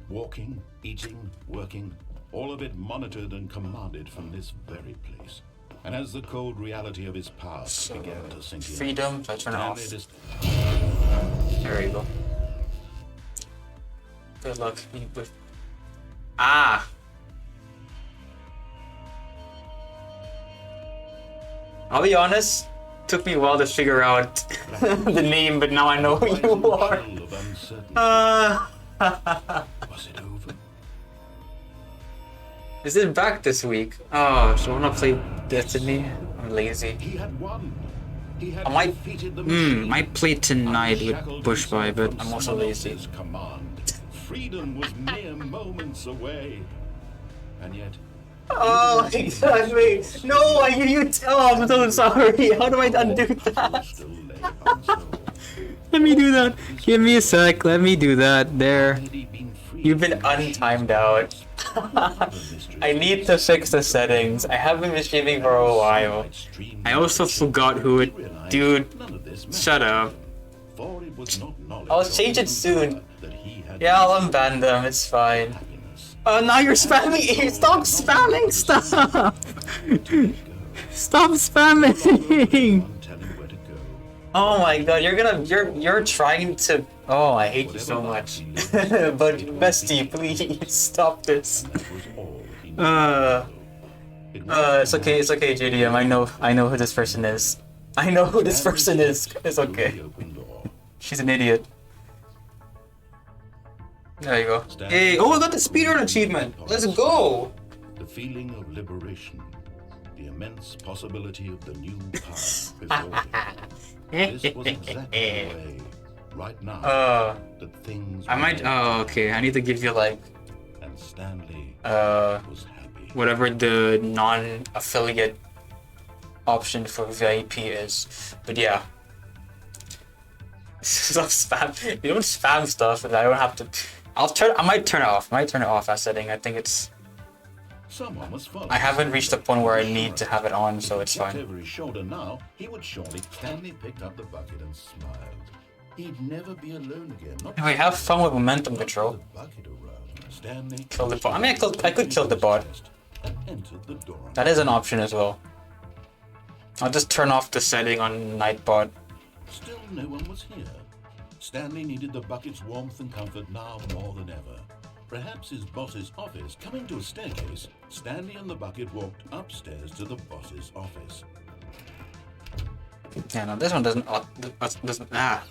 Walking, eating, working. All of it monitored and commanded from this very place. And as the cold reality of his past began to sink in, Freedom. So I turn it off. Stanley dis- There you go. Good luck. Ah. I'll be honest. Took me a while to figure out the name, but now I know who you are. chill of uncertainty. Was it over? Is it back this week? Oh, so I'm gonna play Destiny. I'm lazy. He had won. He had I might, defeated the machine. might play tonight with Unshackled Bushby, himself but from I'm also someone lazy. else's command. Freedom was mere moments away. And yet, Oh my god, wait. No, oh, I'm so sorry. How do I undo that? still lay unsolved. Let me do that. Give me a sec. Let me do that. There. Had he been freed You've been from the machine? untimed out. I need to fix the settings. I haven't been streaming for a while. I also forgot who it. Dude, shut up. For it was not knowledge I'll or change it soon. that he had Yeah, I'll unban them. It's fine. happiness. Oh, now you're spamming. Stop spamming stuff. Stop spamming. I'm telling where to go. Oh my god, you're trying to. Oh, I hate you so much. But bestie, please stop this. That was all he knew. It was It's okay, JDM. I know who this person is. I know who this person is. It's okay. the open door. She's an idiot. There you go. Hey, oh, I got the speedrun achievement. Let's go. The feeling of liberation, the immense possibility of the new path before him. This was exactly the way, right now, that things I might. were. Oh, okay. I need to give you like And Stanley was happy. whatever the non-affiliate option for VIP is. But yeah. Stop spam. You don't spam stuff, and I don't have to. I might turn it off. That setting. I think it's. Someone was following. I haven't reached the point where I need to have it on, so it's Looked fine. over his shoulder now, he would surely. Stanley picked up the bucket and smiled. He'd never be alone again. Not Anyway, have fun with momentum with control. the bucket around. Stanley Kill the bot. I mean, I could kill the bot. and entered the door. That is an option as well. I'll just turn off the setting on Nightbot. Still no one was here. Stanley needed the bucket's warmth and comfort now more than ever. Perhaps his boss's office. Coming to a staircase, Stanley and the bucket walked upstairs to the boss's office. Yeah, no, this one doesn't.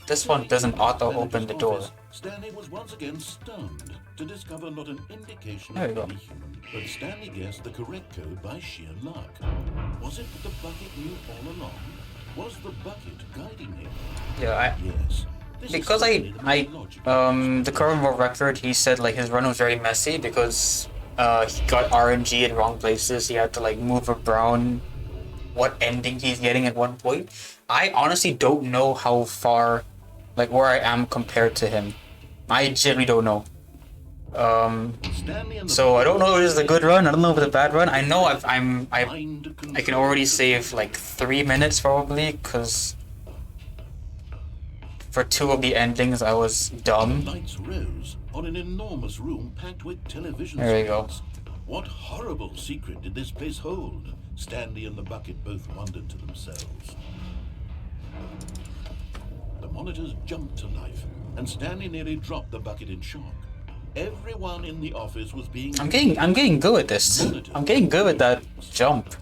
This one doesn't auto open the door. Stanley was once again stunned to discover not an indication There you of go. any human, but Stanley guessed the correct code by sheer luck. Was it that the bucket knew all along? Was the bucket guiding him? Yeah, Yes. This is because certainly the most logical the current world record, he said like his run was very messy because he got RNG in wrong places. He had to like move around what ending he's getting at one point. I honestly don't know how far, like where I am compared to him. I genuinely don't know. Stanley and the So I bucket don't know if it's a good run. I don't know if it's a bad run. I know I mind I can already save like 3 minutes probably because for 2 of the endings I was dumb. Lights rose on an enormous room packed with television There we go. screens. What horrible secret did this place hold? Stanley and the bucket both wondered to themselves. The monitors jumped to life, and Stanley nearly dropped the bucket in shock. Everyone in the office was being... I'm getting good at this. I'm getting good at that jump.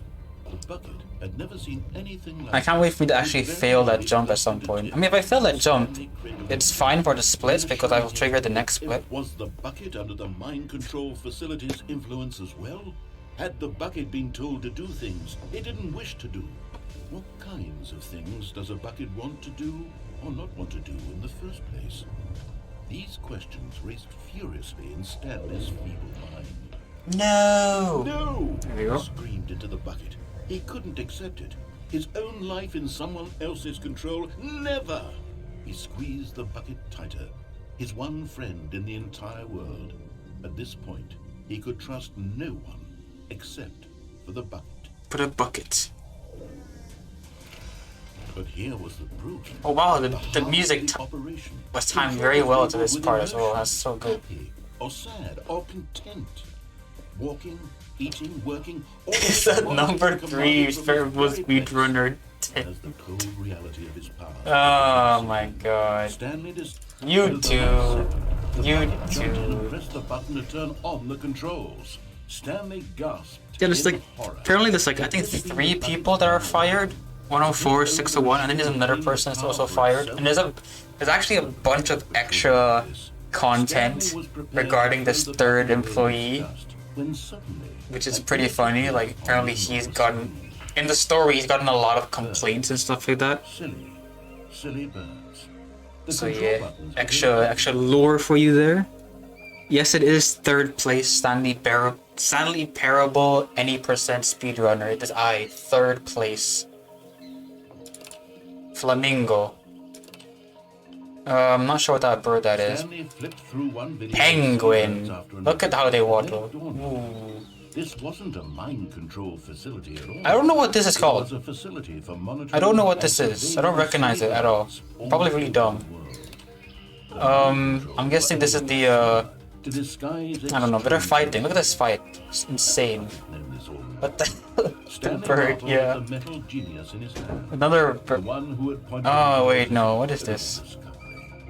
The bucket had never seen anything like I can't wait for me to actually fail that jump at some point. I mean, if I fail that jump, it's fine for the splits because I will trigger the next split. Was the bucket under the mind control facility's influence as well? Had the bucket been told to do things it didn't wish to do? What kinds of things does a bucket want to do or not want to do in the first place? These questions raced furiously in Stanley's feeble mind. No! No! There we go. He screamed into the bucket. He couldn't accept it. His own life in someone else's control? Never! He squeezed the bucket tighter. His one friend in the entire world. At this point, he could trust no one except for the bucket. Put a bucket. But here was the proof. Oh wow, the heart music of the operation. was timed very well to this part as well. That's so good. Happy or sad or content. Walking, eating, working. All Is that the number 3 commands of terrible his very best. speedrunner? As the cold reality of his power. Oh my god. Stanley You two. You Jumped in and two. pressed the button to turn on the controls. Stanley gasped. Yeah, there's in like, horror. apparently there's like, I think 3 people that are fired. 104, 601, and then there's another person that's also fired. And there's actually a bunch of extra content regarding this third employee, When suddenly, which is pretty funny. Like, apparently he's gotten, in the story, he's gotten a lot of complaints and stuff like that. silly birds. The So control yeah, buttons extra lore for you there. Yes, it is 3rd place, Stanley Parable, any percent speedrunner. It is I, 3rd place. Flamingo. I'm not sure what that bird that is. Stanley flipped through one video Penguin. after Look another. at how they Then waddle. it dawned on him. Ooh. This wasn't a mind control facility at all. I don't know what this is It called. was a facility for monitoring I don't know what this and is. I don't recognize it at all. surveillance Probably really dumb. all over the world. I'm guessing this is the To disguise I don't know, but they're extreme fighting. Look at this fight. It's insane. known as all. What the the Stanley bird, marveled yeah. at the metal genius in his hand. Another The bird. one who had pointed Oh out wait, the no, what is this? discovery.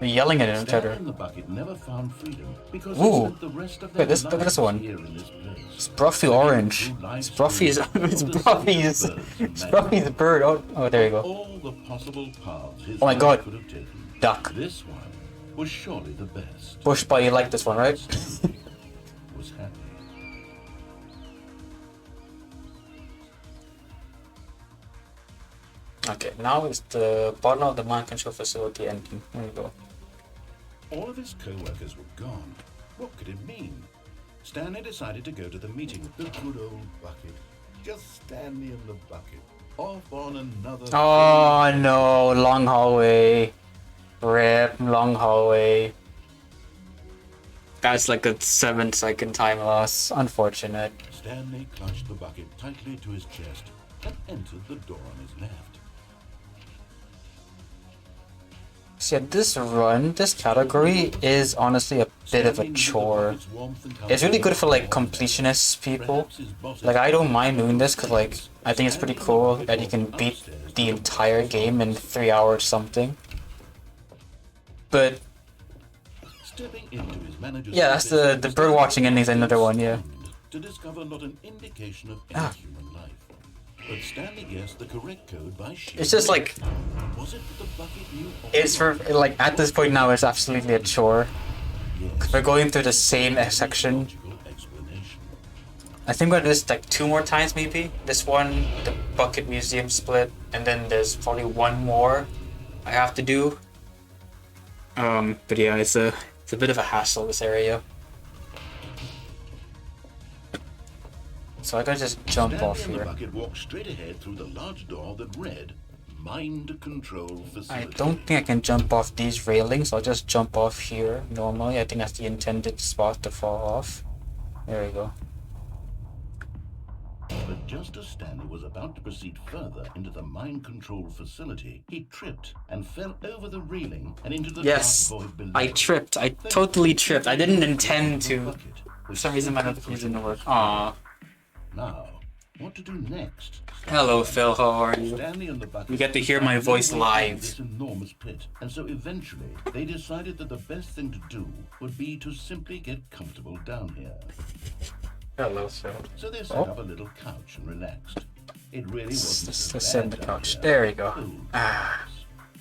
They're yelling at each Stanley other. and the bucket never found freedom because Ooh. they spent the rest of their Wait, look at this lives one. here in this place. It's Bruffy Orange. It's Bruffy's it's Bruffy's bird. Oh, there you go. All the possible paths his Oh my life God. could have taken. Duck. This one was surely the best. Bushbot, you like this one, right? Was happy. Okay, now it's the bottom of the mind control facility ending. There you go. All of his co-workers were gone. What could it mean? Stanley decided to go to the meeting with the good old bucket. Just Stanley and the bucket. Off on another... Oh no, long hallway. Rip, long hallway. That's like a 7-second time loss. Unfortunate. Stanley clutched the bucket tightly to his chest and entered the door on his left. See, this run, this category is honestly a bit of a chore. It's really good for like completionists people. Like I don't mind doing this because like I think it's pretty cool that you can beat the entire game in 3 hours something. But Stepping into his manager's Yeah, that's office, the bird watching ending's Stanley another one, yeah. stunned to discover not an indication of any human life. But Stanley guessed the correct code by sheer It's just will. like, Was it that the bucket knew all it's for, along? like, at this point now, it's absolutely a chore. Yes, We're going through the same section. logical explanation. I think we're gonna do this like 2 more times maybe. This one, the bucket museum split, and then there's probably one more I have to do. But yeah, it's a bit of a hassle, this area. So I gotta just jump Stanley off and the here. bucket walked straight ahead through the large door that read Mind Control Facility. I don't think I can jump off these railings. I'll just jump off here normally. I think that's the intended spot to fall off. There we go. But just as Stanley was about to proceed further into the mind control facility, he tripped and fell over the railing and into the Yes, dark void below. I tripped. I totally tripped. I didn't intend to. Bucket For was some reason my simply notification didn't work. pushing Aww. Now, what to do next? Hello, Phil. How are you? Stanley and the bucket You get to hear my voice were in live. this enormous pit, and so eventually they decided that the best thing to do would be to simply get comfortable down here. Hello, Phil. So they set Oh. up a little couch and relaxed. It really wasn't Let's so sit on bad the down couch. here. There we go. Cool. Ah,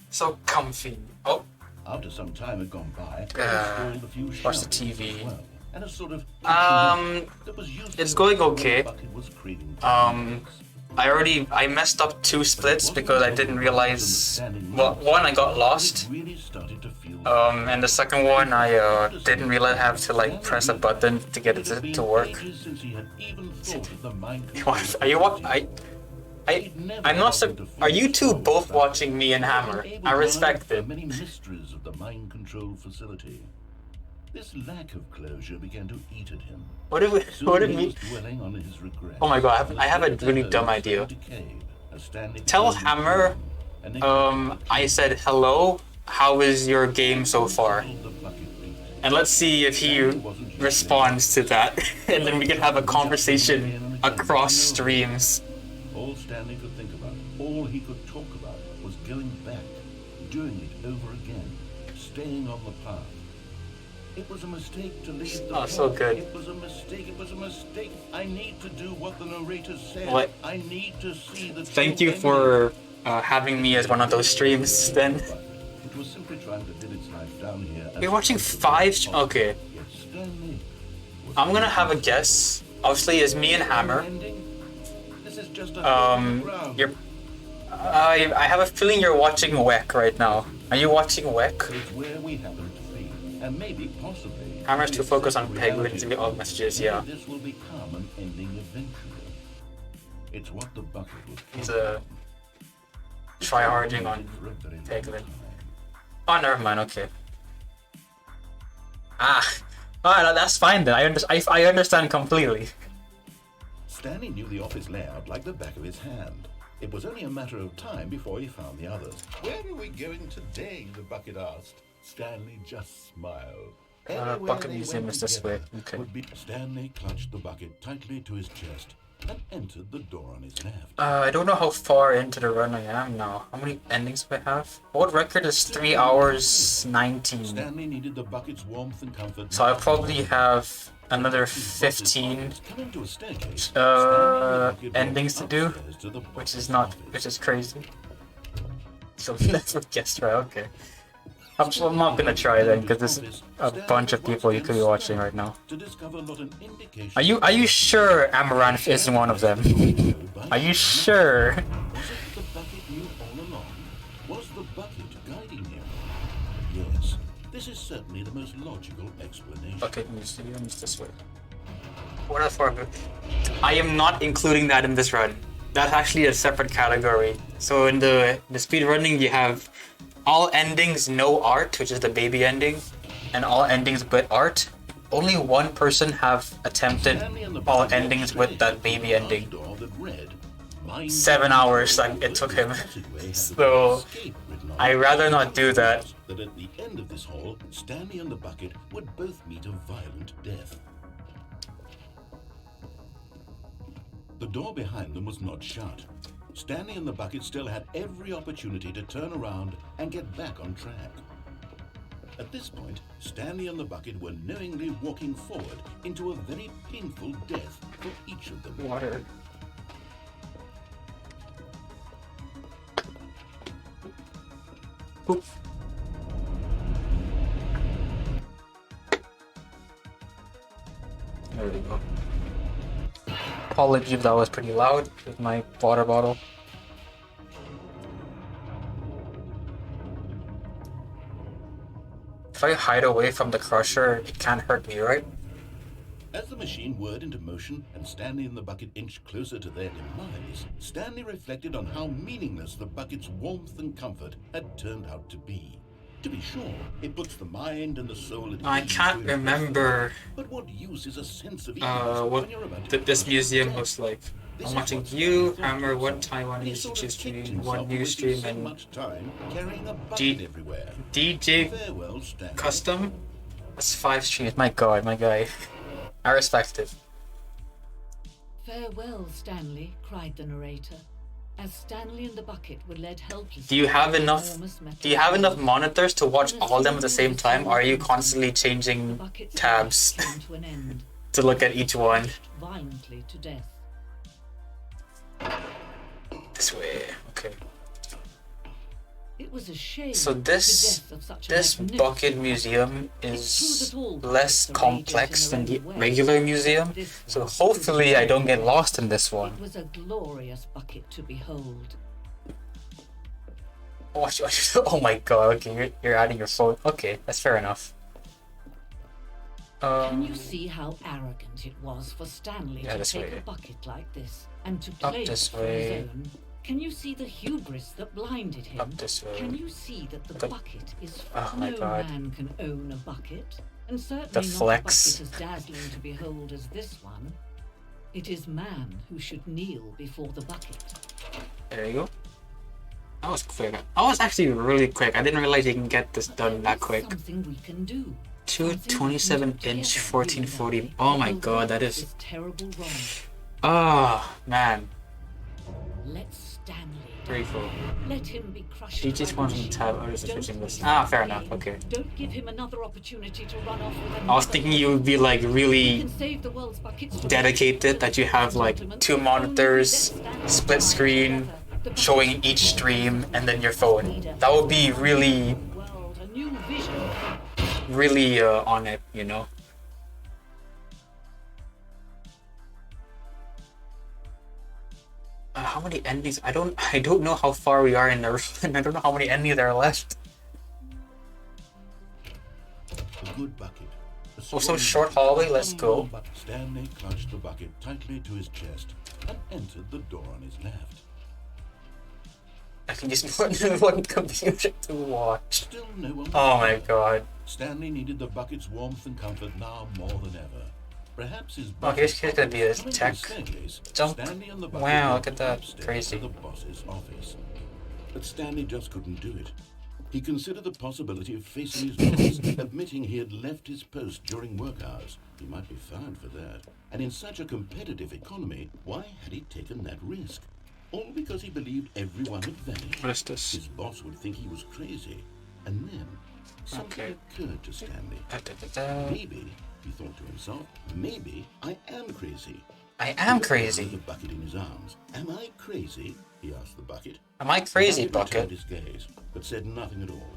so comfy. Oh, After some time had gone by, they Ah, installed a few watch the shelves TV. as well, and a sort of that was useful it's going when the okay. bucket was craving I messed up 2 splits because I didn't realize. Well, one I got lost. It really started to feel And the second one I didn't realize I have to like press a button to get it to work. ages since he had even thought of the mind What? Are you what? I'm not. Are you two both watching me and Hammer? I respect the it. many mysteries of the mind control facility. This lack of closure began to eat at him. What did we? Soon What did he we? was dwelling on his regrets. Oh my god! I have a really dumb idea. Tell Hammer. I said hello. How is your game so far? And let's see if he responds to that, and then we can have a conversation across streams. All Stanley could think about, all he could talk about, was going back, doing it over again, staying on the path. It was a mistake to leave the Oh, so path. good. It was a mistake, it was a mistake. I need to do what the narrator said. What? I need to see the Thank true you ending. for having me as one of those streams. Then It was simply trying to live its life down here. as you're watching close to 5. possible. Okay, Yet Stanley was I'm gonna have a guess. Obviously, it's me and Hammer. ending. This is just a hole in the ground. You're. I have a feeling you're watching WEC right now. Are you watching WEC? It's where we happen to be, and maybe possibly. Hammer's to focus on reality penguins and all messages. Yeah, This will become an ending eventually. It's what the bucket was. he's tryharding on for a very long penguin. time. Oh, never mind. Okay. Alright, that's fine then. I understand completely. Stanley knew the office layout like the back of his hand. It was only a matter of time before he found the others. Where are we going today? The bucket asked. Stanley just smiled. Anywhere bucket they museum went is this way. together Okay. would be- Stanley clutched the bucket tightly to his chest and entered the door on his left. I don't know how far into the run I am now. How many endings do I have? What record is 3 hours 19? Stanley needed the bucket's warmth and comfort. So I probably have another 15 Coming to a staircase, endings to do, which is not, which is crazy. So never guessed right. Okay. I'm not gonna try then, because there's a bunch of people you could be watching right now. Are you sure Amaranth isn't one of them? Are you sure? Was it the bucket knew all along? Was the bucket guiding him? Yes, this is certainly the most logical explanation. Bucket museums this way. What else for? I am not including that in this run. That's actually a separate category. So in the speedrunning, you have all endings no art, which is the baby ending, and all endings with art. Only one person have attempted all endings with that baby ending. 7 hours like it took him. So I'd rather not do that. That at the end of this hall, Stanley and the bucket would both meet a violent death. The door behind them was not shut. Stanley and the bucket still had every opportunity to turn around and get back on track. At this point, Stanley and the bucket were knowingly walking forward into a very painful death for each of them. Water. Oop. There we go. Apologies if that was pretty loud with my water bottle. If I hide away from the crusher, it can't hurt me, right? As the machine whirred into motion and Stanley and the bucket inched closer to their demise, Stanley reflected on how meaningless the bucket's warmth and comfort had turned out to be. To be sure, it puts the mind and the soul at I ease can't to impress remember but what use is a sense of ease what when you're about to this museum death? looks like. This I'm is watching what you, Stanley thought Hammer, to one himself, Taiwan and he sort of Institute kicked stream, himself one for new wasting stream, so and much time carrying a bucket D- everywhere. DJ Farewell, Stanley. Custom. That's 5 streams. My god, my guy. I respect it. Farewell, Stanley, cried the narrator, as Stanley and the bucket were led helplessly. Do you have to the enough? enormous metal Do you have enough doors. monitors to watch And all of them at the as same time? Or are you constantly the changing bucket's tabs life came to an end, to look at each one? violently to death. This way. Okay. It was a shame. So the this death of such a this magnificent bucket man. museum It's true is that all less buckets are complex than radiant the in their own way. regular museum. This So one hopefully I don't get lost in this It one. was a glorious bucket to behold. Oh my god, okay, you're adding your phone. Okay, that's fair enough. Can you see how arrogant it was for Stanley Yeah, to this take way. a bucket like this and to Up claim it this for way. his own? Can you see the hubris that blinded him? Up this way. Can you see that the The- bucket is Oh my no God. man can own a bucket, and certainly The not flex. a bucket as dazzling to behold as this one. It is man who should kneel before the bucket. There you go. That was quick. I was actually really quick. I didn't realize you can get this done that quick. Something we can do. Two Something we can 27-inch do 1440. together. Oh my Avert god, that is. this terrible wrong. Oh man, Let Stanley very cool. Let him be crushed. He just by the wants to machine. tab others Don't switching this. waste Ah, fair time. enough. Okay. Don't give him another opportunity to run off with I was thinking you would be like We really can save the world's buckets from dedicated, that you have like gentlemen. 2 monitors, split screen, showing each stream, and then your phone. That would be really, World, a new vision. really on it, you know. How many endings? I don't know how far we are in the run. I don't know how many endings there are left. A good bucket. Oh, so short hallway, let's go. But Stanley clutched the bucket tightly to his chest and entered the door on his left. I can use one computer to watch. Still no one. Oh my god. Stanley needed the bucket's warmth and comfort now more than ever. Perhaps his Oh, here's gonna be a tech jump. Stanley and the bucket Wow, walked look at that. upstairs Crazy. to the boss's office. But Stanley just couldn't do it. He considered the possibility of facing his boss, admitting he had left his post during work hours. He might be fined for that. And in such a competitive economy, why had he taken that risk? All because he believed everyone had vanished. What is this? His boss would think he was crazy. And then something Okay. occurred to Stanley. Maybe, he thought to himself, maybe I am crazy. I am With crazy. the bucket in his arms. Am I crazy? He asked the bucket. Am I crazy, The bucket Bucket? returned his gaze, but said nothing at all.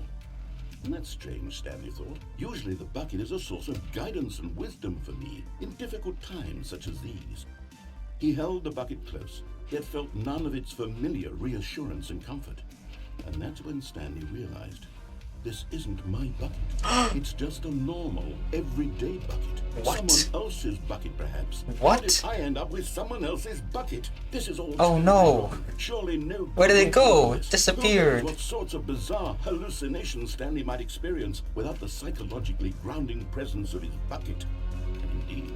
And that's strange, Stanley thought. Usually the bucket is a source of guidance and wisdom for me in difficult times such as these. He held the bucket close, yet felt none of its familiar reassurance and comfort. And that's when Stanley realized, this isn't my bucket. It's just a normal, everyday bucket. What? Someone else's bucket, perhaps. What? How did I end up with someone else's bucket? This is all. Oh, no. Surely no. Where did it go? This. Disappeared. Who knows what sorts of bizarre hallucinations Stanley might experience without the psychologically grounding presence of his bucket. And indeed,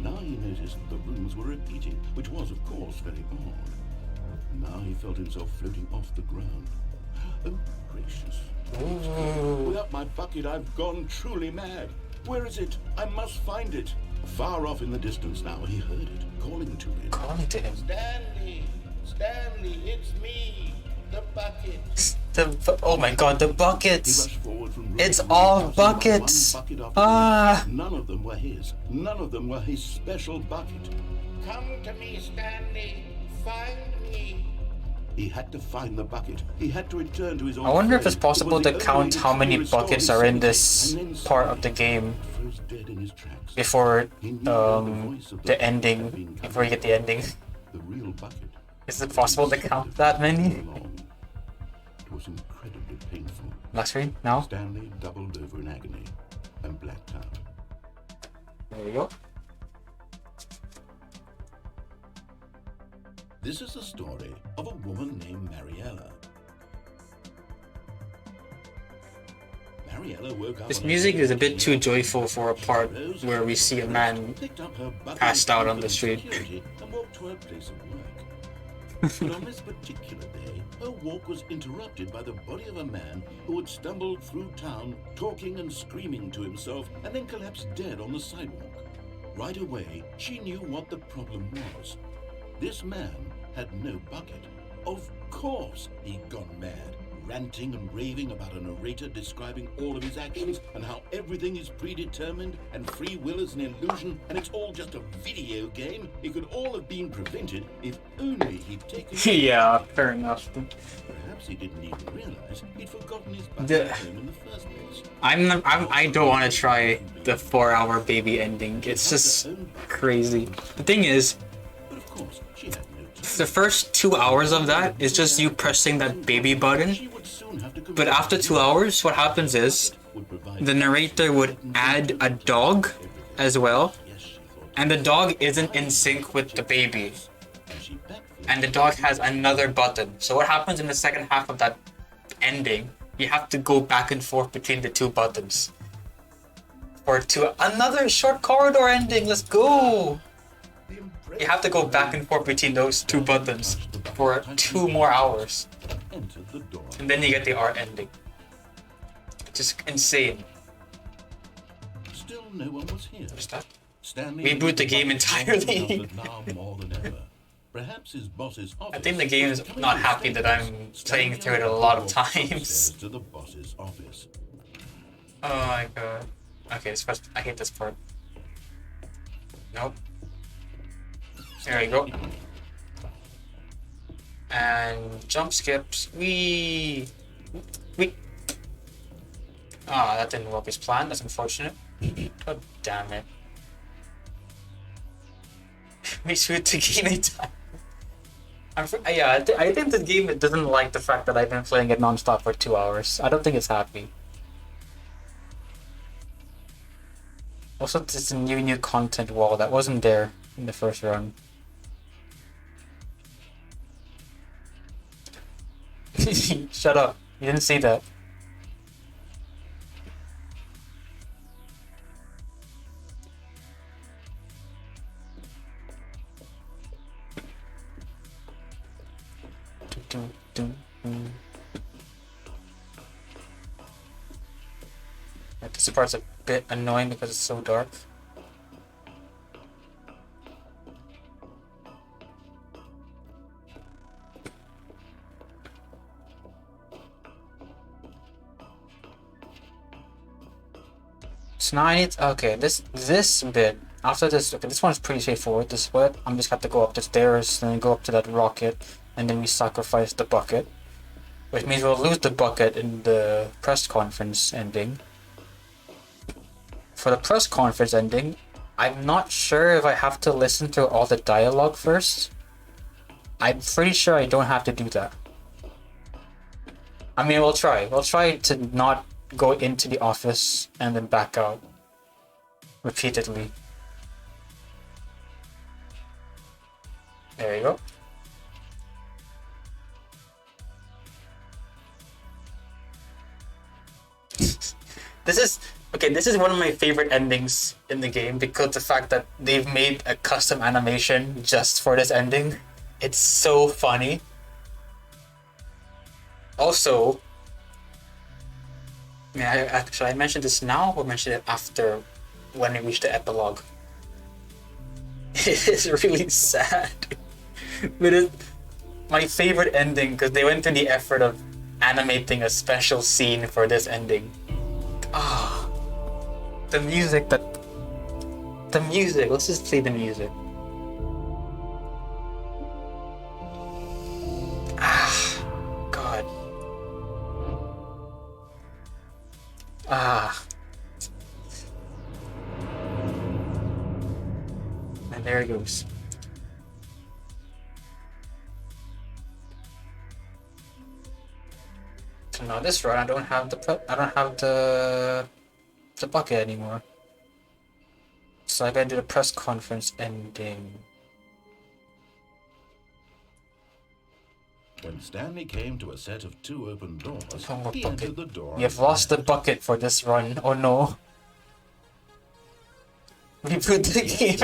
now he noticed the rooms were repeating, which was, of course, very odd. Now he felt himself floating off the ground. Oh, gracious. Ooh. Without my bucket, I've gone truly mad. Where is it? I must find it. Far off in the distance now, he heard it, calling to him. Calling to him. Stanley! Stanley, it's me! the bucket. Oh my god, the He buckets! rushed forward from room It's to room, all tossing buckets. one bucket after Ah. the other. None of them were his. None of them were his special bucket. Come to me, Stanley. Find me. He had to find the bucket. He had to return to his old I wonder if friend. it's possible It was to the count only how many restore buckets his are in sanity. this And then part of the suddenly, game froze dead in his tracks. before He knew where the voice of the bucket had ending, been before you get the ending. The real bucket. Is it possible to count that many? It was incredibly painful. Last screen, now? Stanley doubled over in agony and blacked out. There you go. This is the story of a woman named Mariella. Mariella woke up. This on a music is a bit Sunday too joyful for a part where we see a man picked up her bucket passed out of on the street. security and walked to her place of work. But on this particular day, her walk was interrupted by the body of a man who had stumbled through town, talking and screaming to himself, and then collapsed dead on the sidewalk. Right away, she knew what the problem was. This man had no bucket. Of course he'd gone mad, ranting and raving about a narrator describing all of his actions and how everything is predetermined and free will is an illusion and it's all just a video game. It could all have been prevented if only he'd taken... Yeah, fair enough. Perhaps he didn't even realize he'd forgotten his bucket The- at home in the first place. I don't want to try the 4-hour baby ending. It's just crazy. The thing is, But of course, she had no time. the first 2 hours of that is just you pressing that baby button. She would soon have to But after 2 hours, what happens is the narrator would add a dog as well, and the dog isn't in sync with the baby, and the dog has another button. So what happens in the second half of that ending, you have to go back and forth between the two buttons for another short corridor ending. Let's go. You have to go back and forth between those two buttons for 2 more hours, entered the door. and then you get the art ending. Just insane. Still no one was here. What's that? Stanley Reboot the game entirely. now more than ever. Perhaps his boss's office. I think the game is was coming not to happy that I'm Stanley playing through it a walked lot of upstairs times. To the boss's office. Oh my god. Okay, I hate this part. Nope. There we go. And jump skips. Wee. Ah, that didn't work as planned. That's unfortunate. God damn it. We shoot the game in time. I think the game doesn't like the fact that I've been playing it non-stop for 2 hours. I don't think it's happy. Also, it's a new content wall that wasn't there in the first run. Shut up. You didn't see that. This part's a bit annoying because it's so dark. So now I need, okay, this bit, after this, okay, this one's pretty straightforward. This split, I'm just have to go up the stairs, and then go up to that rocket, and then we sacrifice the bucket. Which means we'll lose the bucket in the press conference ending. For the press conference ending, I'm not sure if I have to listen to all the dialogue first. I'm pretty sure I don't have to do that. I mean, we'll try. We'll try to not go into the office and then back out repeatedly. There you go. This is one of my favorite endings in the game because the fact that they've made a custom animation just for this ending. It's so funny. Also, should I mention this now or mention it after when we reach the epilogue? It is really sad. But my favorite ending because they went to the effort of animating a special scene for this ending. Ah, the music. Let's just play the music. Ah, God. Ah. And there it goes. So now this run, I don't have the bucket anymore. So I gotta do the press conference ending. When Stanley came to a set of 2 open doors, Oh, he bucket. entered the door. We have lost the bucket for this run. Oh no. We put the game.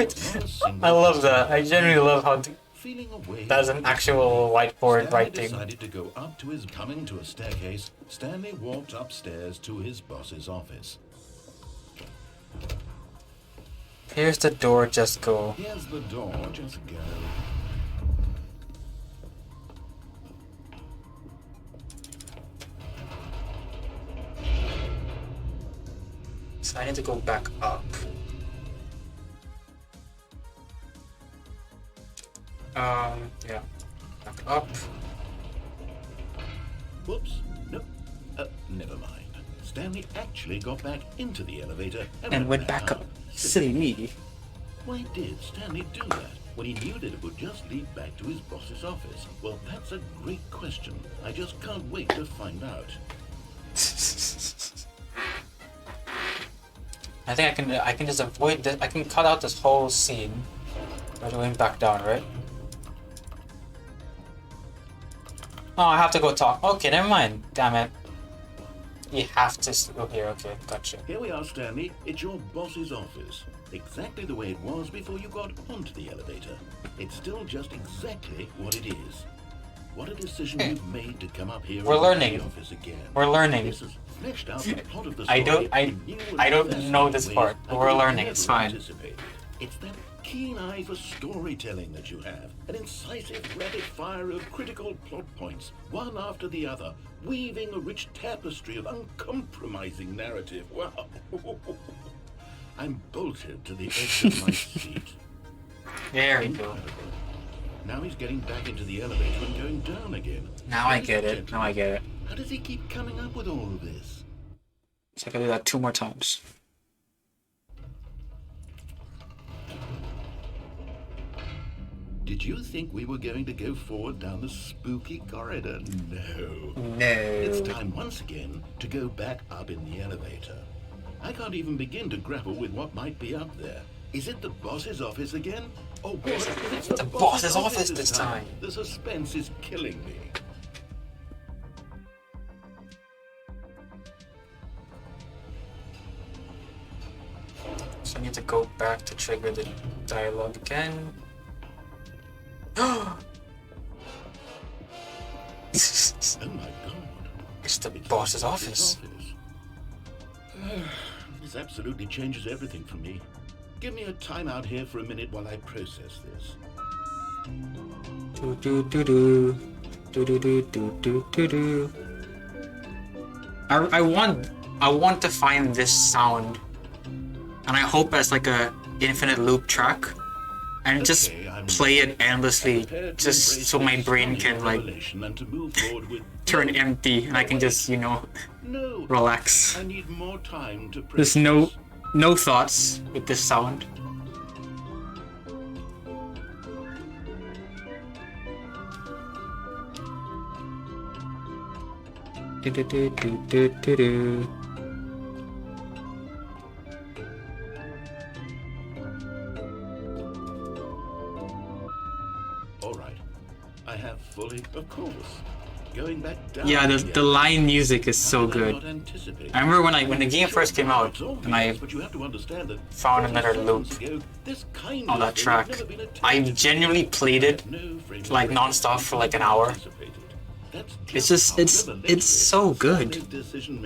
I love that. I genuinely love how Feeling away, that's an actual whiteboard Stanley writing. decided to go up to his coming to a staircase. Stanley walked upstairs to his boss's office. Here's the door, just go. Here's the door, just go. So I need to go back up. Yeah. Back up. Whoops. Nope. Never mind. Stanley actually got back into the elevator And went back up. Silly me. Why did Stanley do that when he knew that it would just lead back to his boss's office? Well, that's a great question. I just can't wait to find out. I think I can just avoid this. I can cut out this whole scene by going back down, right? Oh, I have to go talk. Okay, never mind. Damn it. You have to go here. Okay, gotcha. Here we are, Stanley. It's your boss's office. Exactly the way it was before you got onto the elevator. It's still just exactly what it is. What a decision you've made to come up here. We're learning. The office again. We're learning. This has fleshed out the plot of the I story I don't know this part, but we're learning. It's fine. It's that keen eye for storytelling that you have. An incisive rapid fire of critical plot points, one after the other, weaving a rich tapestry of uncompromising narrative. Wow. I'm bolted to the edge of my seat. There we go. Incredible. Now he's getting back into the elevator and going down again. Now I get it. Now I get it. How does he keep coming up with all of this? So I can do that 2 more times. Did you think we were going to go forward down the spooky corridor? No. No. It's time once again to go back up in the elevator. I can't even begin to grapple with what might be up there. Is it the boss's office again? Or what if it's the boss's office this time? The suspense is killing me. So I need to go back to trigger the dialogue again. Oh my god. It's the boss's office. This absolutely changes everything for me. Give me a timeout here for a minute while I process this. Do do do do do do do do do do. I want to find this sound, and I hope that's like a infinite loop track, and just play it endlessly, just so my brain can like turn empty and I can just, you know, relax. I need more time to There's no thoughts with this sound. Do do do do do do do. All right. I have fully, of course. Going back down. Yeah, the line music is so good. I remember when the game first came out and I found another loop on that track. I genuinely played it like non-stop for like an hour. It's just it's so good.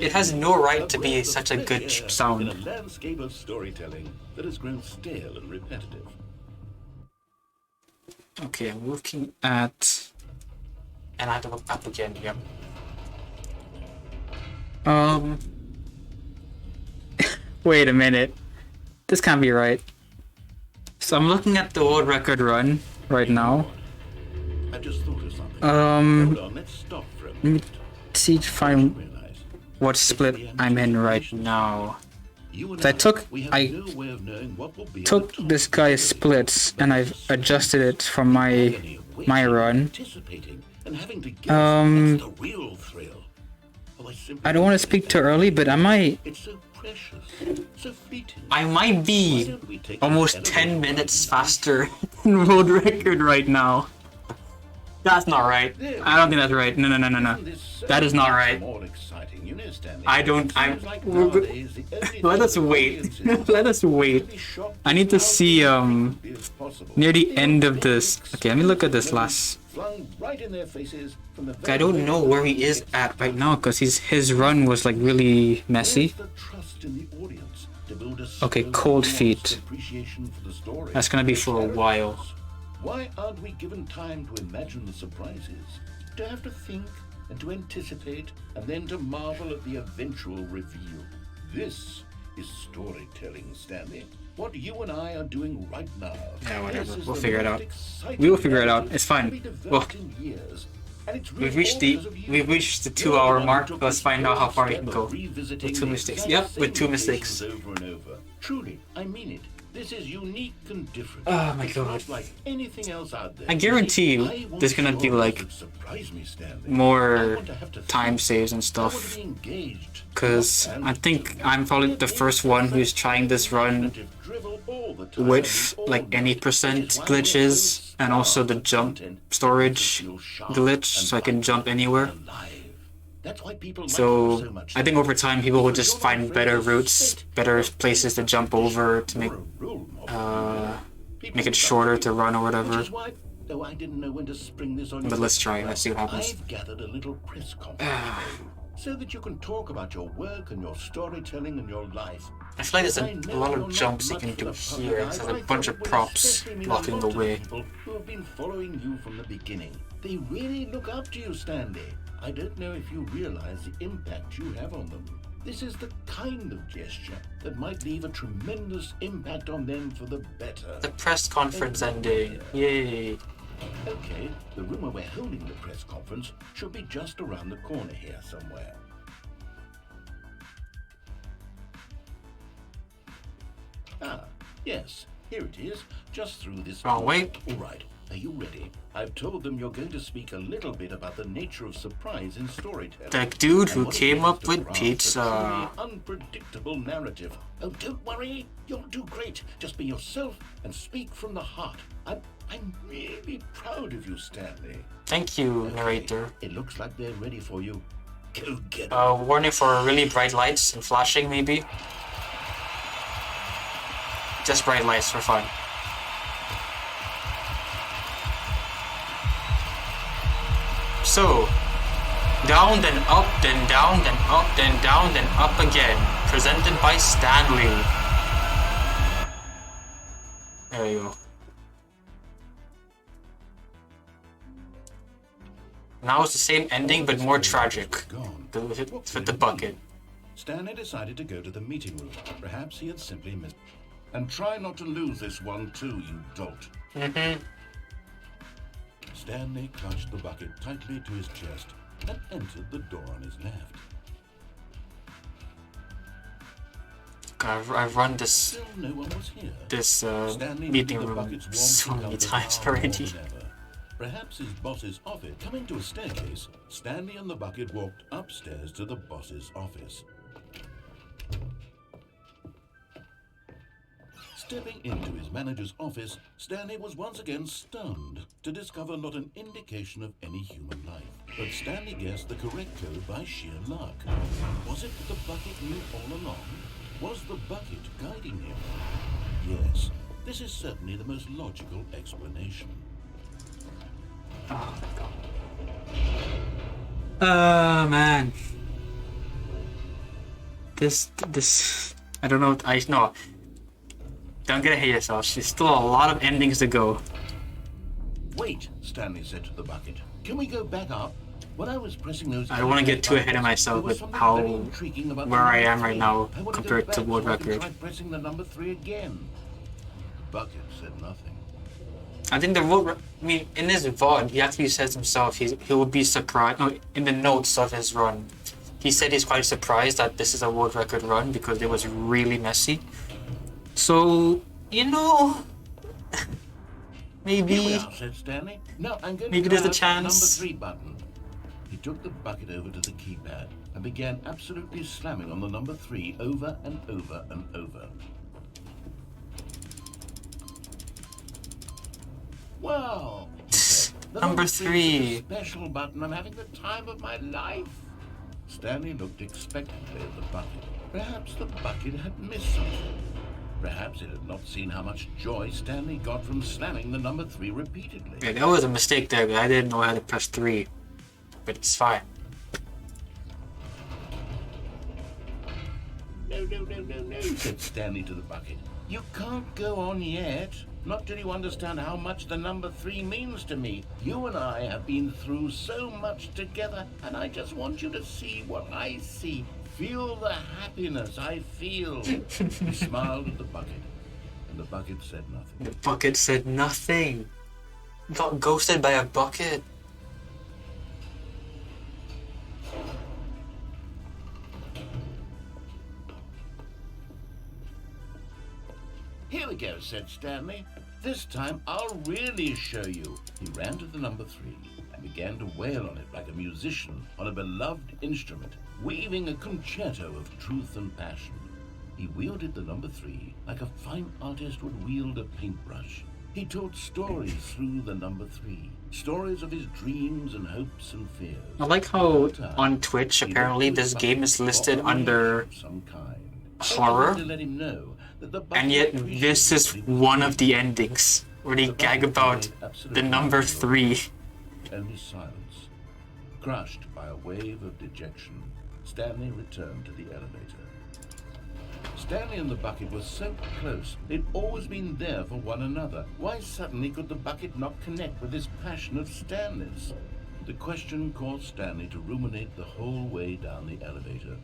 It has no right to be such a good sound. In a landscape of storytelling that has grown stale and repetitive. Okay, I'm looking at And I have to look up again, yep. Wait a minute. This can't be right. So I'm looking at the old record run right now. I just thought of something. Hold on, let's stop for a Let me minute. see to find what split I'm in right now. So I took this guy's splits and I've adjusted it from my run. I don't want to speak too early, but I might be almost 10 minutes faster than world record right now. That's not right. I don't think that's right. No. That is not right. Let us wait. Let us wait. I need to see near the end of this. Okay, let me look at this last. I don't know where he is at right now because his run was like really messy. Okay, cold feet. That's gonna be for a while. Why aren't we given time to imagine the surprises? To have to think and to anticipate and then to marvel at the eventual reveal. This is storytelling, Stanley. What you and I are doing right now. Yeah, whatever. We'll figure it out. We will figure it out. It's fine. Well, we've reached the 2 hour mark. Let's find out how far we can go. With 2 mistakes. Yep, with 2 mistakes. Truly, I mean it. This is unique and different. Oh my god. Like anything else out there. I guarantee you there's gonna be like more time saves and stuff. Because I think I'm probably the first one who's trying this run with like any percent glitches and also the jump storage glitch so I can jump anywhere. So I think over time people will just find better routes, better places to jump over to make it shorter to run or whatever. But let's try. Let's see what happens. I've gathered a little press conference so that you can talk about your work and your storytelling and your life. I feel like there's a lot of jumps you can do here. There's a bunch of props blocking the way. People who have been following you from the beginning. They really look up to you, Stanley. I don't know if you realize the impact you have on them. This is the kind of gesture that might leave a tremendous impact on them for the better. The press conference ending. Yay. Okay, the room where we're holding the press conference should be just around the corner here somewhere. Ah, yes, here it is, just through this Oh, door. wait. All right, are you ready? I've told them you're going to speak a little bit about the nature of surprise in storytelling. The dude who And what it came means up to with craft a pizza. truly unpredictable narrative. Oh, don't worry, you'll do great. Just be yourself and speak from the heart. I'm really proud of you, Stanley. Thank you, Okay, narrator. it looks like they're ready for you. Go get them. Warning for really bright lights and flashing, maybe? Just bright lights for fun. So, down, then up, then down, then up, then down, then up again. Presented by Stanley. There you go. Now it's the same ending, but more tragic. With the bucket. Stanley decided to go to the meeting room. Perhaps he had simply missed. And try not to lose this one too, you dolt. Stanley clutched the bucket tightly to his chest and entered the door on his left. I've run this Still no one was here. Stanley meeting knew the room bucket's so warmth many become times far more already. than ever. Perhaps his boss's office. Coming to a staircase, Stanley and the bucket walked upstairs to the boss's office. Stepping into his manager's office, Stanley was once again stunned to discover not an indication of any human life. But Stanley guessed the correct code by sheer luck. Was it that the bucket knew all along? Was the bucket guiding him? Yes, this is certainly the most logical explanation. Oh my god. Man. This, I don't know, no. Don't get ahead of yourself. There's still a lot of endings to go. Wait, Stanley said to the bucket. Can we go back up? When I was pressing those... I don't want to get too ahead of myself with how where I am right now compared to world record. Try pressing the number 3 again. The bucket said nothing. I think the world... I mean, in his VOD, he actually says himself he would be surprised... No, in the notes of his run, he said he's quite surprised that this is a world record run because it was really messy. So, you know... maybe... Here we are, said Stanley. No, I'm going maybe to there's a press the chance. number 3 button. He took the bucket over to the keypad and began absolutely slamming on the number 3 over and over and over. Wow, he said. The Number 3. is a special button. I'm having the time of my life. Stanley looked expectantly at the bucket. Perhaps the bucket had missed something. Perhaps it had not seen how much joy Stanley got from slamming the number 3 repeatedly. Yeah, that was a mistake there, but I didn't know how to press 3. But it's fine. No, said Stanley to the bucket. You can't go on yet. Not till you understand how much the number 3 means to me. You and I have been through so much together, and I just want you to see what I see. Feel the happiness I feel. He smiled at the bucket, and the bucket said nothing. The bucket said nothing. Got ghosted by a bucket. Here we go, said Stanley. This time I'll really show you. He ran to the number 3 and began to wail on it like a musician on a beloved instrument, weaving a concerto of truth and passion. He wielded the number 3 like a fine artist would wield a paintbrush. He told stories through the number 3, stories of his dreams and hopes and fears. I like how on Twitch apparently this game is listed under some kind. horror, To let him know that the and yet this is one of the endings where they gag about the number 3. Only silence. Crushed by a wave of dejection, Stanley returned to the elevator. Stanley and the bucket were so close. They'd always been there for one another. Why suddenly could the bucket not connect with this passion of Stanley's? The question caused Stanley to ruminate the whole way down the elevator.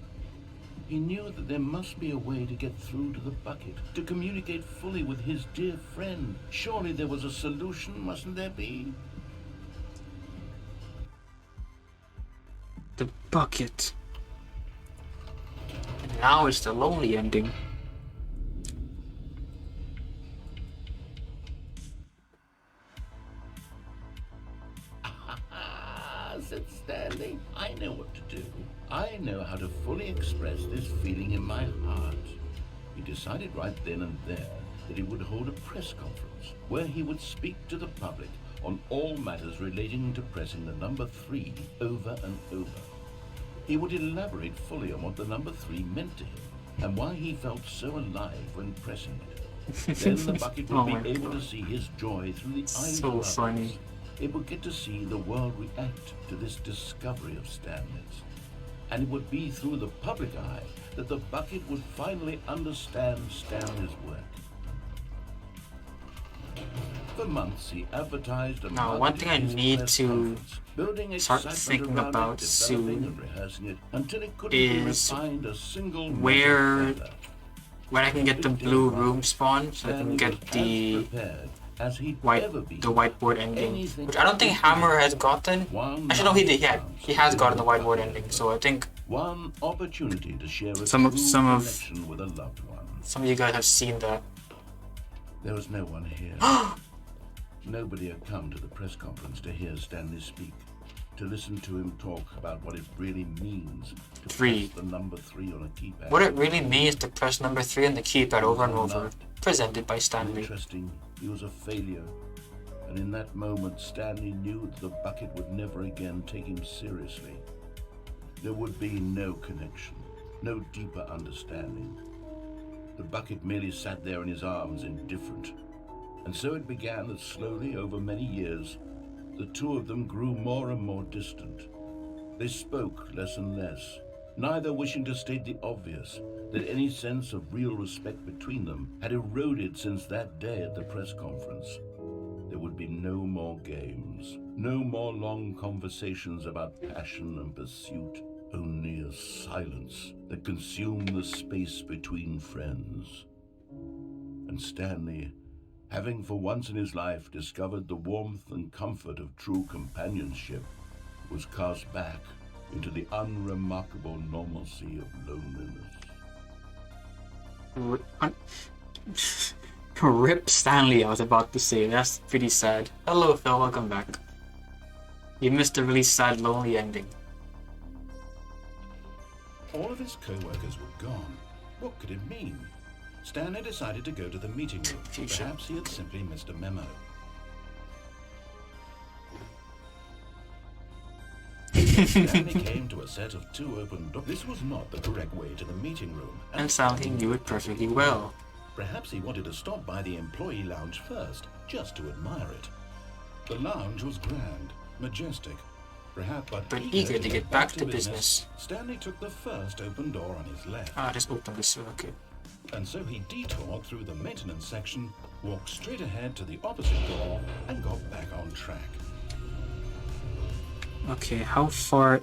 He knew that there must be a way to get through to the bucket, to communicate fully with his dear friend. Surely there was a solution, mustn't there be? The bucket. And now it's the lonely ending. Said Stanley. I know what to do. I know how to fully express this feeling in my heart. He decided right then and there that he would hold a press conference where he would speak to the public on all matters relating to pressing the number 3 over and over. He would elaborate fully on what the number 3 meant to him and why he felt so alive when pressing it. Then the bucket would Oh be able to see his joy through the eyes So of others. funny. It would get to see the world react to this discovery of Stanley's. And it would be through the public eye that the bucket would finally understand Stanley's work. For months, he advertised and Now, one thing I marketed his need press to conference, building start excitement thinking around it, about developing soon and rehearsing it until it couldn't is be refined a single where measure further. I can get the blue room spawn, so I can get the whiteboard ending, which I don't think Hammer has gotten. Actually, no, he did. Yeah, he has gotten the whiteboard ending. So I think One opportunity to share a Some of- true some of- connection with a loved one. some of you guys have seen that. There was no one here. Nobody had come to the press conference to hear Stanley speak, to listen to him talk about what it really means to 3. press the number 3 on a keypad. What it really means to press number 3 on the keypad over and over. Presented by Stanley. Interesting, he was a failure. And in that moment, Stanley knew that the bucket would never again take him seriously. There would be no connection, no deeper understanding. The bucket merely sat there in his arms, indifferent. And so it began that slowly, over many years, the two of them grew more and more distant. They spoke less and less, neither wishing to state the obvious, that any sense of real respect between them had eroded since that day at the press conference. They there would be no more games, no more long conversations about passion and pursuit, only a silence that consumed the space between friends. And Stanley, having for once in his life discovered the warmth and comfort of true companionship, was cast back into the unremarkable normalcy of loneliness. Rip Stanley, I was about to say. That's pretty sad. Hello, Phil. Welcome back. You missed a really sad, lonely ending. All of his co-workers were gone. What could it mean? Stanley decided to go to the meeting room. Perhaps he had simply missed a memo. Stanley came to a set of 2 open doors. This was not the correct way to the meeting room. And Stanley knew it perfectly well. Perhaps he wanted to stop by the employee lounge first, just to admire it. The lounge was grand, majestic, perhaps but eager to get back to business. Stanley took the first open door on his left. Just open this way, okay. And so he detoured through the maintenance section, walked straight ahead to the opposite door, and got back on track. Okay, how far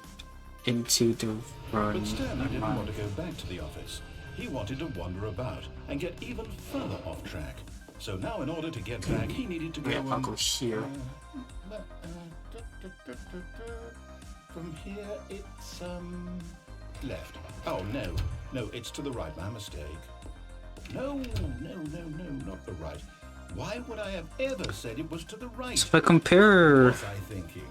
into the run? But Stanley didn't want to go back to the office. He wanted to wander about and get even further off track. So now in order to get back, he needed to go... Yeah, I'll go here. From here, it's, left. Oh, no, it's to the right, my mistake. No, not the right. Why would I have ever said it was to the right? So if I compare... What was I thinking?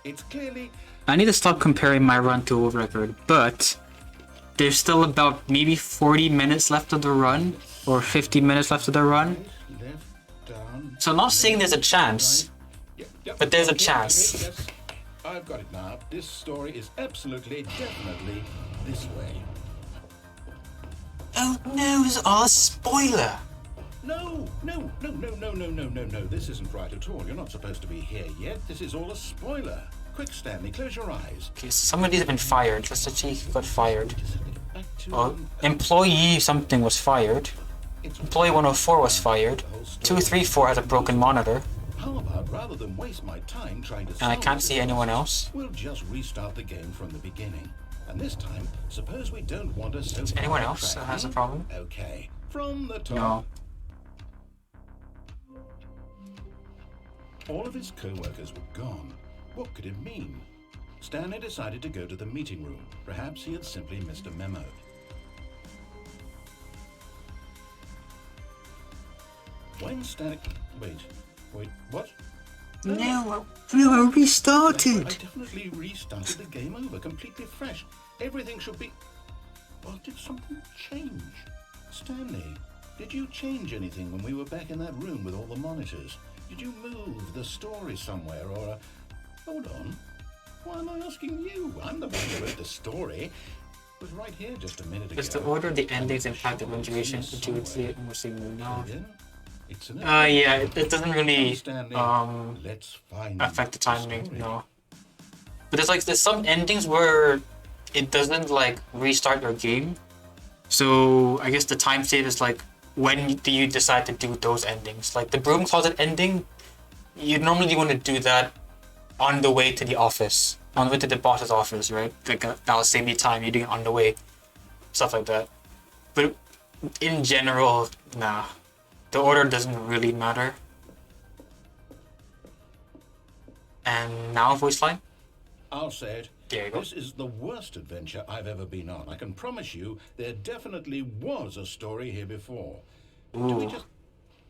It's clearly... I need to stop comparing my run to a world record, but there's still about maybe 40 minutes left of the run, or 50 minutes left of the run. Left, down, So I'm not saying there's a chance, Yep, but there's a okay, chance. yes. I've got it now. This story is absolutely, definitely this way. Oh no, it's all a spoiler! No. This isn't right at all. You're not supposed to be here yet. This is all a spoiler. Quick, Stanley, close your eyes. Okay, so somebody's been fired. Let's see who got fired. Back to Well, employee something was fired. Employee 104 was fired. 234 has a broken monitor. How about rather than waste my time trying to... And I can't see anyone else. We'll just restart the game from the beginning. And this time, suppose we don't want us so... Is anyone else that has a problem? Okay, from the top. No. All of his co-workers were gone. What could it mean? Stanley decided to go to the meeting room. Perhaps he had simply missed a memo. When Stanley... Wait, what? No, I restarted. I definitely restarted the game over, completely fresh. Everything should be... Well, did something change? Stanley, did you change anything when we were back in that room with all the monitors? Did you move the story somewhere or... Hold on. Why am I asking you? I'm the one who wrote the story. It was right here just a minute ago. Does the order of the endings impact the punctuation? Intuitively, no. It's an Yeah, it doesn't really Let's find affect the timing, story. no. But there's some endings where it doesn't like restart your game. So I guess the time save is like when do you decide to do those endings? Like the broom closet ending, you normally want to do that on the way to the office, on the way to the boss's office, right? Like that'll save you time. You're doing it on the way, stuff like that. But in general, nah. The order doesn't really matter. And now voice line? I'll say it. There you go. This is the worst adventure I've ever been on. I can promise you there definitely was a story here before. Ooh.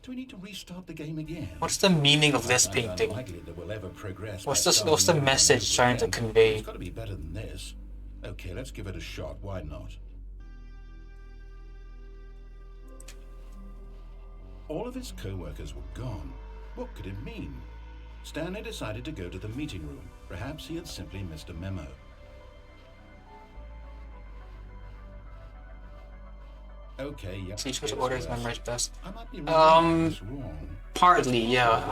Do we need to restart the game again? What's the meaning of this I'm painting? unlikely that we'll ever progress What's by the starting over message trying to again. convey? It's got to be better than this. Okay, let's give it a shot. Why not? All of his co-workers were gone. What could it mean? Stanley decided to go to the meeting room. Perhaps he had simply missed a memo. Okay, yeah. Teach which order is memorized best. I might be wrong. Partly, yeah.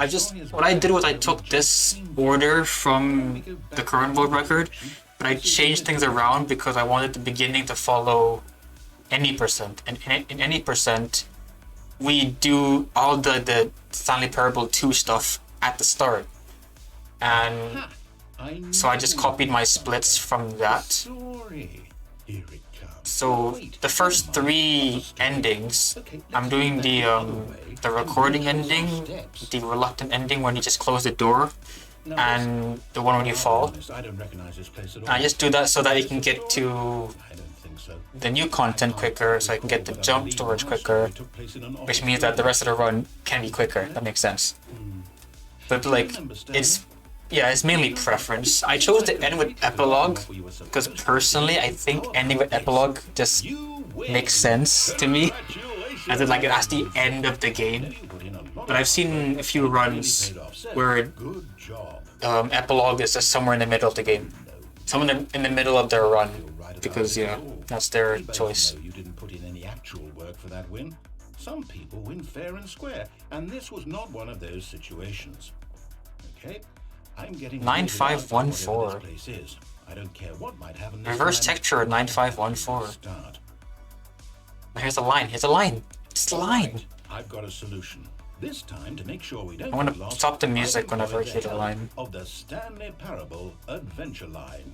What I did was I took this order from the current world record, but I changed things around because I wanted the beginning to follow any percent. And in any percent, we do all the Stanley Parable 2 stuff at the start. And so I just copied my splits from that. Story. Here it comes. So the first 3 endings, I'm doing the recording ending, the reluctant ending when you just close the door, and the one when you fall. I don't recognize this place at all. I just do that so that you can get to I don't think so. the new content quicker, so I can get the jump storage quicker, which means that the rest of the run can be quicker. That makes sense. But like, it's mainly preference. I chose to end with epilogue because personally, I think ending with epilogue just makes sense to me, as in like that's the end of the game. But I've seen a few runs where epilogue is just somewhere in the middle of the game, somewhere in the middle of their run, because that's their choice. You didn't put in any actual work for that win. Some people win fair and square, and this was not one of those situations. Okay, I'm getting 9514. this place is. I don't care what might happen. Reverse texture at 9514. Start. Here's a line. Here's a line. It's a line. I've got a solution. This time, to make sure we don't I want get to lost, stop the music I've whenever I employed hear the the help line. of the Stanley Parable Adventure Line.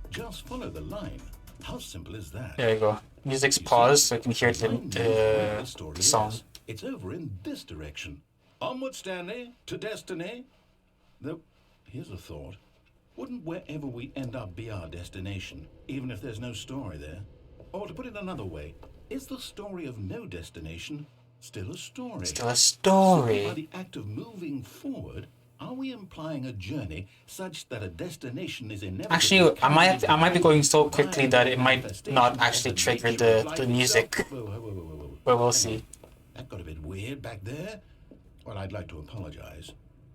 Just follow the line. How simple is that? There you go. Music's paused so you can hear the song. It's over in this direction. Onward, Stanley, to destiny. Though, here's a thought. Wouldn't wherever we end up be our destination, even if there's no story there? Or to put it another way, is the story of no destination still a story? Still a By story. the act of moving forward, are we implying a journey such that a destination is inevitable? Actually, I might be going so quickly that it might not actually trigger the music. But we'll see. That got a bit weird back there. Well, I'd like to apologize.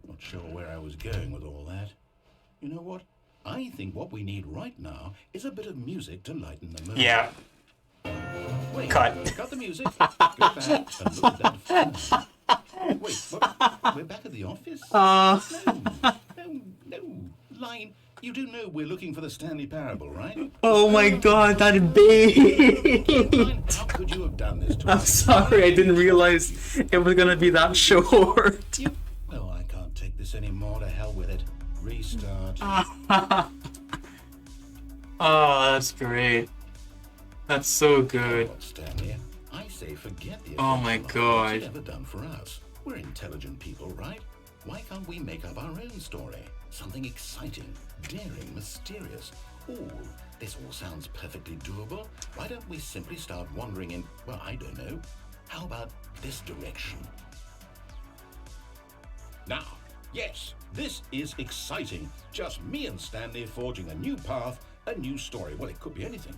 Not sure where I was going with all that. You know what? I think what we need right now is a bit of music to lighten the mood. Yeah. Wait, Cut. Cut the music. Go back and look at that phone. Wait, what? We're back at the office? No. Line, you do know we're looking for the Stanley Parable, right? Oh my god, that big! Line, how could you have done this to I'm us? sorry, I didn't realize it was gonna be that short. Well, I can't take this anymore. To hell with it. Restart. Oh, that's great. That's so good. Well, Stanley, I say forget the Oh my adventure line. God. What's it ever done for us? We're intelligent people, right? Why can't we make up our own story? Something exciting, daring, mysterious. Ooh, this all sounds perfectly doable. Why don't we simply start wandering in, well, I don't know. How about this direction? Now, yes, this is exciting. Just me and Stanley forging a new path, a new story. Well, it could be anything.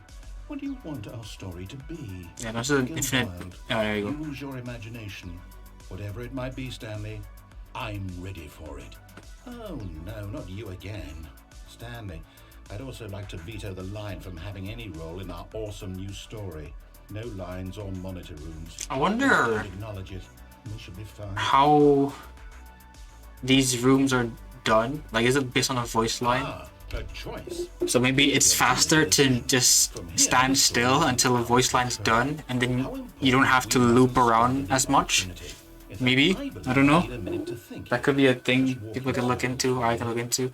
What do you want our story to be? Yeah, that's an Go infinite. wild. Oh, there you go. Use your imagination. Whatever it might be, Stanley, I'm ready for it. Oh, no, not you again. Stanley, I'd also like to veto the line from having any role in our awesome new story. No lines or monitor rooms. I wonder Acknowledge it. We should be fine. how these rooms are done. Like, is it based on a voice line? A choice. So maybe it's faster to just stand still until a voice line's done, and then you don't have to loop around as much. Maybe? I don't know. That could be a thing people can look into, or I can look into.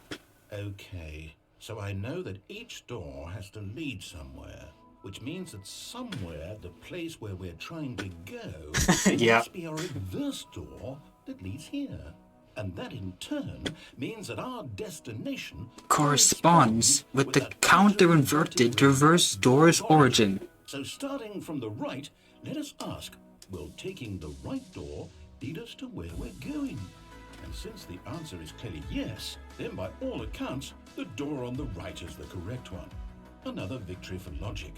Okay, so I know that each door has to lead somewhere, which means that somewhere the place where we're trying to go Yeah. must be a reverse door that leads here. And that in turn means that our destination Corresponds with the counter-inverted reverse door's origin. So starting from the right, let us ask, will taking the right door lead us to where we're going? And since the answer is clearly yes, then by all accounts, the door on the right is the correct one. Another victory for logic.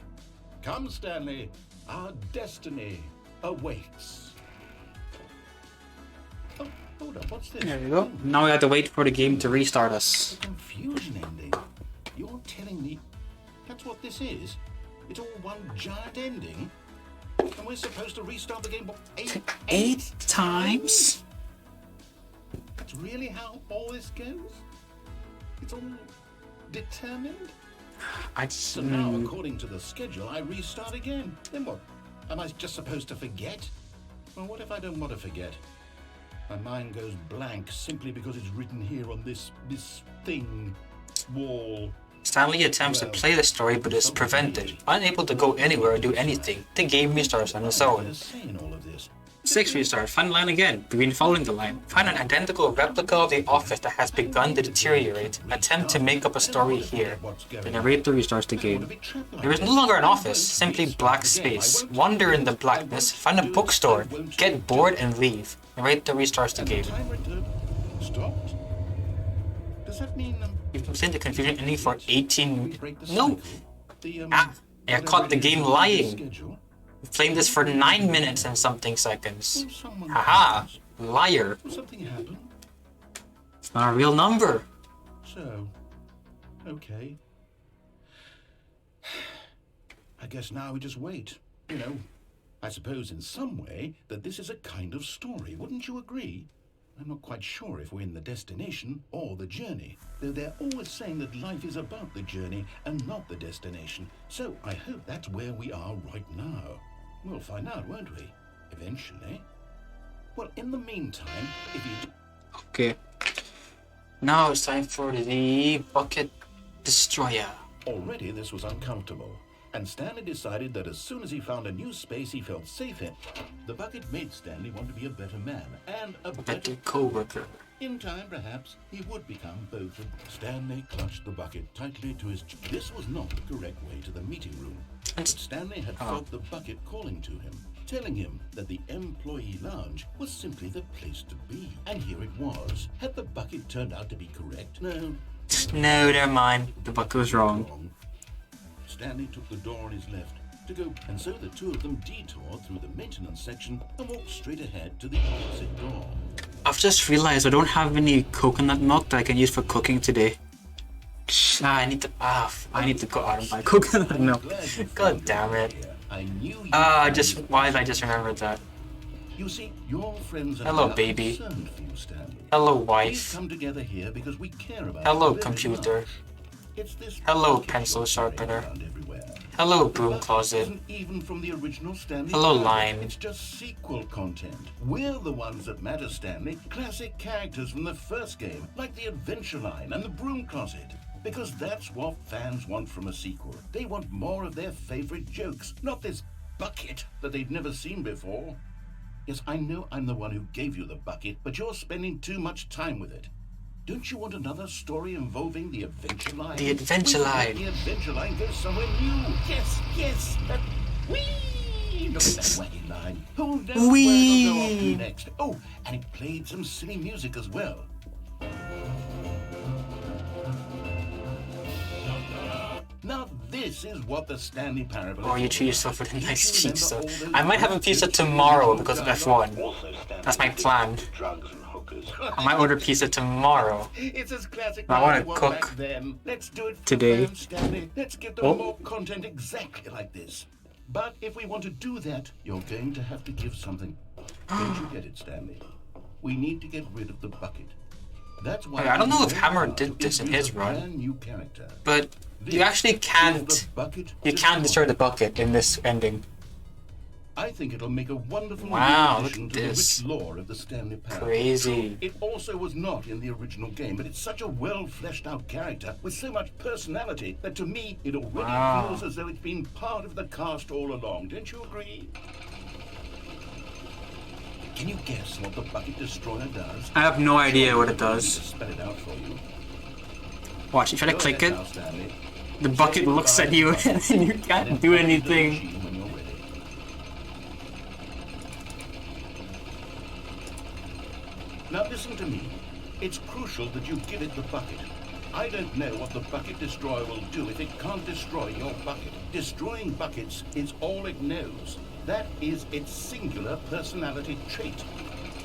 Come, Stanley, our destiny awaits. Oh, hold up, what's this? There you go. Now we have to wait for the game to restart us. The confusion ending. You're telling me that's what this is? It's all one giant ending? And we're supposed to restart the game what, eight times? That's really how all this goes? It's all determined? So now, according to the schedule, I restart again. Then what? Am I just supposed to forget? Well, what if I don't want to forget? My mind goes blank simply because it's written here on this thing, wall. Stanley attempts to play the story but is prevented, unable to go anywhere or do anything. The game restarts on its own. 6 restarts. Find the line again. Begin following the line. Find an identical replica of the office that has begun to deteriorate. Attempt to make up a story here. The narrator restarts the game. There is no longer an office, simply black space. Wander in the blackness, find a bookstore, get bored and leave. Narrator restarts the game. Stopped? Does that mean You've completed the confusion ending for 18... No! the I caught the game lying. schedule? We've played this for 9 minutes and something seconds. Someone Haha! Liar. Something happened. It's not a real number. So, okay. I guess now we just wait. You know, I suppose in some way that this is a kind of story, wouldn't you agree? I'm not quite sure if we're in the destination or the journey, though they're always saying that life is about the journey and not the destination. So I hope that's where we are right now. We'll find out, won't we? Eventually. Well, in the meantime, if you... Okay. Now it's time for the Bucket Destroyer. Already this was uncomfortable, and Stanley decided that as soon as he found a new space he felt safe in, the bucket made Stanley want to be a better man and a Better co-worker. In time, perhaps, he would become both. Stanley clutched the bucket tightly to his... This was not the correct way to the meeting room. But Stanley had felt the bucket calling to him, telling him that the employee lounge was simply the place to be. And here it was. Had the bucket turned out to be correct? No. No, never mind. The bucket was wrong. Stanley took the door on his left to go, and so the two of them detoured through the maintenance section and walked straight ahead to the opposite door. I've just realized I don't have any coconut milk that I can use for cooking today. I need to go out and buy coconut milk. God damn it. I knew you Why did I just remember that? You see, your friends are Hello, not baby. concerned for you, Stanley. Hello, We've wife. come together here because we care about Hello, you very computer. much. It's this Hello, bucket pencil you're sharpener. carrying around everywhere. Hello, broom But closet. isn't even from the original Stanley. Hello, either. line. It's just sequel content. We're the ones that matter, Stanley. Classic characters from the first game, like the Adventure Line and the Broom Closet. Because that's what fans want from a sequel. They want more of their favorite jokes, not this bucket that they've never seen before. Yes, I know I'm the one who gave you the bucket, but you're spending too much time with it. Don't you want another story involving the Adventure Line? The Adventure Line. The Adventure Line goes somewhere new. Yes. Whee! Look at that wacky line. Who knows where it'll go off to next? Oh, and it played some silly music as well. Now this is what the Stanley Parable Oh, is you all treat yourself about. with a nice You remember pizza. all those I might have a pizza tomorrow because of F1. That's my plan. I might order pizza tomorrow. It's as classic I wanna as it was cook back then. Let's do it for today. fans, Stanley. Let's give them more content exactly like this. But if we want to do that, you're going to have to give something. Don't you get it, Stanley? We need to get rid of the bucket. That's why I don't know if we Hammer have did to this in introduce his a run. brand new character. But you actually can't. You can't destroy the bucket in this ending. I think it'll make a wonderful Wow, new look addition at to this. the rich lore of the Stanley Parable. Crazy. It also was not in the original game, but it's such a well fleshed out character with so much personality that to me it already feels as though it's been part of the cast all along. Don't you agree? Can you guess what the Bucket Destroyer does? I have no idea what it I'll does. spell it out for you. Watch, you try to Go click ahead it, now, Stanley. the bucket looks at you and then you can't do anything. When you're ready. Now listen to me. It's crucial that you give it the bucket. I don't know what the Bucket Destroyer will do if it can't destroy your bucket. Destroying buckets is all it knows. That is its singular personality trait.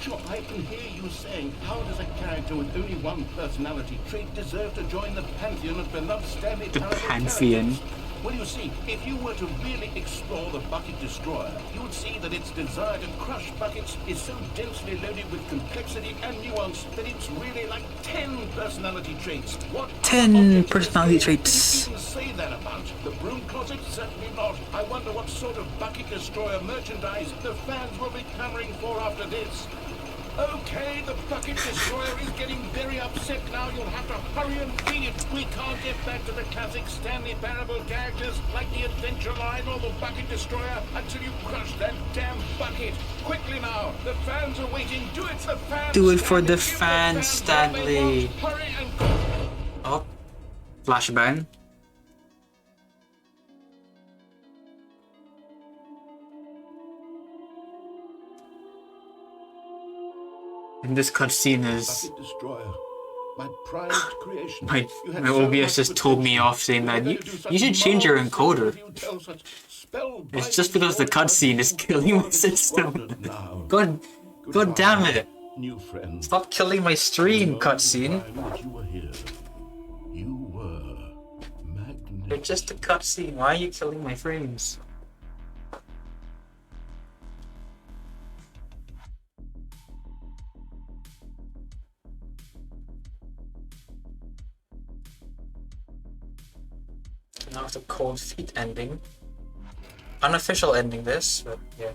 Sure, I can hear you saying, how does a character with only one personality trait deserve to join the pantheon of beloved Stanley The Parable pantheon. characters? Well, you see, if you were to really explore the Bucket Destroyer, you would see that its desire to crush buckets is so densely loaded with complexity and nuance that it's really like 10 personality traits. What 10 object personality does the game traits. even say that about? The broom closet? Certainly not. I wonder what sort of Bucket Destroyer merchandise the fans will be clamoring for after this. Okay, the bucket destroyer is getting very upset now. You'll have to hurry and feed it. We can't get back to the classic Stanley Parable characters like the Adventure Line or the bucket destroyer until you crush that damn bucket. Quickly now, the fans are waiting. Do it, the fans. Do it for Stanley. the Give fans, Stanley. Hurry and go. Oh, flashbang. And this cutscene is Bucket destroyer. My prized creation. my You had my so OBS much just told me potential. off saying You that were you, going to do such you should change your marvelous encoder. things. You tell such spellbinding It's just because the stories cutscene about is you. killing my Bucket system. destroyer now. God Goodbye, damn it! new friend. Stop killing my stream, Long cutscene. time that you were here. You were magnificent. It's just a cutscene. Why are you killing my frames? Now it's a cold feet ending. Unofficial ending this, but yeah.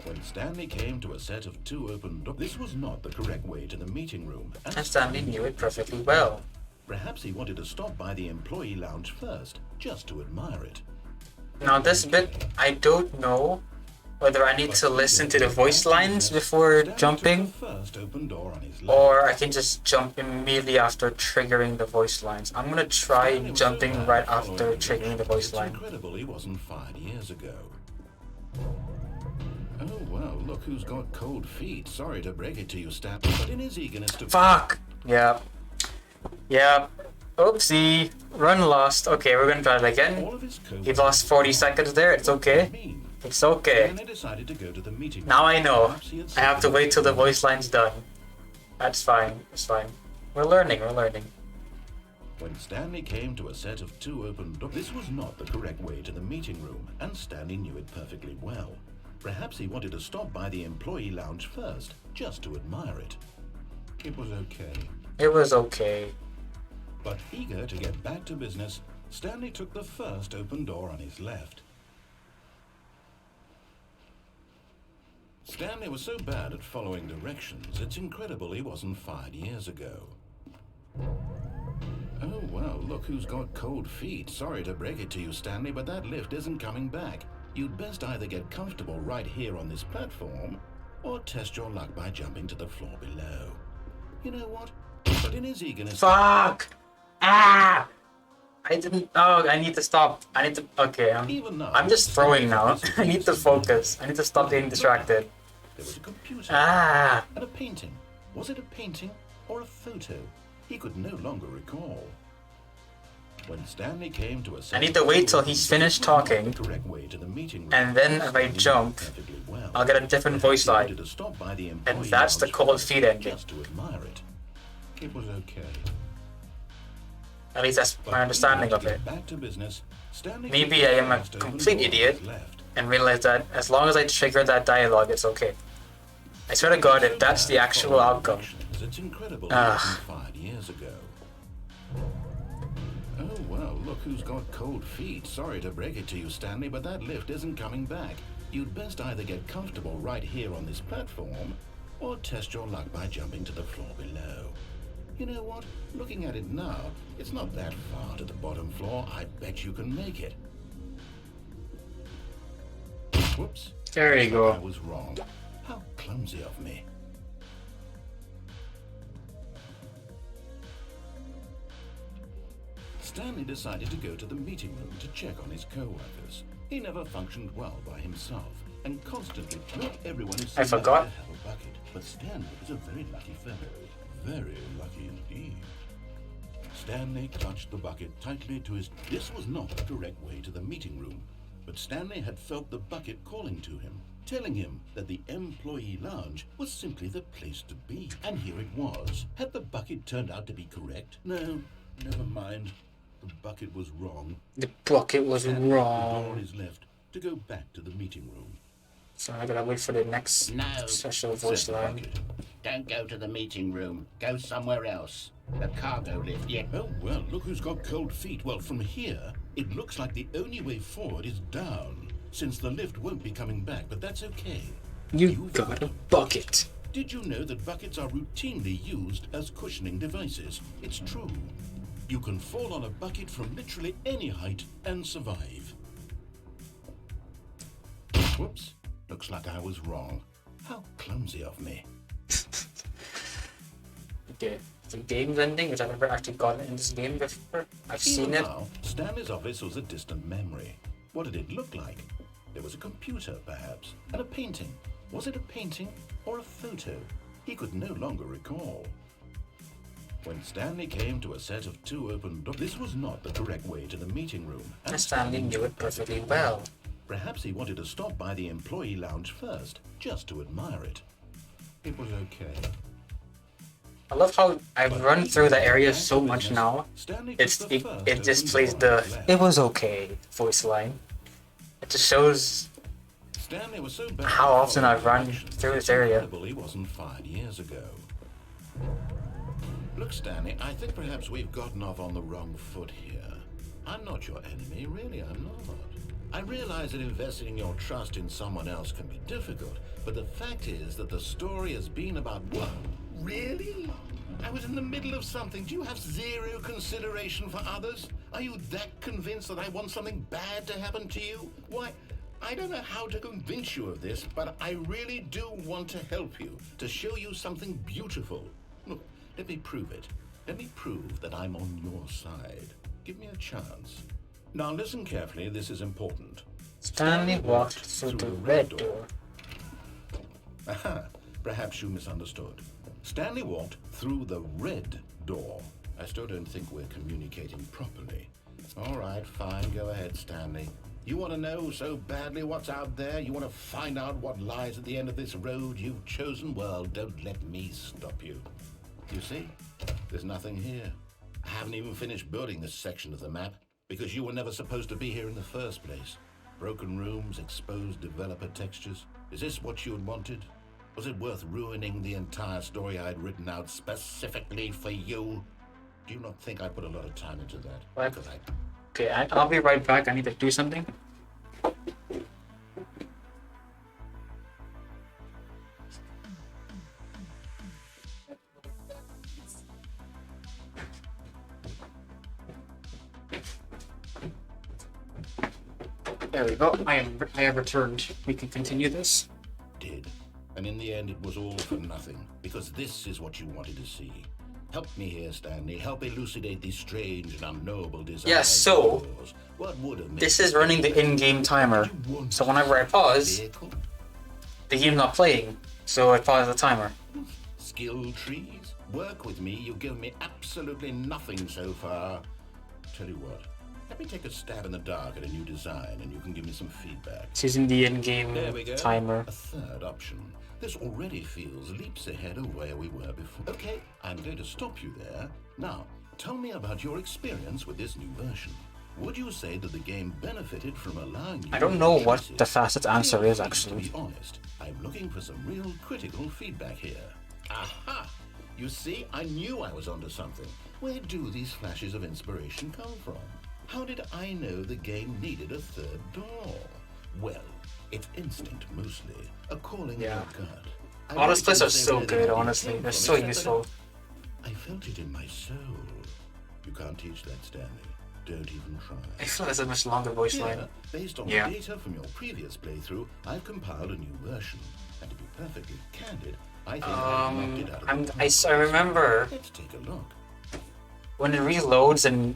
When Stanley came to a set of two open doors, this was not the correct way to the meeting room. And Stanley knew it perfectly well. Perhaps he wanted to stop by the employee lounge first, just to admire it. Now this bit, I don't know whether I need to listen to the voice lines before Stanley jumping, took the first open door on his left. or I can just jump immediately after triggering the voice lines. I'm gonna try Stanley was so jumping bad right at after following triggering the voice it's line. incredible he wasn't fired years ago. Oh well, look who's got cold feet. Sorry to break it to you, Stanley, but in his eagerness to Fuck! Yeah. Yeah. Oopsie. Run lost. Okay, we're gonna try it again. all of his code. He lost 40 seconds there. It's okay. Mean. It's okay. Stanley decided to go to the meeting. Now I know. Perhaps he had I have to something wait till the voice line's done. That's fine. It's fine. We're learning. We're learning. When Stanley came to a set of two open doors, this was not the correct way to the meeting room, and Stanley knew it perfectly well. Perhaps he wanted to stop by the employee lounge first, just to admire it. It was okay. It was okay. But eager to get back to business, Stanley took the first open door on his left. Stanley was so bad at following directions, it's incredible he wasn't fired years ago. Oh well, look who's got cold feet. Sorry to break it to you, Stanley, but that lift isn't coming back. You'd best either get comfortable right here on this platform, or test your luck by jumping to the floor below. You know what? But in his eagerness... Fuck! Ah! I didn't. Oh, I need to stop. I need to. Okay, Even now, I'm just throwing now. I need to focus. I need to stop getting distracted. There was a computer Ah! and a painting. Was it a painting or a photo? He could no longer recall. When Stanley came to a I need to wait till he's finished talking, the correct way to the meeting room, and then if I jump, perfectly well. I'll get a different voice He wanted line. to stop by the And employee that's the lounge cold first, feet ending. just to admire it. It was okay. At least that's But my understanding eager of to it. get back to business, Stanley Maybe took I the am a first open complete door on idiot. his left. And realize that as long as I trigger that dialogue, it's okay. I swear to God, if that's the actual outcome. It's incredible. Ugh. 5 years ago. Oh well, look who's got cold feet. Sorry to break it to you, Stanley, but that lift isn't coming back. You'd best either get comfortable right here on this platform, or test your luck by jumping to the floor below. You know what? Looking at it now, it's not that far to the bottom floor. I bet you can make it. Whoops. There you I go. was wrong. How clumsy of me. Stanley decided to go to the meeting room to check on his co-workers. He never functioned well by himself, and constantly, not everyone is so I forgot. lucky to have a bucket, but Stanley is a very lucky fellow. Very lucky indeed. Stanley clutched the bucket tightly to his... This was not the correct way to the meeting room, but Stanley had felt the bucket calling to him, telling him that the employee lounge was simply the place to be. And here it was. Had the bucket turned out to be correct? No, never mind. The bucket was wrong. The bucket was Stanley locked the door on wrong. his left to go back to the meeting room. So I gotta wait for the next No, special Said voice the line. bucket. don't go to the meeting room. Go somewhere else. The cargo lift, yeah. Oh, well, look who's got cold feet. Well, from here, it looks like the only way forward is down, since the lift won't be coming back, but that's okay. You got a bucket. Did you know that buckets are routinely used as cushioning devices? It's true. You can fall on a bucket from literally any height and survive. Whoops. Looks like I was wrong. How clumsy of me. Okay, the game's ending, which I've never actually gotten in this game before. I've seen it. Now, Stanley's office was a distant memory. What did it look like? There was a computer, perhaps, and a painting. Was it a painting or a photo? He could no longer recall. When Stanley came to a set of 2 open doors, this was not the correct way to the meeting room. And Stanley knew it perfectly well. Perhaps he wanted to stop by the employee lounge first, just to admire it. It was okay. I love how I've run through the area so much now. It just plays the "it was okay" voice line. It just shows Stanley was so bad how often I've run through this area. He wasn't 5 years ago. Look, Stanley, I think perhaps we've gotten off on the wrong foot here. I'm not your enemy, really, I'm not. I realize that investing your trust in someone else can be difficult, but the fact is that the story has been about what? Really? I was in the middle of something. Do you have zero consideration for others? Are you that convinced that I want something bad to happen to you? Why, I don't know how to convince you of this, but I really do want to help you, to show you something beautiful. Look, let me prove it. Let me prove that I'm on your side. Give me a chance. Now listen carefully, this is important. Stanley walked through the red door. Aha, perhaps you misunderstood. Stanley walked through the red door. I still don't think we're communicating properly. All right, fine, go ahead, Stanley. You want to know so badly what's out there? You want to find out what lies at the end of this road you've chosen? Well, don't let me stop you. You see, there's nothing here. I haven't even finished building this section of the map, because you were never supposed to be here in the first place. Broken rooms, exposed developer textures. Is this what you had wanted? Was it worth ruining the entire story I'd written out specifically for you? Do you not think I put a lot of time into that? What? Okay, I'll be right back. I need to do something. There we go. I have returned. We can continue this. Did. And in the end, it was all for nothing, because this is what you wanted to see. Help me here, Stanley. Help elucidate these strange and unknowable desires. Yes, so what would have made this is running the in-game timer. So whenever I pause, the game's not playing. So I pause the timer. Skill trees? Work with me. You've given me absolutely nothing so far. Tell you what. Let me take a stab in the dark at a new design, and you can give me some feedback. It's using the in-game timer. A third option. This already feels leaps ahead of where we were before. Okay, I'm going to stop you there. Now, tell me about your experience with this new version. Would you say that the game benefited from allowing you... I don't know what the fastest answer is, actually. To be honest, I'm looking for some real critical feedback here. Aha! You see, I knew I was onto something. Where do these flashes of inspiration come from? How did I know the game needed a third door? Well, it's instinct mostly, a calling in your gut. All those plays are so good, honestly. They're so useful. I felt it in my soul. You can't teach that, Stanley. Don't even try. I feel there's a much longer voice line. Based on the data from your previous playthrough, I've compiled a new version. And to be perfectly candid, I think I've knocked it out of the park. I remember Let's take a look. when it reloads and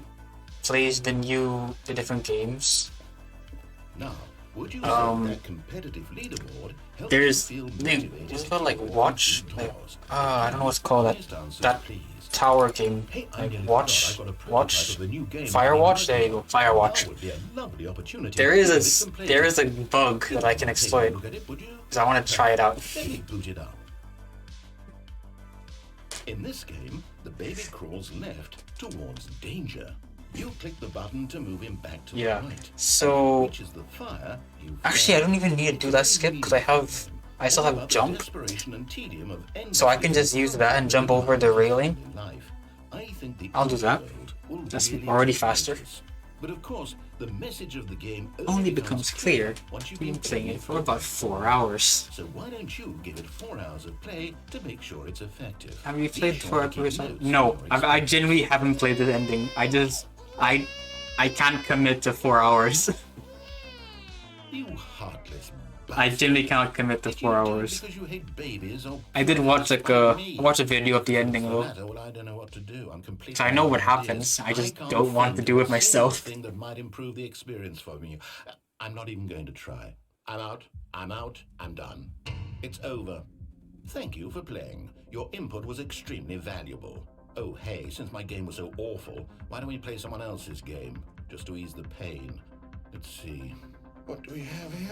plays the different games. Now, would you say that competitive leaderboard helps there's you feel motivated? What's it called, like watch? Like, I don't know what's called that tower game. Like watch, Firewatch. There you go, Firewatch. There is a bug that I can exploit because I want to try it out. In this game, the baby crawls left towards danger. You click the button to move him back to the right. So actually, I don't even need to do that skip because I still have jump. So I can just use that and jump over the railing. I'll do that. That's already faster. But of course, The message of the game only becomes clear once you've when been playing it for about 4 hours. So why don't you give it 4 hours of play to make sure it's effective? Have you Be played sure 4 to keep episodes? notes No, on your I genuinely haven't played the ending. I can't commit to 4 hours. You heartless I genuinely cannot commit to Did 4 you do it hours. because you hate babies, or I did watch like I watched a video of the ending For though. that, well, I don't know what to do. I'm completely So I know what out of ideas. happens, I just can't don't want to think do of it a single myself. thing that might improve the experience for me. I'm not even going to try. I'm out. I'm done. It's over. Thank you for playing. Your input was extremely valuable. Oh, hey, since my game was so awful, why don't we play someone else's game, just to ease the pain? Let's see. What do we have here?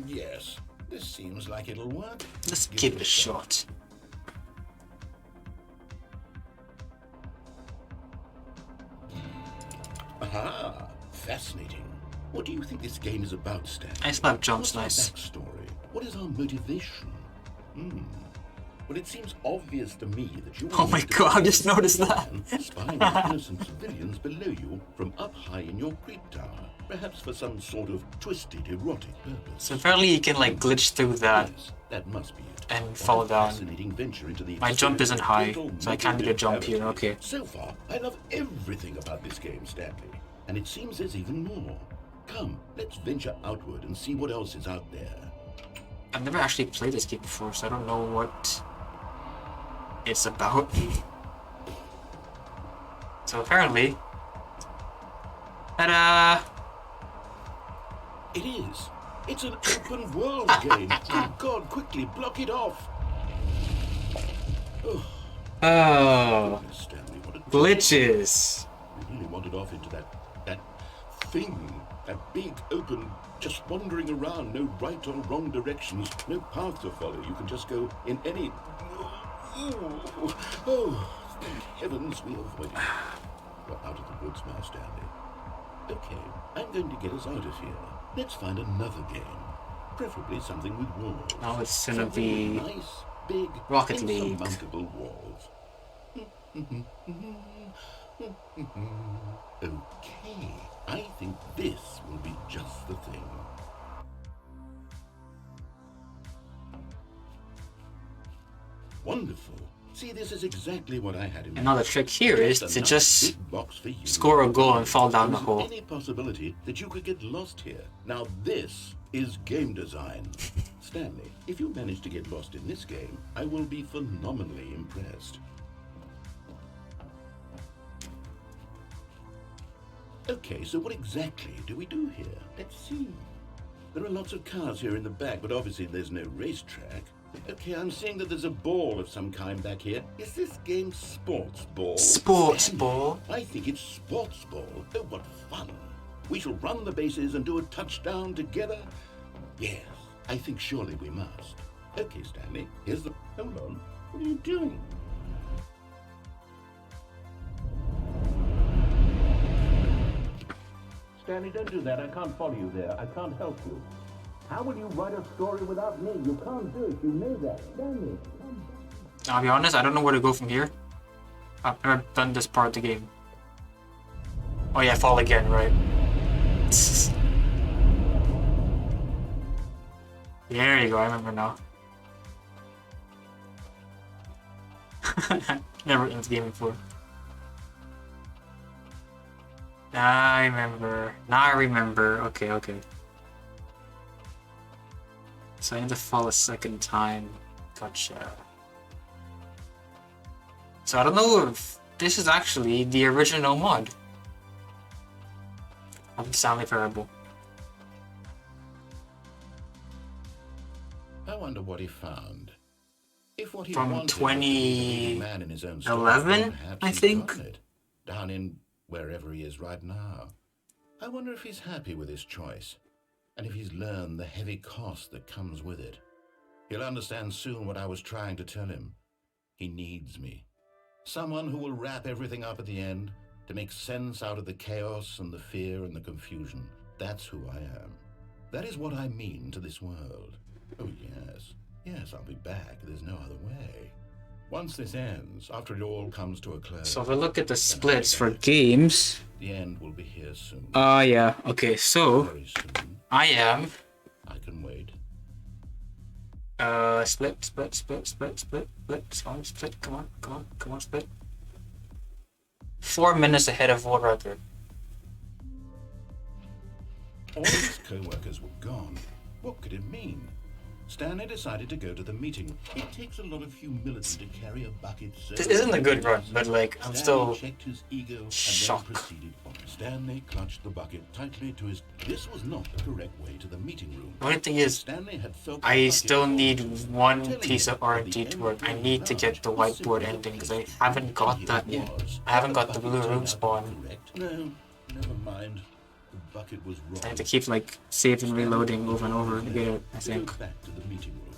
Yes, this seems like it'll work. Let's give it a shot. Aha! Fascinating. What do you think this game is about, Stan? I slap jumps What's nice. our backstory? What is our motivation? Well, it seems obvious to me that you Oh my god, I just noticed that. spying on innocent civilians below you from up high in your creep tower, perhaps for some sort of twisted erotic purpose. So apparently you can like glitch through that Yes, that must be it. and What fall a down. fascinating venture into the My jump isn't high, experimental so I can't do the jump here, mental okay. So far, I love everything about this game, Stanley. And it seems there's even more. Come, let's venture outward and see what else is out there. I've never actually played this game before, so I don't know what it's about. So apparently, ta-da! It is. It's an open world game. Oh God, quickly block it off. Oh, Goodness, Stanley, what a glitches. We really wandered off into that thing, that big open, just wandering around, no right or wrong directions, no path to follow. You can just go in any. Oh, thank heavens we avoided it. We're out of the woods now, Stanley. Okay, I'm going to get us out of here. Let's find another game, preferably something with walls. Now it's gonna Something be with nice, big, Rocket League. insurmountable walls. Okay, I think this will be just the thing. Wonderful. See, this is exactly what I had in mind. And now the trick here is Just to a nice just big box for you. score a goal and fall down the There hole. isn't any possibility that you could get lost here. Now this is game design. Stanley, if you manage to get lost in this game, I will be phenomenally impressed. Okay, so what exactly do we do here? Let's see. There are lots of cars here in the back, but obviously there's no racetrack. Okay, I'm seeing that there's a ball of some kind back here. Is this game sports ball? Sports Stanley, ball? I think it's sports ball. Oh, what fun. We shall run the bases and do a touchdown together. Yes, I think surely we must. Okay, Stanley, here's the... Hold on. What are you doing? Stanley, don't do that. I can't follow you there. I can't help you. How will you write a story without me? You can't do it. You know that. Stanley, come back. I'll be honest, I don't know where to go from here. I've never done this part of the game. Oh yeah, fall again, right? There you go, I remember now. Never done this game before. Now I remember. Now I remember. Okay, okay. So I need to fall a second time. Gotcha. So I don't know if this is actually the original mod of the Stanley Parable. I wonder what he found. If what he From wanted was to be a man in his own story, 2011, perhaps I he's think. gotten it, down in wherever he is right now. I wonder if he's happy with his choice, and if he's learned the heavy cost that comes with it. He'll understand soon what I was trying to tell him. He needs me. Someone who will wrap everything up at the end to make sense out of the chaos and the fear and the confusion. That's who I am. That is what I mean to this world. Oh, yes. Yes, I'll be back. There's no other way. Once this ends, after it all comes to a close. So if we look at the splits for games. The end will be here soon. Yeah. Okay, so Very soon. I am I can wait. split. Come on, split. 4 minutes ahead of world record. All his co-workers were gone. What could it mean? Stanley decided to go to the meeting. It takes a lot of humility to carry a bucket so... This isn't a good run, but like I'm still checked his ego and shocked. then proceeded on. Stanley clutched the bucket tightly to his... This was not the correct way to the meeting room. The only thing is, Stanley had felt I still need one piece of RNG to work. I need to get the whiteboard ending because I haven't got that yet. I haven't got the blue room spawn. No, never mind. The bucket was wrong. I have to keep like saving, reloading over and over to get it, I think. Go back to the meeting room.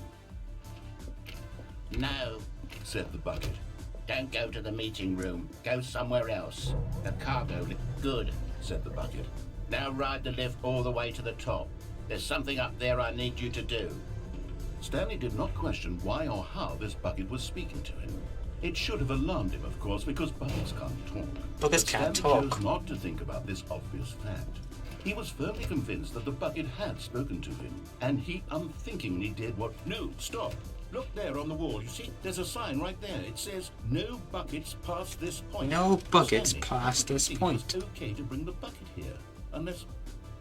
No, Said the bucket. don't go to the meeting room. Go somewhere else. The cargo looked good. Said the bucket. Now ride the lift all the way to the top. There's something up there I need you to do. Stanley did not question why or how this bucket was speaking to him. It should have alarmed him, of course, because buckets can't talk. Buckets But can't Stanley talk. chose not to think about this obvious fact. He was firmly convinced that the bucket had spoken to him, and he unthinkingly did what... No, stop. Look there on the wall. You see, there's a sign right there. It says, no buckets past this point. No buckets Stanley, past I this think point. It's okay to bring the bucket here, unless...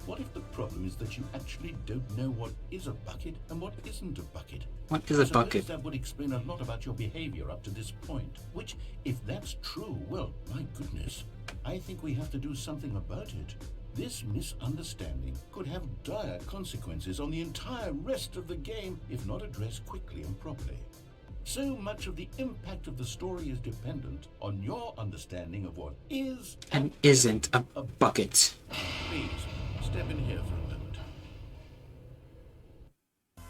What if the problem is that you actually don't know what is a bucket and what isn't a bucket? What is a I suppose bucket? that would explain a lot about your behavior up to this point. Which, if that's true, well, my goodness, I think we have to do something about it. This misunderstanding could have dire consequences on the entire rest of the game if not addressed quickly and properly. So much of the impact of the story is dependent on your understanding of what is And isn't a bucket. Please, step in here for a moment.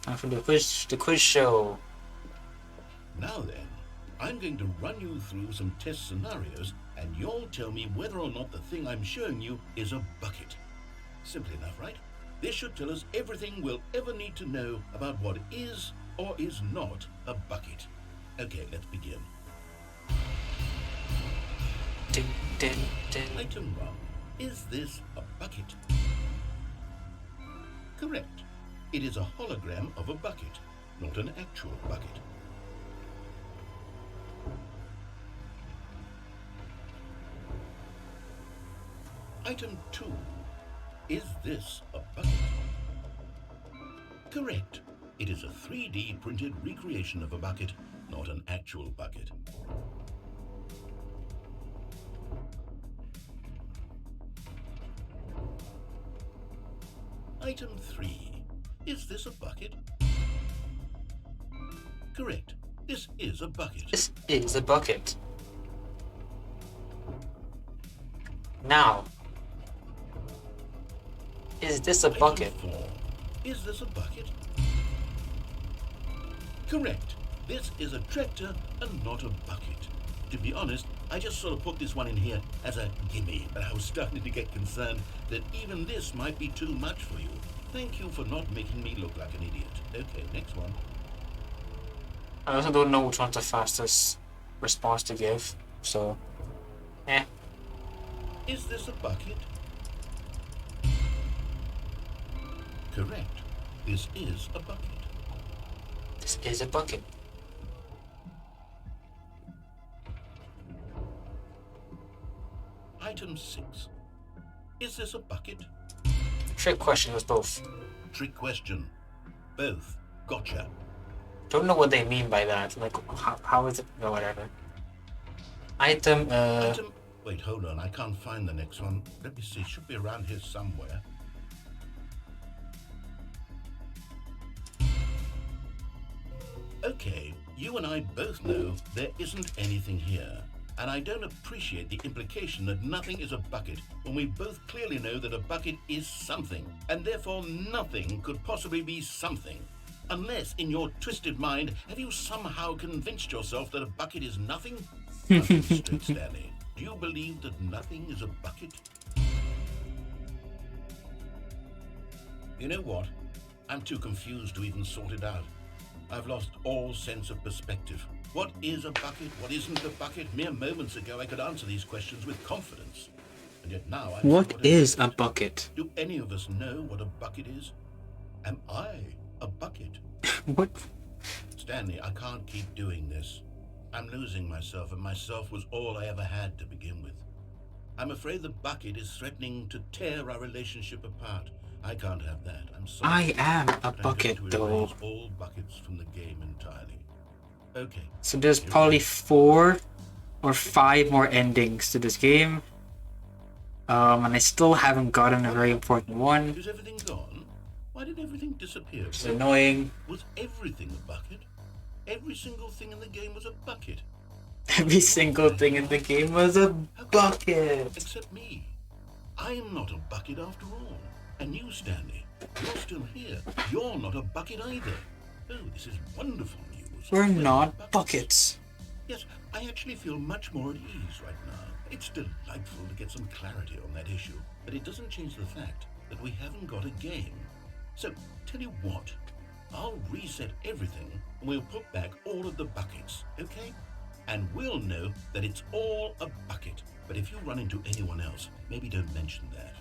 Time for the quiz show. Now then, I'm going to run you through some test scenarios, and you'll tell me whether or not the thing I'm showing you is a bucket. Simple enough, right? This should tell us everything we'll ever need to know about what is or is not a bucket. Okay, let's begin. Ding, ding, ding. Item 1. Is this a bucket? Correct. It is a hologram of a bucket, not an actual bucket. Item 2. Is this a bucket? Correct. It is a 3D printed recreation of a bucket, not an actual bucket. Item 3. Is this a bucket? Correct. This is a bucket. This is a bucket. Now, is this a bucket? Item 4. Is this a bucket? Correct. This is a tractor and not a bucket. To be honest, I just sort of put this one in here as a gimme, but I was starting to get concerned that even this might be too much for you. Thank you for not making me look like an idiot. Okay, next one. I also don't know which one's the fastest response to give, so Is this a bucket? Correct. This is a bucket. This is a bucket. Item 6. Is this a bucket? Trick question was both. Trick question. Both. Gotcha. Don't know what they mean by that. Like, how is it? No, whatever. Item. Item. Wait, hold on. I can't find the next one. Let me see. It should be around here somewhere. Okay, you and I both know there isn't anything here. And I don't appreciate the implication that nothing is a bucket when we both clearly know that a bucket is something, and therefore nothing could possibly be something. Unless, in your twisted mind, have you somehow convinced yourself that a bucket is nothing? Nothing straight, Stanley. Do you believe that nothing is a bucket? You know what? I'm too confused to even sort it out. I've lost all sense of perspective. What is a bucket? What isn't a bucket? Mere moments ago, I could answer these questions with confidence. And yet now I What is a bucket? Do any of us know what a bucket is? Am I a bucket? What? Stanley, I can't keep doing this. I'm losing myself, and myself was all I ever had to begin with. I'm afraid the bucket is threatening to tear our relationship apart. I can't have that. I'm sorry. I am a But I'm bucket, going to though. erase all buckets from the game entirely. Okay. So there's probably 4 or 5 more endings to this game. And I still haven't gotten a very important one. Is everything gone? Why did everything disappear? It's annoying. Was everything a bucket? Every single thing in the game was a bucket. Every single thing in the game was a bucket. Except me. I am not a bucket after all. And you, Stanley, you're still here. You're not a bucket either. Oh, this is wonderful news. We're not buckets. Yes, I actually feel much more at ease right now. It's delightful to get some clarity on that issue, but it doesn't change the fact that we haven't got a game. So, tell you what, I'll reset everything and we'll put back all of the buckets, okay? And we'll know that it's all a bucket. But if you run into anyone else, maybe don't mention that.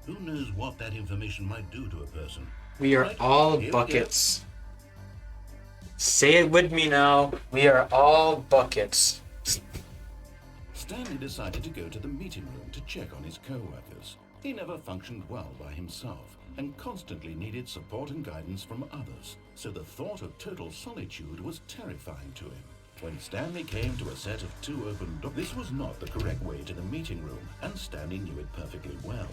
Who knows what that information might do to a person? We are Right, all here we buckets. Say it with me now. We are all buckets. Stanley decided to go to the meeting room to check on his co-workers. He never functioned well by himself and constantly needed support and guidance from others, so the thought of total solitude was terrifying to him. When Stanley came to a set of 2 open doors, this was not the correct way to the meeting room, and Stanley knew it perfectly well.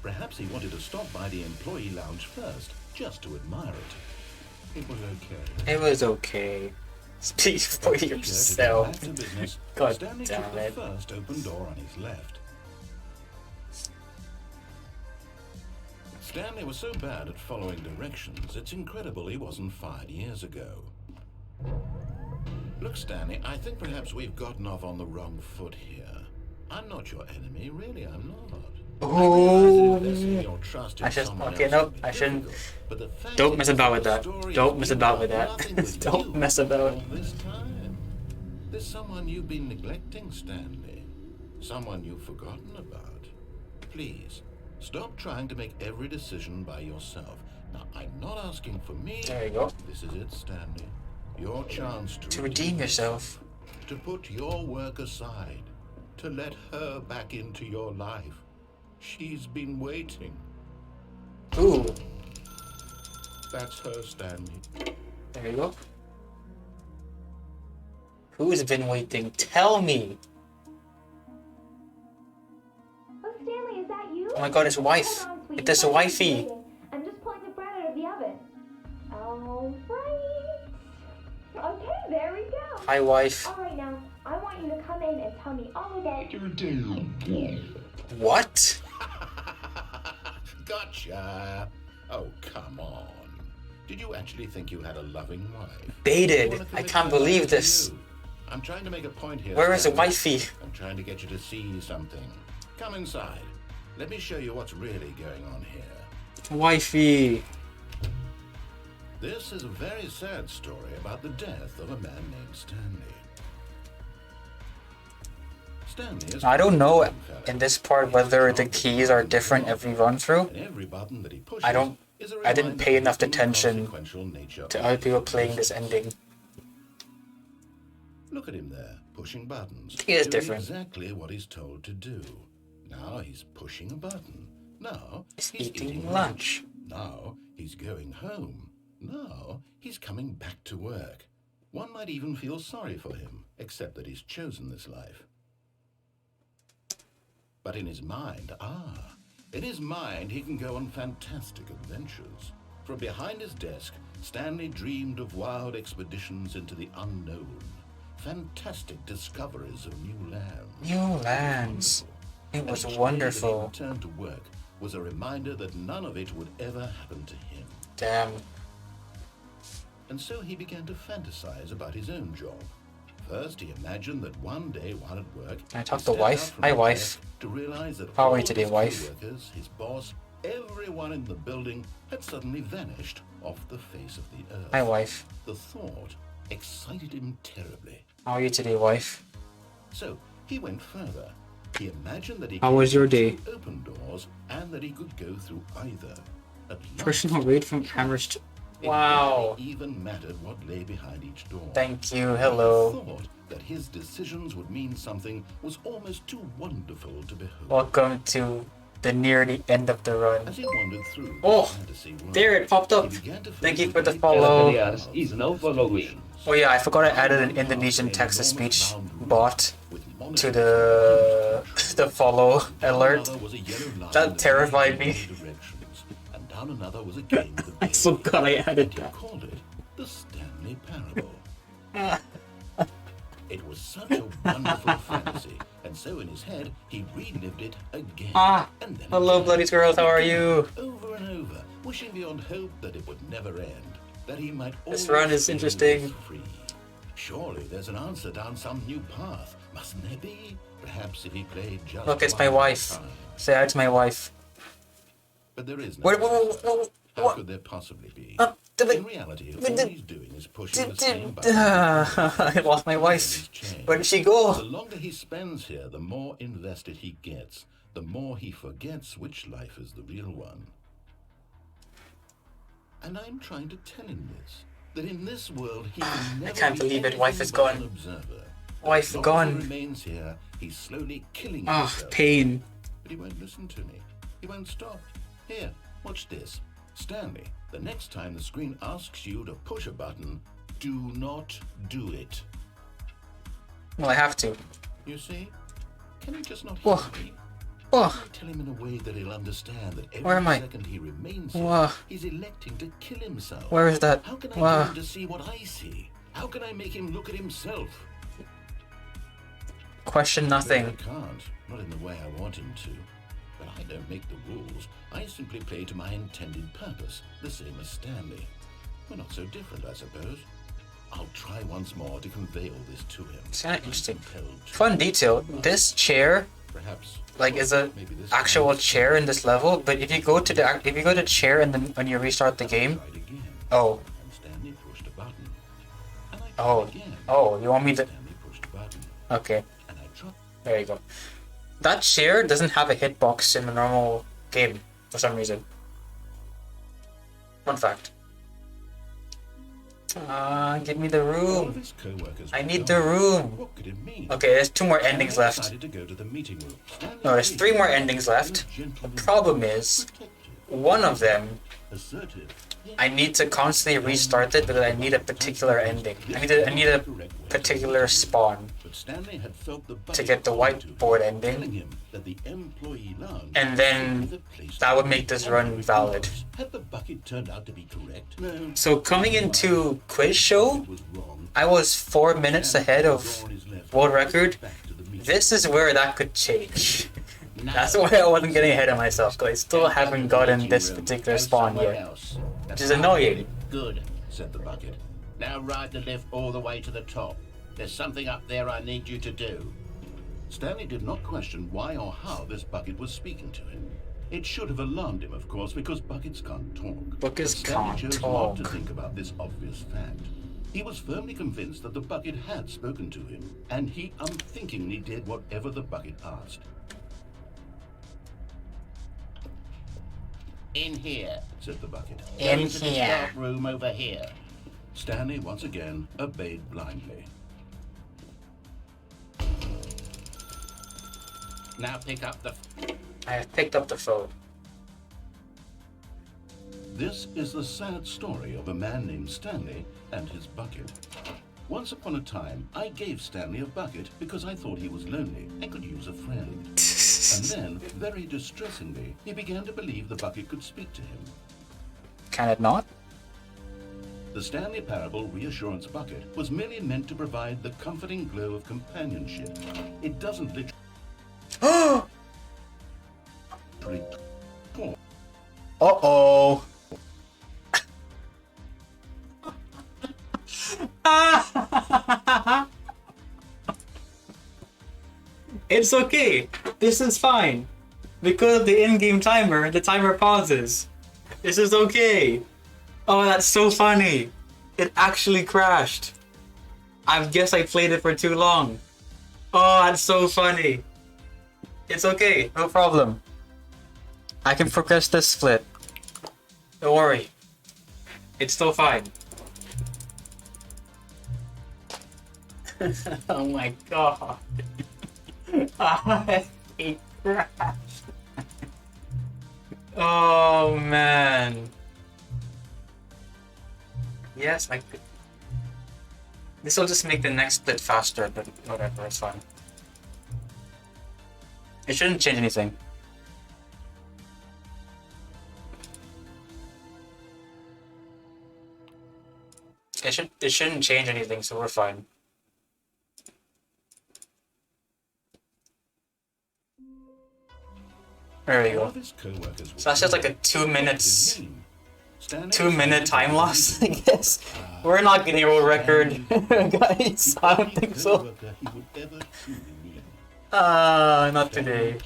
Perhaps he wanted to stop by the employee lounge first, just to admire it. It was okay. It was okay. Speak for Eager to get yourself. back to business, God Stanley damn took the it. first open door on his left. Stanley was so bad at following directions, it's incredible he wasn't fired years ago. Look, Stanley, I think perhaps we've gotten off on the wrong foot here. I'm not your enemy, really, I'm not. Oh, I okay, nope, I shouldn't. Don't mess about with that. Don't mess about with that. Don't mess about. This time, there's someone you've been neglecting, Stanley. Someone you've forgotten about. Please, stop trying to make every decision by yourself. Now, I'm not asking for me. There you go. This is it, Stanley. Your chance To redeem yourself. to put your work aside, to let her back into your life. She's been waiting. Ooh, That's her, Stanley. there you go. Who's been waiting? Tell me. Oh, Stanley, is that you? Oh my god, his wife. Hold on, sweetie. It is a wifey. I'm just pulling the bread out of the oven. All right. Okay, there we go. Hi, wife. All right, now, I want you to come in and tell me all about your What? Gotcha. Oh, come on. Did you actually think you had a loving wife? Baited. You wanna I commit can't my life believe to this. you? I'm trying to make a point here. Where is the Stanley. wifey? I'm trying to get you to see something. Come inside. Let me show you what's really going on here. Wifey. This is a very sad story about the death of a man named Stanley. Stanley is I don't know a fella. in this part whether the keys are different every run through. And every button that he pushes I don't- is a I didn't reminder pay of enough the attention inconsequential nature to of other people his playing this existence. ending. Look at him there, pushing buttons. He is doing different. Exactly what he's told to do. Now he's pushing a button. Now He's he's eating lunch. Now he's going home. Now he's coming back to work. One might even feel sorry for him, except that he's chosen this life. But in his mind, in his mind he can go on fantastic adventures. From behind his desk, Stanley dreamed of wild expeditions into the unknown. Fantastic discoveries of new lands. New lands. It And was each day wonderful. that he returned to work was a reminder that none of it would ever happen to him. Damn. And so he began to fantasize about his own job. First, he imagined that one day while at work, Can I talk he to stepped wife? out from Hi, his wife. desk to realize that How are all you today, his wife? coworkers, his boss, everyone in the building had suddenly vanished off the face of the earth. Hi, wife. The thought excited him terribly. How are you today, wife? So he went further. He imagined that he How could was your actually day? open doors and that he could go through either. At Personal last, raid from he tried. Amherst. It Wow. barely even mattered what lay behind each door. Thank you. The Hello. thought that his decisions would mean something was almost too wonderful to behold. Welcome to the near the end of the run. As he wandered through Oh, the fantasy world, there it popped up. he began to Thank feel you for the great follow. desire is now following. Oh yeah, I forgot I added an Indonesian text-to-speech bot with to monitors the follow Down alert. another was a yellow line That that terrified led in me. many directions, and down another was a game with a I base. forgot I added And he that. called it the Stanley Parable. It was such a wonderful fantasy, and so in his head he relived it again. Ah, and then hello, again, bloody squirrels, how are you? Over and over, wishing beyond hope that it would never end, that he might This always run is feel interesting. free. Surely there's an answer down some new path, mustn't there be? Perhaps if he played just Look, it's my one more wife. time. Say hi to my wife. But there is no Wait, answer. How what? could there possibly be? the- In reality, all he's doing is pushing the same button. I lost my wife. Where did she go? The longer he spends here, the more invested he gets, the more he forgets which life is the real one. And I'm trying to tell him this, that in this world he can never can't be believe it, anything wife is but gone. an observer. Wife As long as gone. he remains here, he's slowly killing Ah, himself. pain. But he won't listen to me. He won't stop. Here, watch this. Stanley, the next time the screen asks you to push a button, do not do it. Well, I have to. You see? Can he just not Whoa. hear me? Oh, Tell him in a way that he'll understand that Where am every I? second he remains here, Whoa. he's electing to kill himself. where is that? How can I Wow. get him to see what I see? How can I make him look at himself? Question Well, I nothing. can't. Not in the way I want him to. But I don't make the rules. I simply play to my intended purpose, the same as Stanley. We're not so different, I suppose. I'll try once more to convey all this to him. It's kind of interesting. Compelled to. Fun detail. This chair, Perhaps. like, is a maybe this actual time- chair in this level. But if you go to chair and then when you restart the game, Tried again. oh, And Stanley pushed a button. And I tried oh, again. oh, you want me to? Stanley pushed a button. Okay, And I tried. there you go. That chair doesn't have a hitbox in a normal game for some reason. Fun fact. Give me the All of room. his co-workers I were need gone. the room. What could it mean? Okay, there's 2 more endings Stanley left. decided to go to the meeting room. Stanley No, there's 3 more waited. endings left. He was gentle The and problem is, protective, one of them, assertive. I need to constantly restart it because I need a particular ending. I need a particular spawn But Stanley had felt the to get the whiteboard ending, telling him that the employee lounge and then would be the place that to would be. make this And run if it valid. was, had the bucket turned out to be correct? No. So coming into quiz show, It was wrong. I was 4 minutes ahead of world record. Back to the meeting. This is where that could change. No. That's why I wasn't getting ahead of myself, because I still haven't gotten this particular Go spawn somewhere yet. else. Which is annoying. Good. said the bucket. Now ride the lift all the way to the top. There's something up there I need you to do. Stanley did not question why or how this bucket was speaking to him. It should have alarmed him, of course, because buckets can't talk. Buckets But Stanley can't chose not to talk. think about this obvious fact. He was firmly convinced that the bucket had spoken to him, and he unthinkingly did whatever the bucket asked. In here. Said the bucket. In Go into this here. dark room over here. Stanley once again obeyed blindly. Now pick up the... I have picked up the phone. This is the sad story of a man named Stanley and his bucket. Once upon a time, I gave Stanley a bucket because I thought he was lonely and could use a friend. And then, very distressingly, he began to believe the bucket could speak to him. Can it not? The Stanley Parable Reassurance Bucket was merely meant to provide the comforting glow of companionship. It doesn't literally talk. Uh-oh. It's okay. This is fine. Because of the in-game timer, the timer pauses. This is okay. Oh, that's so funny. It actually crashed. I guess I played it for too long. Oh, that's so funny. It's okay, no problem. I can progress this split. Don't worry. It's still fine. Oh my god. I crashed. Oh man. Yes, I could. This will just make the next split faster, but whatever, it's fine. It shouldn't change anything. It shouldn't change anything, so we're fine. There we go. So that's just like a 2 minutes, 2 minute time loss, I guess. We're not getting a world record, guys. I don't think so. Not today.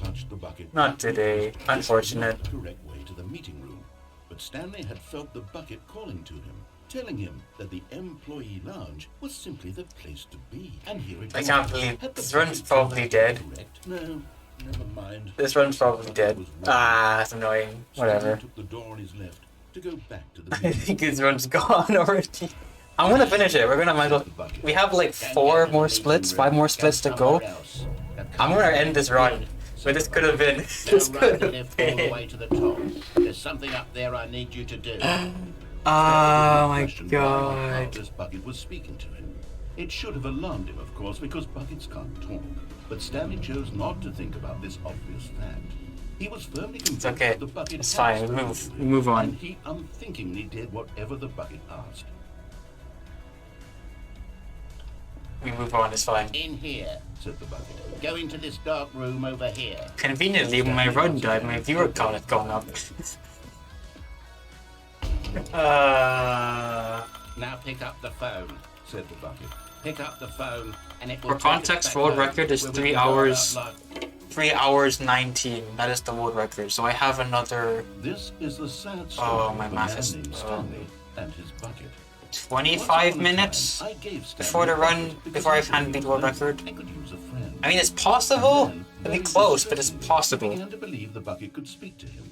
Not today. Unfortunate. Correct way to the meeting room, but Stanley had felt the bucket calling to him, telling him that the employee lounge was simply the place to be. And here it I was. can't believe this run's probably dead. Correct? No, never mind. This run's probably dead. Ah, it's annoying. Whatever. Stanley took the door on his left to go back to the I meeting think his run's gone already. I'm gonna finish it. We're gonna might as well. We have like 4 more splits, 5 more splits to go. I'm gonna end this run. But this could have been. This could have Lift all the been. way to the top. There's something up there I need you to do. Oh my Questioned why god. this bucket was speaking to him. It should have alarmed him, of course, because buckets can't talk. But Stanley chose not to think about this obvious fact. He was firmly convinced okay. the bucket It's had fine. We spoken move. to We him, move on. And he unthinkingly did whatever the bucket asked. We move on. It's fine. In here. Said the bucket. Go into this dark room over here. Conveniently, when my run died, my viewer count had gone up. Now pick up the phone. Said the bucket. Pick up the phone, and it will For take us context, back world home, record is where we 3 can go hours. out loud. 3 hours 19. That is the world record. So I have another This is the sad story Oh, my of a math man is- named Stanley and his bucket. 25 Once upon a minutes time, I gave Stanley before the a run, bucket because before I he said can he beat was world lonely record. and could use a friend. I mean, it's possible. And then, It'd be very close, but it's disturbingly, he possible. began to believe the bucket could speak to him.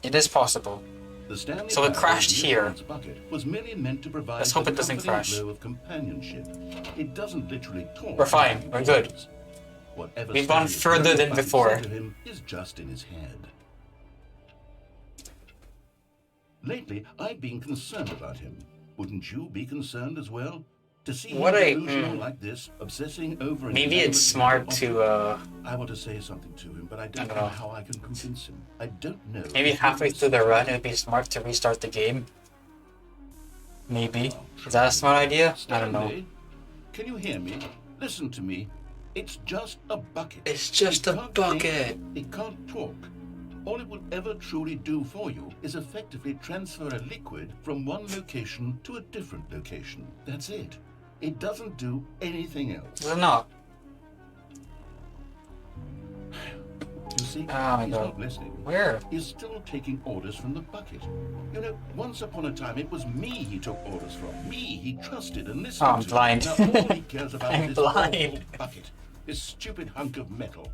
It is possible. The Stanley So it Parable crashed in here. Its bucket was merely meant to provide Let's hope the it doesn't comforting crash. glow of companionship. It doesn't literally talk. We're fine. We're good. Whatever We've gone Stanley's further than bucket before. said to him is just in his head. Lately, I've been concerned about him. Wouldn't you be concerned as well? To see him What I- delusional like this, obsessing over an Maybe inanimate it's smart object. to, I want to say something to him, but I don't I don't know know. how I can convince him. I don't know. maybe if he halfway wants through the to. run, it would be smart to restart the game. Maybe. Is that a smart idea? I don't know. Stanley, can you hear me? Listen to me. It's just a bucket. It's just It a can't bucket. think, it can't talk. All it will ever truly do for you is effectively transfer a liquid from one location to a different location. That's it. It doesn't do anything else. Is it not? You see, Oh my he's God. not listening. Where? He's still taking orders from the bucket. You know, once upon a time, it was me he took orders from. Me he trusted and listened Oh, I'm to. blind. Now all he cares about I'm is this blind. awful bucket. This stupid hunk of metal.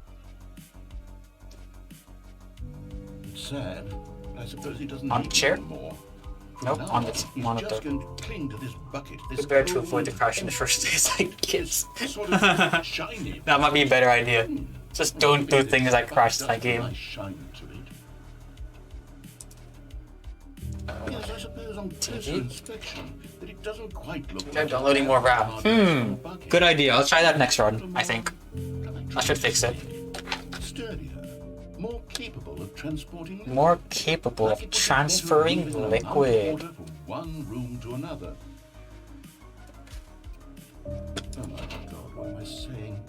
It's sad. I suppose he doesn't On need the chair? it anymore. From Nope, now on the he's monitor. just going to cling to this bucket. This It's better to cold, avoid the crash in the first place, I guess. sort of shiny. That might be a better idea. Just don't do Maybe things this like crash bucket my does have a game. nice shine to it. Yes, I suppose on closer inspection that it doesn't quite look Try like downloading more RAM. bucket. Good idea. I'll try that next run, I think. I should fix it. Sturdier, more capable of transporting liquid. More capable Like of it would be better transferring at moving a liquid. water from one room to another. Oh my God, what am I saying?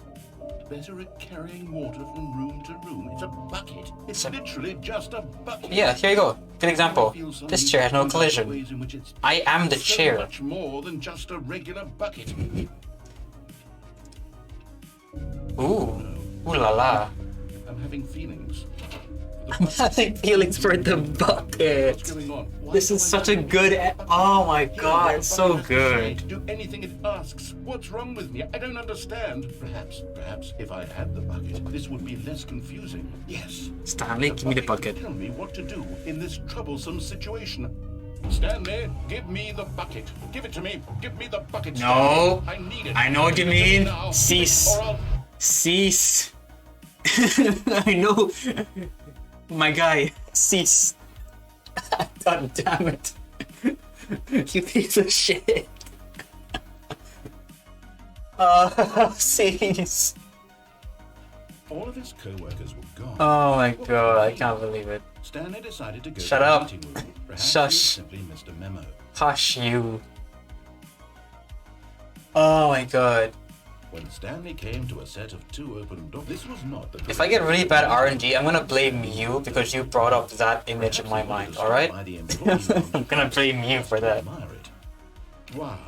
Better at carrying water from room to room. It's a bucket. It's literally just a bucket. Yeah, here you go. Good example. I feel some This chair has no about the collision. ways in which it's I am the so chair. much more than just a regular bucket. Ooh. Ooh la la. A I'm having feelings. I'm having feelings for the bucket. What's going on? Why This do is I such need a the good. bucket? Oh my Yeah, god, the it's so bucket has to say, good. do anything it asks. What's wrong with me? I don't understand. Perhaps if I had the bucket, this would be less confusing. Yes. Stanley, give me the bucket. Tell me what to do in this troublesome situation. Stanley, give me the bucket. Give it to me. Give me the bucket. No. Stanley. I need it. I know what you Give it to me mean. now, Cease. or I'll- Cease. I know. My guy, cease. God damn it. You piece of shit. Cease. All of his co-workers were gone. Oh my god, I can't believe it. Stanley decided to go Shut to the up. meeting room. Perhaps Shush. he simply missed a memo. Hush you. Oh my god. When Stanley came to a set of 2 open doors, this was not the. If I get really bad RNG, I'm gonna blame you because you brought up that image in my mind, alright? I'm gonna blame you for that. Admire it. Wow.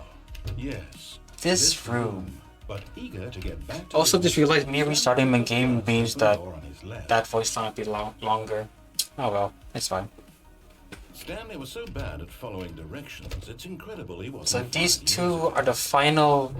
Yes. This room. But eager to get back to Also the- just realized me restarting my game means that door on his left. that voice line will be longer. Oh well, it's fine. Stanley was so bad at following directions, it's incredible he wasn't. So these 5 two years are the final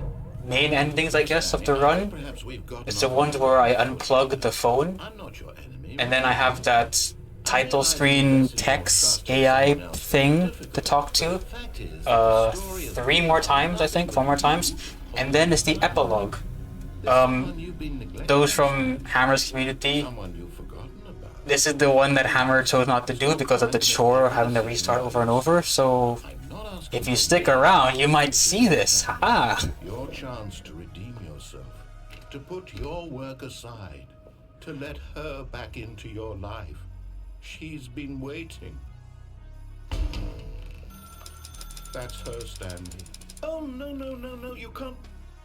main endings, I guess, of the run. Perhaps we've got It's the ones where I unplug the phone, I'm not your enemy. and then I have that title screen text AI thing to talk to. Fact is, 3 more times, I think, 4 more times. And then it's the epilogue. you've been neglecting, Those from Hammer's community. someone you've forgotten about. This is the one that Hammer chose not to do because of the chore of having to restart over and over. So I'm not asking if you stick around, you might see this. Haha. your chance to redeem yourself, to put your work aside, to let her back into your life. She's been waiting. That's her, Stanley. Oh, no, you can't.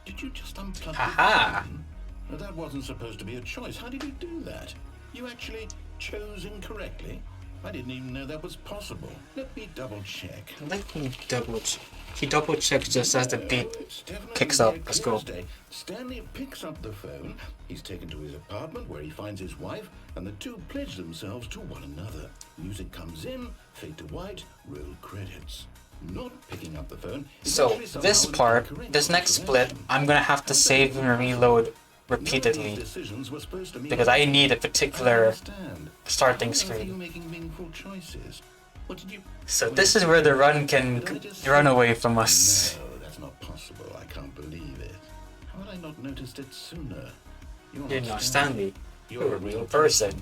Did you just unplug Haha. the phone? No, that wasn't supposed to be a choice. How did you do that? You actually chose incorrectly? I didn't even know that was possible. Let me double check. Let me double check. He double checks just as the beat It's definitely kicks up. near Let's go. Thursday. Stanley picks up the phone. He's taken to his apartment where he finds his wife, and the two pledge themselves to one another. Music comes in, fade to white, roll credits. Not picking up the phone. is So actually somehow this an part, incorrect this next split, observation. I'm gonna have to save and reload None of repeatedly these decisions were supposed to mean because I need a I particular understand. starting How are you screen. making meaningful choices? What did you? So this is where the run can run away from us. No, that's not possible. I can't believe it. How had I not noticed it sooner? You're not Stanley. You're a real total- person.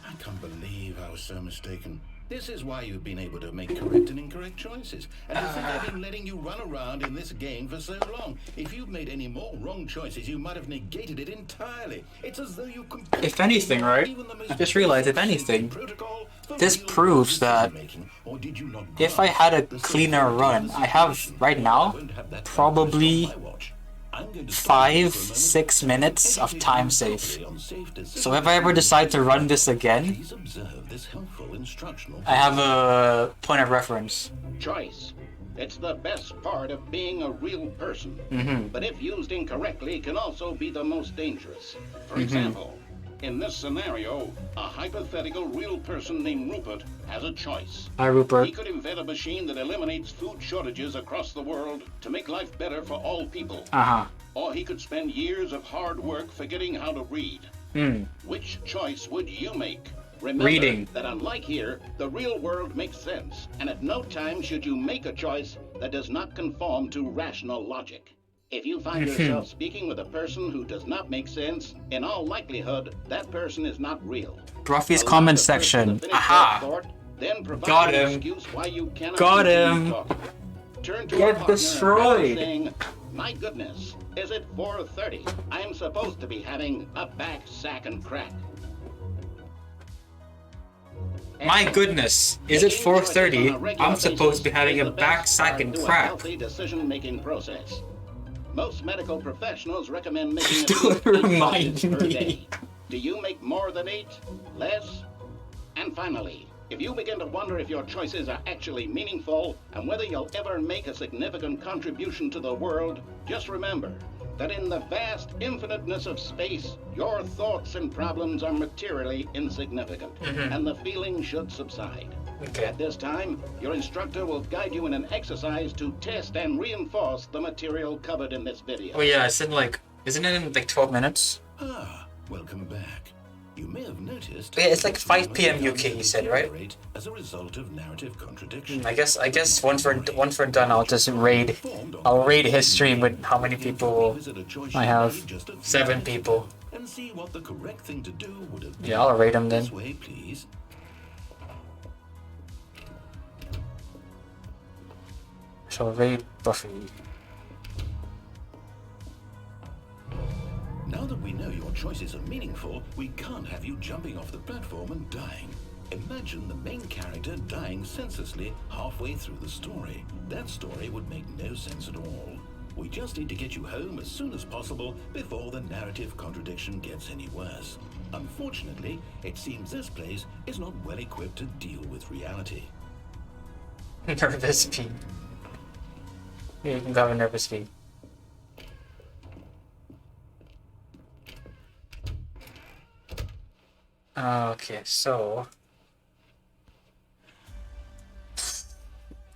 I can't believe I was so mistaken. This is why you've been able to make correct and incorrect choices. And to think I've been letting you run around in this game for so long. If you'd made any more wrong choices, you might have negated it entirely. It's as though you completely If anything, right? even the most I just realized, if basic anything, protocol for this real proves that decision-making. Or did you not if I had a grasp the cleaner severity run, of the I have situation? right now I'm going to have that probably on my watch. I'm going to stop you for a moment 5-6 minutes of educate time you save. properly on safe decision So if I ever decide to run this again, Please observe this helpful instructional. I have a point of reference. Choice. It's the best part of being a real person. Mm-hmm. But if used incorrectly, can also be the most dangerous. For example, in this scenario, a hypothetical real person named Rupert has a choice. Hi, He Rupert. could invent a machine that eliminates food shortages across the world to make life better for all people. Uh-huh. Or he could spend years of hard work forgetting how to read. Which choice would you make? Remember Reading. that unlike here, the real world makes sense, and at no time should you make a choice that does not conform to rational logic. If you find yourself speaking with a person who does not make sense, in all likelihood, that person is not real. Bruffy's Allow comment the person to section. finish Aha. their thought, then provide Got an him. excuse why you cannot Got continue him. talking. Turn to Get a partner destroyed. and saying, "My goodness, is it 4:30? I'm supposed to be having a back sack and crack." My goodness, is it 4:30? I'm supposed to be having a back sack and crap. Healthy decision-making process. Most medical professionals recommend making at Don't least 8 remind choices per me. day. Do you make more than 8? Less? And finally, if you begin to wonder if your choices are actually meaningful and whether you'll ever make a significant contribution to the world, just remember, that in the vast infiniteness of space, your thoughts and problems are materially insignificant, and the feeling should subside. Okay. At this time, your instructor will guide you in an exercise to test and reinforce the material covered in this video. Oh yeah, isn't it in like 12 minutes? Ah, welcome back. You may have noticed. Yeah, it's like 5 p.m. UK, he said, right? As a result of narrative contradiction. I guess once we're done, I'll just raid. I'll raid history with how many people I have. 7 people. And see what the correct thing to do would have been. Yeah, I'll raid them then. This way, please. So raid Buffy. Now that we know your choices are meaningful, we can't have you jumping off the platform and dying. Imagine the main character dying senselessly halfway through the story. That story would make no sense at all. We just need to get you home as soon as possible before the narrative contradiction gets any worse. Unfortunately, it seems this place is not well equipped to deal with reality. Nervous feed. Yeah, you can have a nervous feed. Okay, so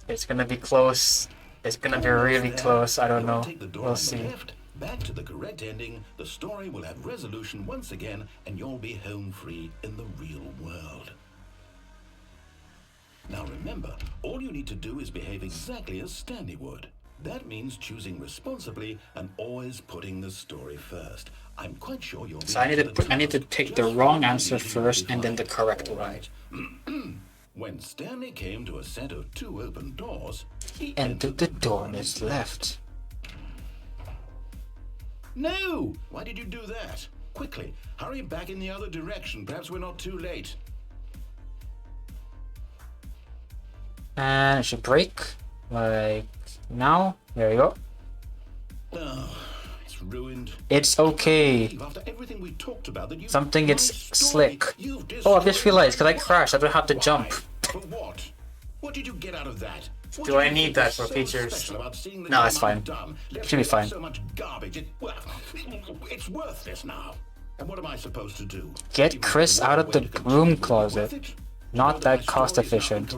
it's gonna be close. It's gonna be really close. I don't know. We'll see. Back to the correct ending. The story will have resolution once again, and you'll be home free in the real world. Now remember, all you need to do is behave exactly as Stanley would. That means choosing responsibly and always putting the story first. I'm quite sure you'll be. So I need to pick the wrong answer first and then the correct one. When Stanley came to a set of 2 open doors, he Entered the door on his left. No! Why did you do that? Quickly, hurry back in the other direction. Perhaps we're not too late. And it should break. Like now. There you go. Oh, it's ruined. It's okay. After everything we talked about, that Something gets slick. Oh, I just realized, because I crashed, I don't have to jump. For what? What did you get out of that? Do I need that for features? No, it's fine. Should be fine. So much garbage. It's worthless now. And what am I supposed to do? Get Chris out of the broom closet. Not that cost efficient.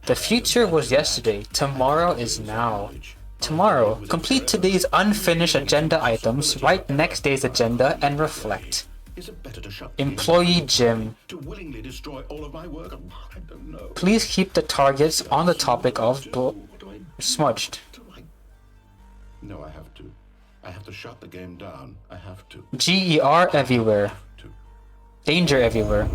The future was yesterday. Tomorrow is now. Tomorrow, complete today's unfinished agenda items, write next day's agenda, and reflect. Is it better to shut Employee Jim. to willingly destroy all of my work? I don't know. Please keep the targets on the topic of smudged. No, I have to. I have to shut the game down. I have to. GER everywhere. Danger everywhere.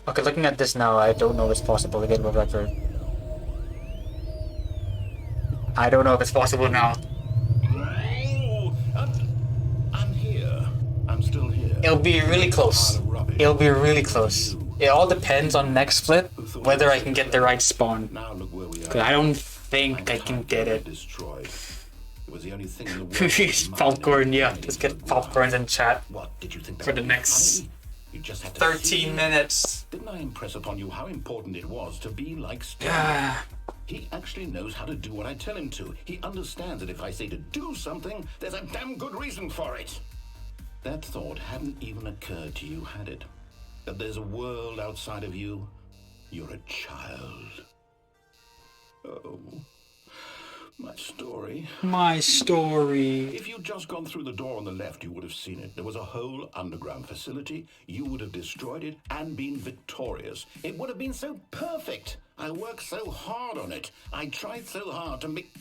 Okay, looking at this now, I don't know if it's possible to get a record. I don't know if it's possible now. Oh, I'm here. I'm still here. It'll be really close. It'll be really close. It all depends on next flip, whether I can get the right spawn. Now look where we are. 'Cause I don't think I can get it. Destroyed. It was the only thing in the world. Popcorn, yeah. Just get popcorns in chat What did you think for the that was next funny? You just had to 13 minutes. Didn't I impress upon you how important it was to be like Stanley? Ah. He actually knows how to do what I tell him to. He understands that if I say to do something, there's a damn good reason for it. That thought hadn't even occurred to you, had it? That there's a world outside of you? You're a child. Oh, my story. My story. If you'd just gone through the door on the left, you would have seen it. There was a whole underground facility. You would have destroyed it and been victorious. It would have been so perfect. I worked so hard on it. I tried so hard to make...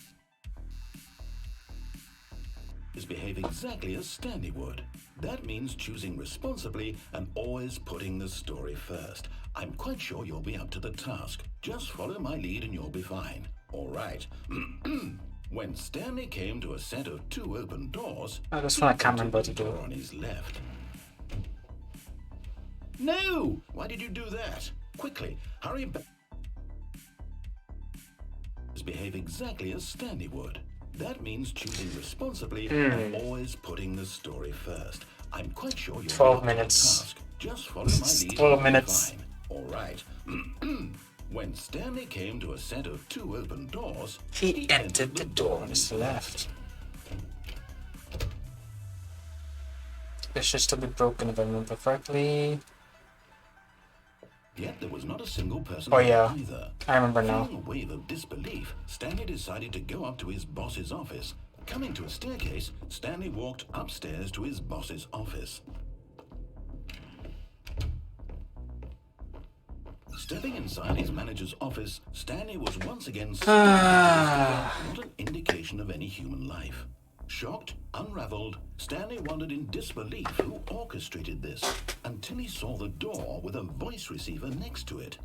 is behave exactly as Stanley would. That means choosing responsibly and always putting the story first. I'm quite sure you'll be up to the task. Just follow my lead and you'll be fine. All right. When Stanley came to a set of 2 open doors, That's what I can't remember to do. door on his left. No! Why did you do that? Quickly, hurry back. Behave exactly as Stanley would. That means choosing responsibly and always putting the story first. I'm quite sure you're 12 minutes. Task. Just follow my lead. 12 minutes. Fine. All right. When Stanley came to a set of 2 open doors, He entered the door on his left. It should still be broken if I remember correctly. Yet there was not a single person Oh there yeah, either. I remember now. Feeling a wave of disbelief, Stanley decided to go up to his boss's office. Coming to a staircase, Stanley walked upstairs to his boss's office. Stepping inside his manager's office, Stanley was once again not an indication of any human life. Shocked, unraveled, Stanley wondered in disbelief who orchestrated this until he saw the door with a voice receiver next to it.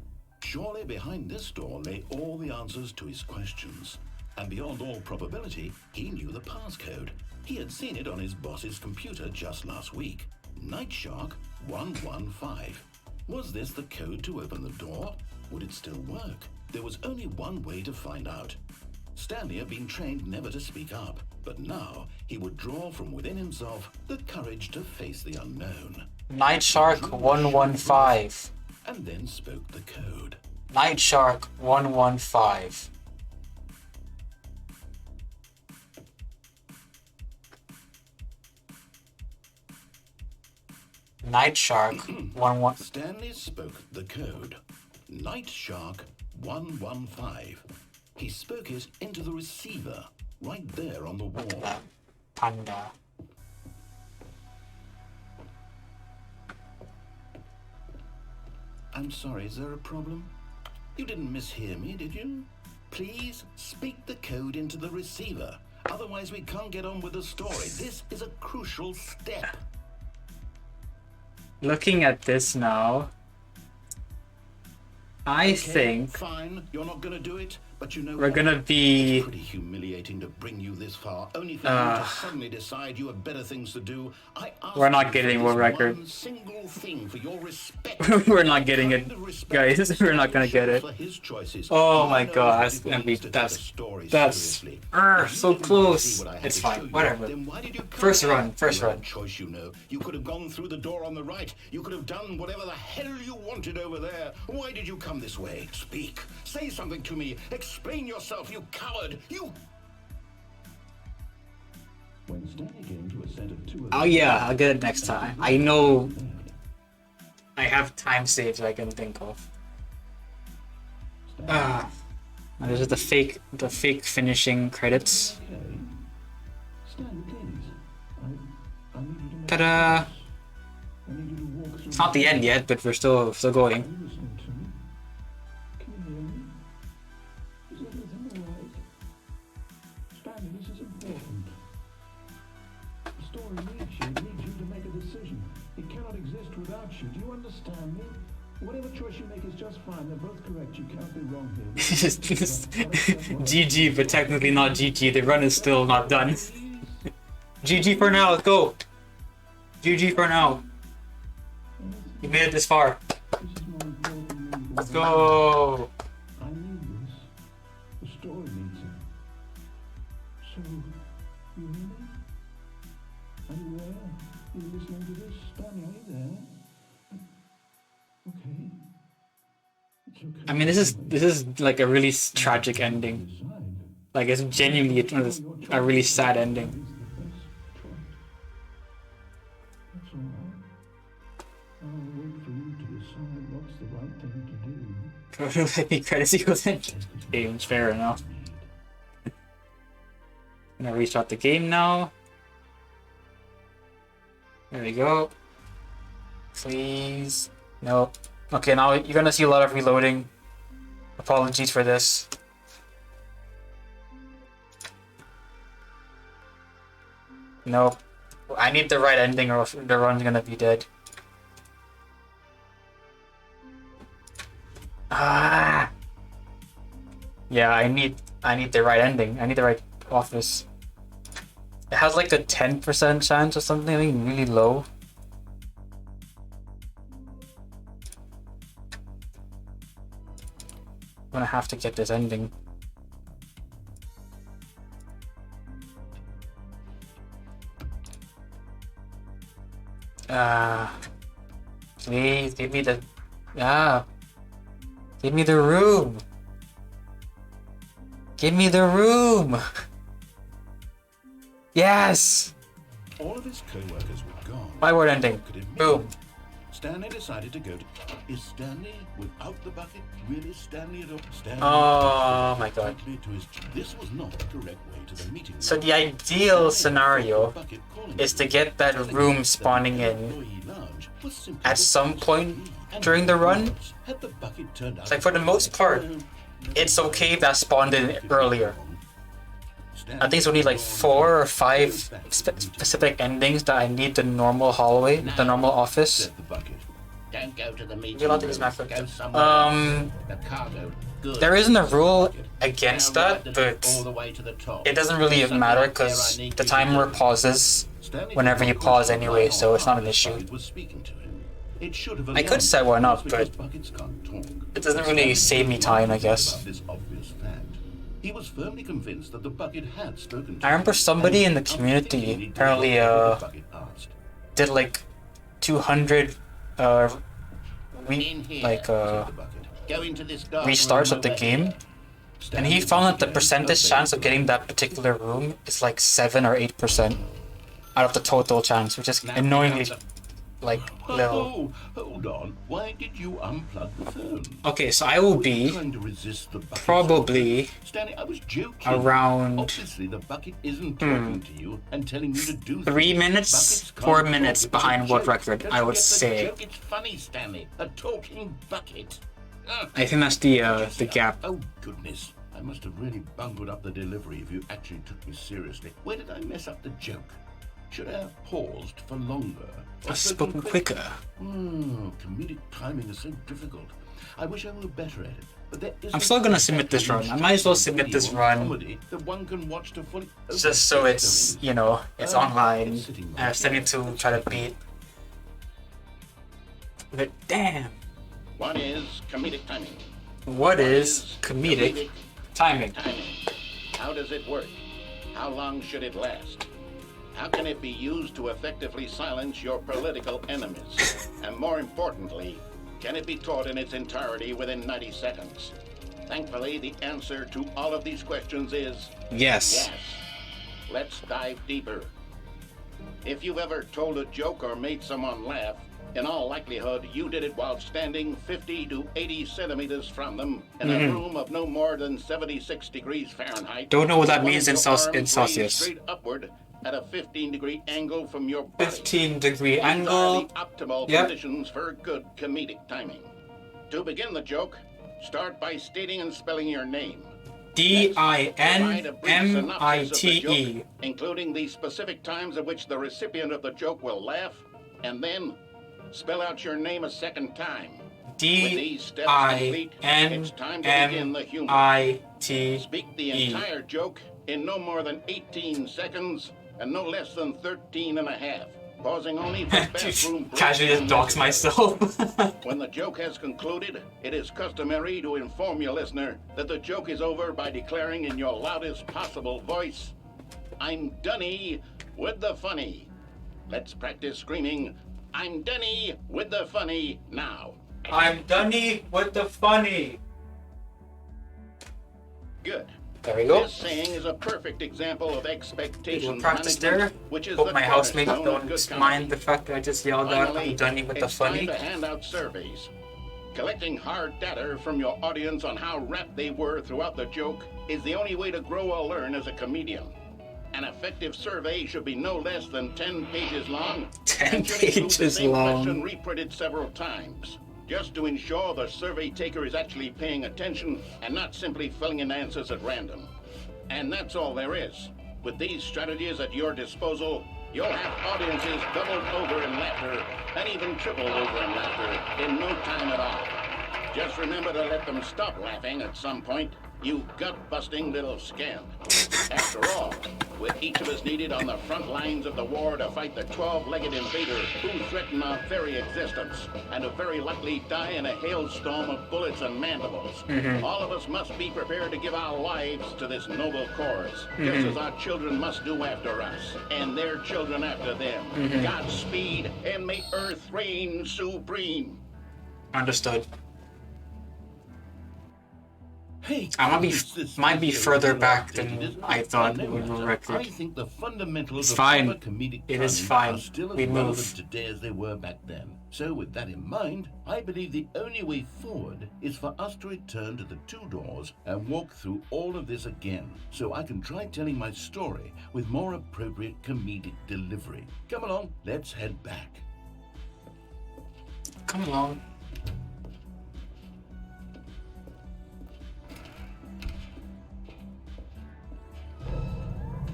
Surely behind this door lay all the answers to his questions. And beyond all probability, he knew the passcode. He had seen it on his boss's computer just last week. Nightshark 115. Was this the code to open the door? Would it still work? There was only one way to find out. Stanley had been trained never to speak up, but now he would draw from within himself the courage to face the unknown. Nightshark 115. And then spoke the code. Nightshark 115. Nightshark 115. Stanley spoke the code. Nightshark 115. He spoke it into the receiver, right there on the wall. Panda. I'm sorry, is there a problem? You didn't mishear me, did you? Please speak the code into the receiver. Otherwise we can't get on with the story. This is a crucial step. Looking at this now, I Okay, think fine, you're not gonna do it, but you know we're what? gonna be. It's pretty humiliating to bring you this far, only for you to suddenly decide you have better things to do. I asked We're not you getting for world this record. one single thing for your respect. We're not getting it, Kind of respect guys. We're not gonna get it. for his choices. Oh I my know god, that's everybody gonna be needs to take a that's story that's seriously. If you so didn't close. see what I had It's to fine, show you, whatever. then why did you come First here? run, first You had run. a choice, you know. You could have gone through the door on the right. You could have done whatever the hell you wanted over there. Why did you come this way? Speak. Say something to me. Explain yourself, you coward. You. When Stanley came to a set of 2 Oh yeah, I'll get it next time. I know I have time saves I can think of. This is the fake finishing credits. Ta-da! It's not the end yet, but we're still going. Whatever choice you make is just fine. They're both correct. You can't be wrong here. GG, but technically not GG. The run is still not done. GG for now, let's go. GG for now. You made it this far. Let's go. I need this. The story needs it. So, you hear me? Are you there? Are you listening to this? Stanley, are you there? Okay. It's okay. I mean, this is like a really tragic ending. Like it's genuinely a really sad ending. That's all right. I'll wait for you to decide what's the right thing to do. Happy credits equals end. Game's fair enough. I'm gonna restart the game now. There we go. Please. Nope. Okay, now you're gonna see a lot of reloading. Apologies for this. Nope. I need the right ending or else the run's gonna be dead. Ah. Yeah, I need the right ending. I need the right office. It has like a 10% chance or something, I think really low. I'm gonna have to get this ending. Please give me the Give me the room. Give me the room. Yes. All of his co-workers were gone. Whiteboard ending. What could it mean? Boom. Stanley decided to go to... Is Stanley without the bucket really Stanley at all? Stanley Oh my god. to his... This was not the correct way to the meeting. So the ideal scenario is to get that room spawning in at some point during the run. Like for the most part, it's okay if that spawned in earlier. I think it's only like 4 or 5 specific endings that I need the normal hallway, the normal office. Don't go to the meeting. You're allowed to use macro. Go somewhere. The cargo. Good. There isn't a rule against Now that, ride the but lift all the way to the top. it doesn't really matter because the timer pauses whenever you pause anyway, so it's not an issue. I could set one up, but it doesn't really save me time, I guess. He was firmly convinced that the bucket had spoken to I remember him, somebody and in the he community apparently the bucket asked. did like 200 In here, like said the bucket. Go into this dark restarts room of the over game, here. and he found that the percentage chance of getting that particular room is like 7 or 8% out of the total chance, which is annoyingly like little. Oh, hold on. Why did you unplug the phone? Okay, so I will be Trying to resist the bucket. probably Stanley, I was joking. around Obviously, the bucket isn't talking to you and telling you to do 3 things. minutes, Buckets 4 can't minutes talk. It's a behind what joke. record, Don't I would forget the say. joke. It's funny, Stanley. A talking bucket. I think that's the gap. Oh, goodness. I must have really bungled up the delivery if you actually took me seriously. Where did I mess up the joke? Should I have paused for longer? Or I've spoken quicker. Comedic timing is so difficult. I wish I were better at it. But there I'm still gonna submit this run. I might as well submit this run that one can watch to fully... just so it's, you know, it's online. And I'm still need to try to beat. But damn, One is comedic timing. what is comedic timing? How does it work? How long should it last? How can it be used to effectively silence your political enemies? And more importantly, can it be taught in its entirety within 90 seconds? Thankfully, the answer to all of these questions is Yes. yes. Let's dive deeper. If you've ever told a joke or made someone laugh, in all likelihood, you did it while standing 50 to 80 centimeters from them in a room of no more than 76 degrees Fahrenheit. Don't know what that with means one in of your arms raised Celsius. straight upward at a 15-degree angle from your body. 15-degree These are angle. the optimal Yep. conditions for good comedic timing. To begin the joke, start by stating and spelling your name. Provide a brief synopsis of the DiNmiTe. joke, including the specific times at which the recipient of the joke will laugh, and then spell out your name a second time. With these steps complete, it's time to begin the humor. DiNmiTe. Speak the entire joke in no more than 18 seconds and no less than 13 and a half, pausing only for bathroom breaks. Casually just dox myself. When the joke has concluded, it is customary to inform your listener that the joke is over by declaring in your loudest possible voice, "I'm Dunny with the funny." Let's practice screaming, "I'm Dunny with the funny" now. I'm Dunny with the funny. Good. There we go. This saying is a perfect example of expectations We'll practice there. management, which is Hope the my housemate cornerstone of good don't comedy. mind the fact that I just yelled out Finally, I'm Dunny with the it's funny. time to hand out surveys. Collecting hard data from your audience on how rapt they were throughout the joke is the only way to grow or learn as a comedian. An effective survey should be no less than 10 pages long. 10 and should include the pages same long. question reprinted several times, just to ensure the survey taker is actually paying attention and not simply filling in answers at random. And that's all there is. With these strategies at your disposal, you'll have audiences doubled over in laughter and even tripled over in laughter in no time at all. Just remember to let them stop laughing at some point, you gut-busting little scamp. After all, with each of us needed on the front lines of the war to fight the 12-legged invader who threaten our very existence, and who very likely die in a hailstorm of bullets and mandibles, all of us must be prepared to give our lives to this noble cause, just as our children must do after us, and their children after them. Godspeed, and may Earth reign supreme. Understood. Hey, I this might be is further really back outdated, than isn't I it? thought No we were matter. record. I think the fundamentals It's of fine. proper comedic It is timing fine. are still as We relevant move. today as they were back then. So with that in mind, I believe the only way forward is for us to return to the 2 doors and walk through all of this again, so I can try telling my story with more appropriate comedic delivery. Come along, let's head back. Come along.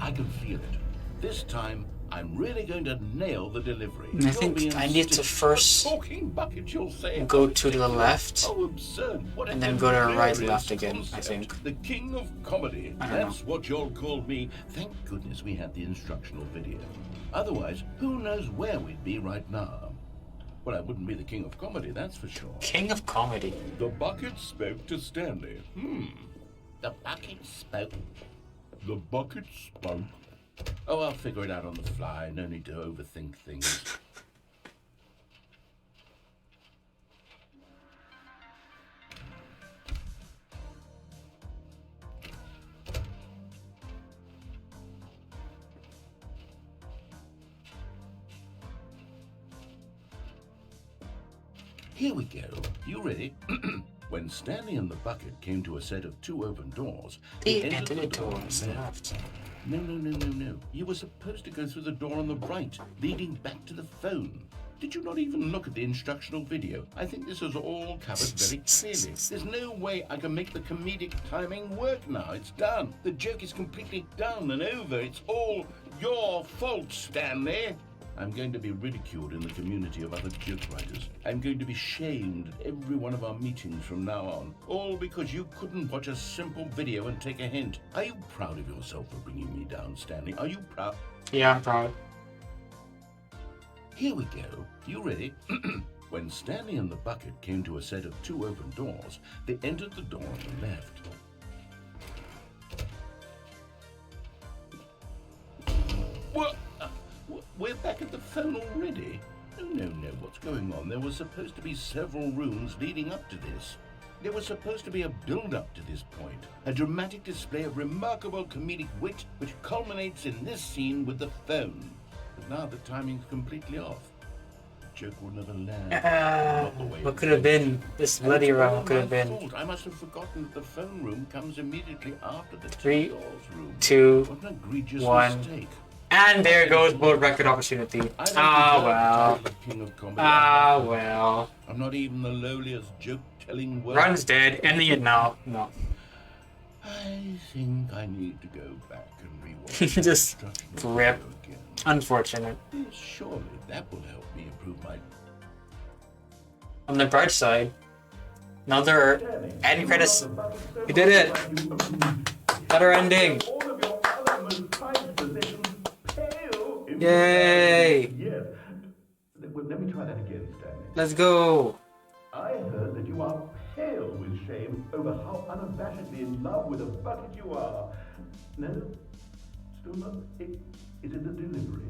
I can feel it. This time, I'm really going to nail the delivery. I think I need to first talking bucket, you'll say. go to the left Oh, absurd. What a and then go to right hilarious left again, I concept. think. The king of comedy. I don't That's what you'll call me. Thank goodness we had the instructional video. Otherwise, who knows where we'd be right now. Well, I wouldn't be the king of comedy, that's for sure. King of comedy. The bucket spoke to Stanley. The bucket spoke. The bucket spoke. Oh, I'll figure it out on the fly. No need to overthink things. Here we go. You ready? When Stanley and the bucket came to a set of 2 open doors, They entered entered the the door on doors the left. No. You were supposed to go through the door on the right, leading back to the phone. Did you not even look at the instructional video? I think this is all covered very clearly. There's no way I can make the comedic timing work now. It's done. The joke is completely done and over. It's all your fault, Stanley. I'm going to be ridiculed in the community of other joke writers. I'm going to be shamed at every one of our meetings from now on. All because you couldn't watch a simple video and take a hint. Are you proud of yourself for bringing me down, Stanley? Are you proud? Yeah, I'm proud. Here we go. You ready? When Stanley and the bucket came to a set of 2 open doors, they entered the door on the left. What? We're back at the phone already? No. What's going on? There were supposed to be several rooms leading up to this. There was supposed to be a build-up to this point, a dramatic display of remarkable comedic wit which culminates in this scene with the phone. But now the timing's completely off. The joke will never land. Not the way What it could have was. been? This And bloody it's all round could have my been. fault. I must have forgotten that the phone room comes immediately after the 3, doors room. 2, What an egregious 1. mistake. And there goes world record opportunity. I don't Ah deserve well. to be the king of comedy. Ah well. I'm not even the lowliest joke-telling word. Run's dead. Ending it now. No. I think I need to go back and rewatch the Just instructional rip. video again. Unfortunate. Surely that will help me improve my... On the bright side, another end credits. We did it. Better ending. Yay! Yes. Let me try that again, Stanley. Let's go. I heard that you are pale with shame over how unabashedly in love with a bucket you are. No? Still not? Is it the delivery?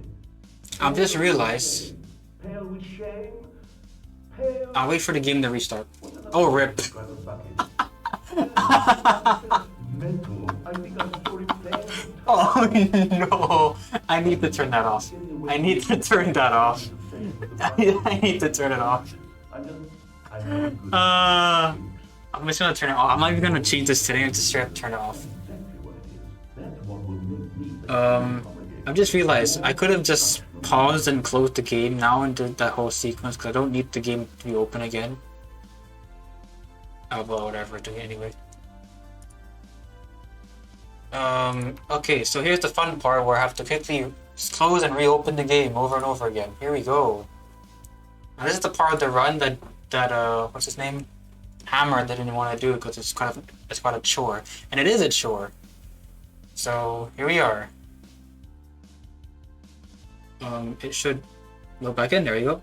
I've just realized. Pale with shame? Pale... I'll wait for the game to restart. Oh, rip. Mental. I think I saw it there. Oh no! I need to turn that off. I need to turn that off. I need to turn it off. I'm just gonna turn it off. I'm not even gonna change this setting. I'm just straight up turn it off. I've just realized I could have just paused and closed the game now and did that whole sequence because I don't need the game to be open again. Oh well, whatever. Do it anyway. Okay, so here's the fun part where I have to quickly close and reopen the game over and over again. Here we go. Now this is the part of the run that what's his name? Hammer didn't want to do because it's quite a chore. And it is a chore. So here we are. It should go back in, there you go.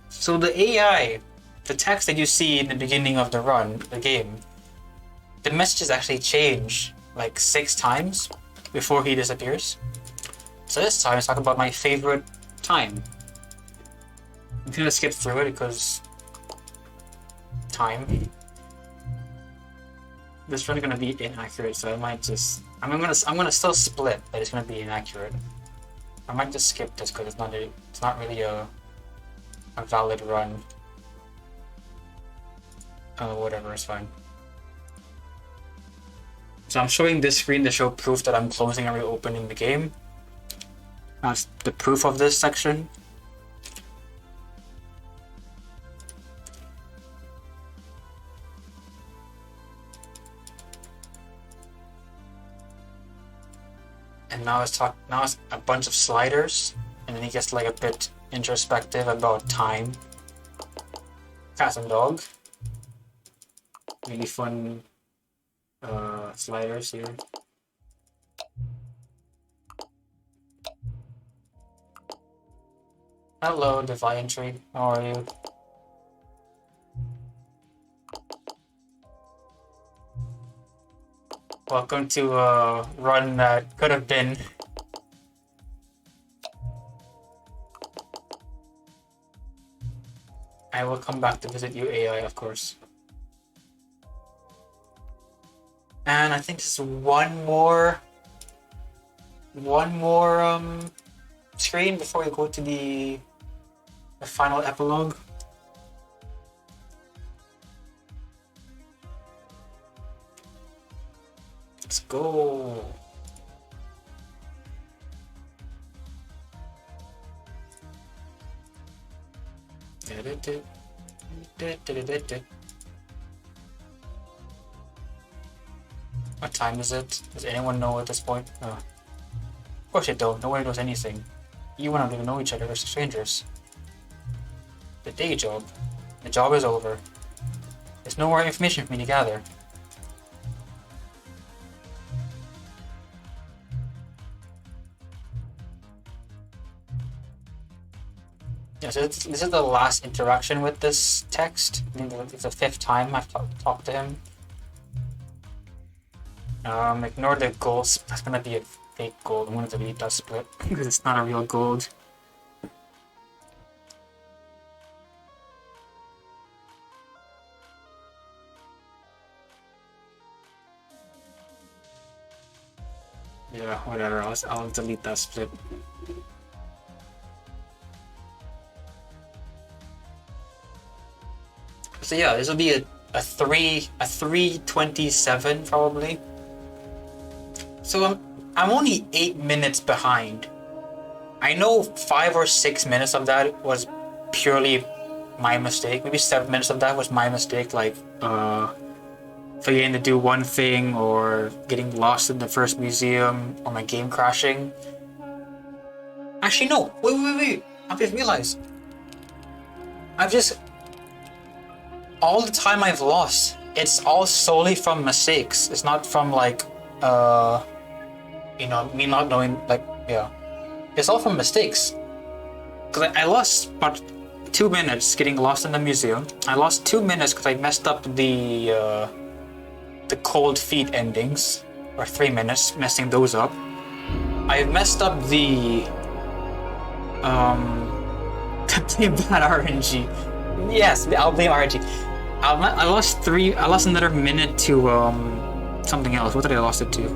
So the AI, the text that you see in the beginning of the run, the game, the messages actually change like 6 times before he disappears. So this time let's talk about my favorite time. I'm gonna skip through it because time. this run's gonna be inaccurate, so I might just I'm gonna still split, but it's gonna be inaccurate. I might just skip this because it's not really a valid run. Whatever, it's fine. So I'm showing this screen to show proof that I'm closing and reopening the game. That's the proof of this section. And now it's a bunch of sliders, and then he gets like a bit introspective about time. Cat and dog. Really fun sliders here. Hello, Divine Tree. How are you? Welcome to a run that could have been. I will come back to visit you, AI, of course. And I think just one more screen before we go to the final epilogue. Let's go. What time is it? Does anyone know at this point? Oh. Of course you don't. Nobody knows anything. You and I don't even know each other. We're strangers. The day job. The job is over. There's no more information for me to gather. Yeah, so this is the last interaction with this text. I think it's the 5th time I've talked to him. Ignore the gold. That's gonna be a fake gold. I'm gonna delete that split because it's not a real gold. Yeah, whatever. I'll delete that split. So yeah, this will be a 3:27 probably. So I'm only 8 minutes behind. I know 5 or 6 minutes of that was purely my mistake. Maybe 7 minutes of that was my mistake, like forgetting to do one thing or getting lost in the first museum or my game crashing. Actually no, wait. I've just realized. All the time I've lost, it's all solely from mistakes. It's not from like me not knowing, like, yeah. It's all from mistakes. Because I lost about 2 minutes getting lost in the museum. I lost 2 minutes because I messed up the cold feet endings. Or 3 minutes messing those up. I messed up the bad RNG. Yes, I'll blame RNG. I lost another minute to something else. What did I lost it to?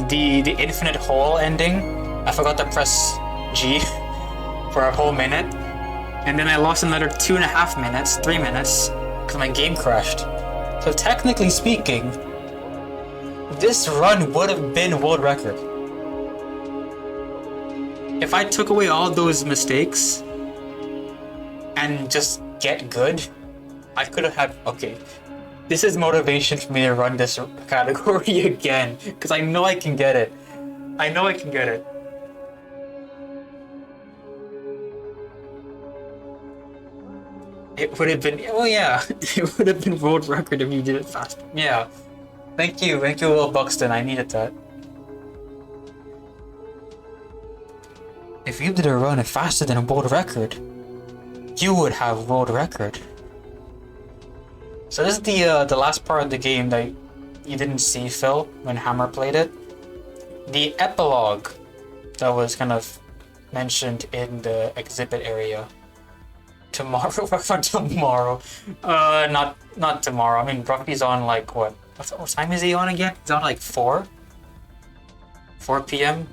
The infinite hole ending. I forgot to press G for a whole minute, and then I lost another 2.5 minutes, 3 minutes, because my game crashed. So technically speaking, this run would have been world record if I took away all those mistakes and just get good. I could have had, okay, this is motivation for me to run this category again, because I know I can get it. It would have been, oh yeah, it would have been world record if you did it fast. Yeah, thank you, Will Buxton, I needed that. If you did a run faster than a world record, you would have world record. So this is the last part of the game that you didn't see, Phil, when Hammer played it. The epilogue that was kind of mentioned in the exhibit area. Tomorrow? Not tomorrow. I mean, Rugby's on like what, what time is he on again? He's on like 4 p.m.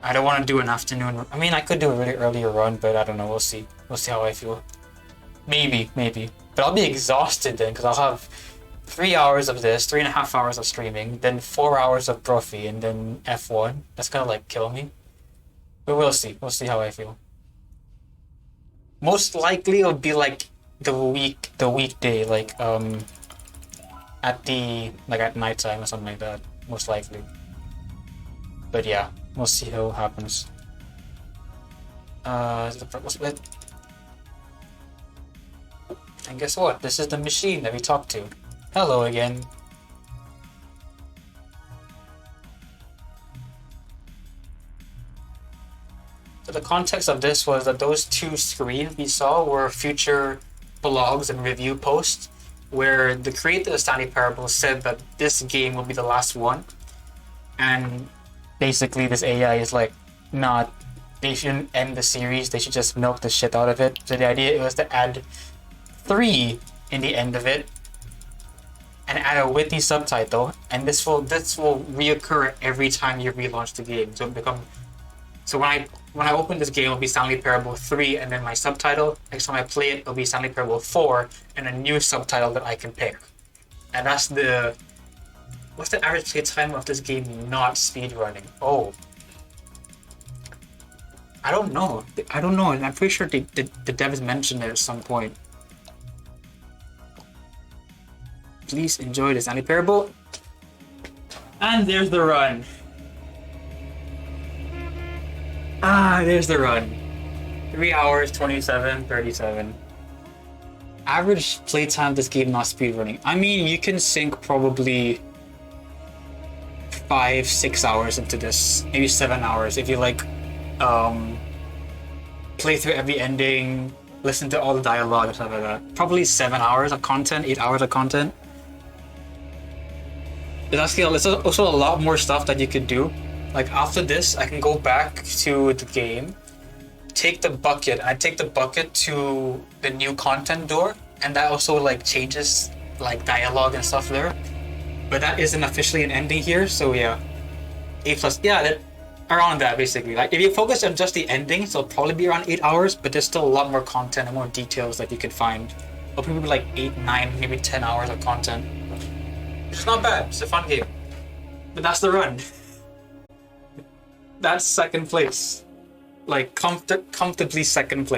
I don't want to do an afternoon. I mean, I could do a really earlier run, but I don't know. We'll see. We'll see how I feel. Maybe. But I'll be exhausted then because I'll have 3 hours of this, 3.5 hours of streaming, then 4 hours of Brophy, and then F1. That's gonna like kill me. But we'll see. We'll see how I feel. Most likely it'll be like the weekday, like at nighttime or something like that. Most likely. But yeah, we'll see how it happens. What's it? And guess what? This is the machine that we talked to. Hello again. So the context of this was that those 2 screens we saw were future blogs and review posts where the creator of Stanley Parable said that this game will be the last one. And basically this AI is like, nah, they shouldn't end the series, they should just milk the shit out of it. So the idea was to add 3 in the end of it and add a witty subtitle, and this will reoccur every time you relaunch the game. So when I open this game, it'll be Stanley Parable 3, and then my subtitle. Next time I play it, it'll be Stanley Parable 4, and a new subtitle that I can pick. And that's what's the average play time of this game not speedrunning? Oh, I don't know. And I'm pretty sure the devs mentioned it at some point. Please enjoy the Stanley Parable. And there's the run. There's the run. 3 hours, 37. Average playtime of this game not speedrunning. I mean, you can sink probably 5-6 hours into this, maybe 7 hours if you like play through every ending, listen to all the dialogue and stuff like that. Probably 7 hours of content, 8 hours of content. There's also a lot more stuff that you could do. Like after this, I can go back to the game, take the bucket. I take the bucket to the new content door, and that also like changes like dialogue and stuff there. But that isn't officially an ending here, so yeah. A+, yeah, around that basically. Like if you focus on just the endings, it'll probably be around 8 hours, but there's still a lot more content and more details that you could find. It'll probably be like 8, 9, maybe 10 hours of content. It's not bad, it's a fun game. But that's the run. That's second place. Like comfortably second place.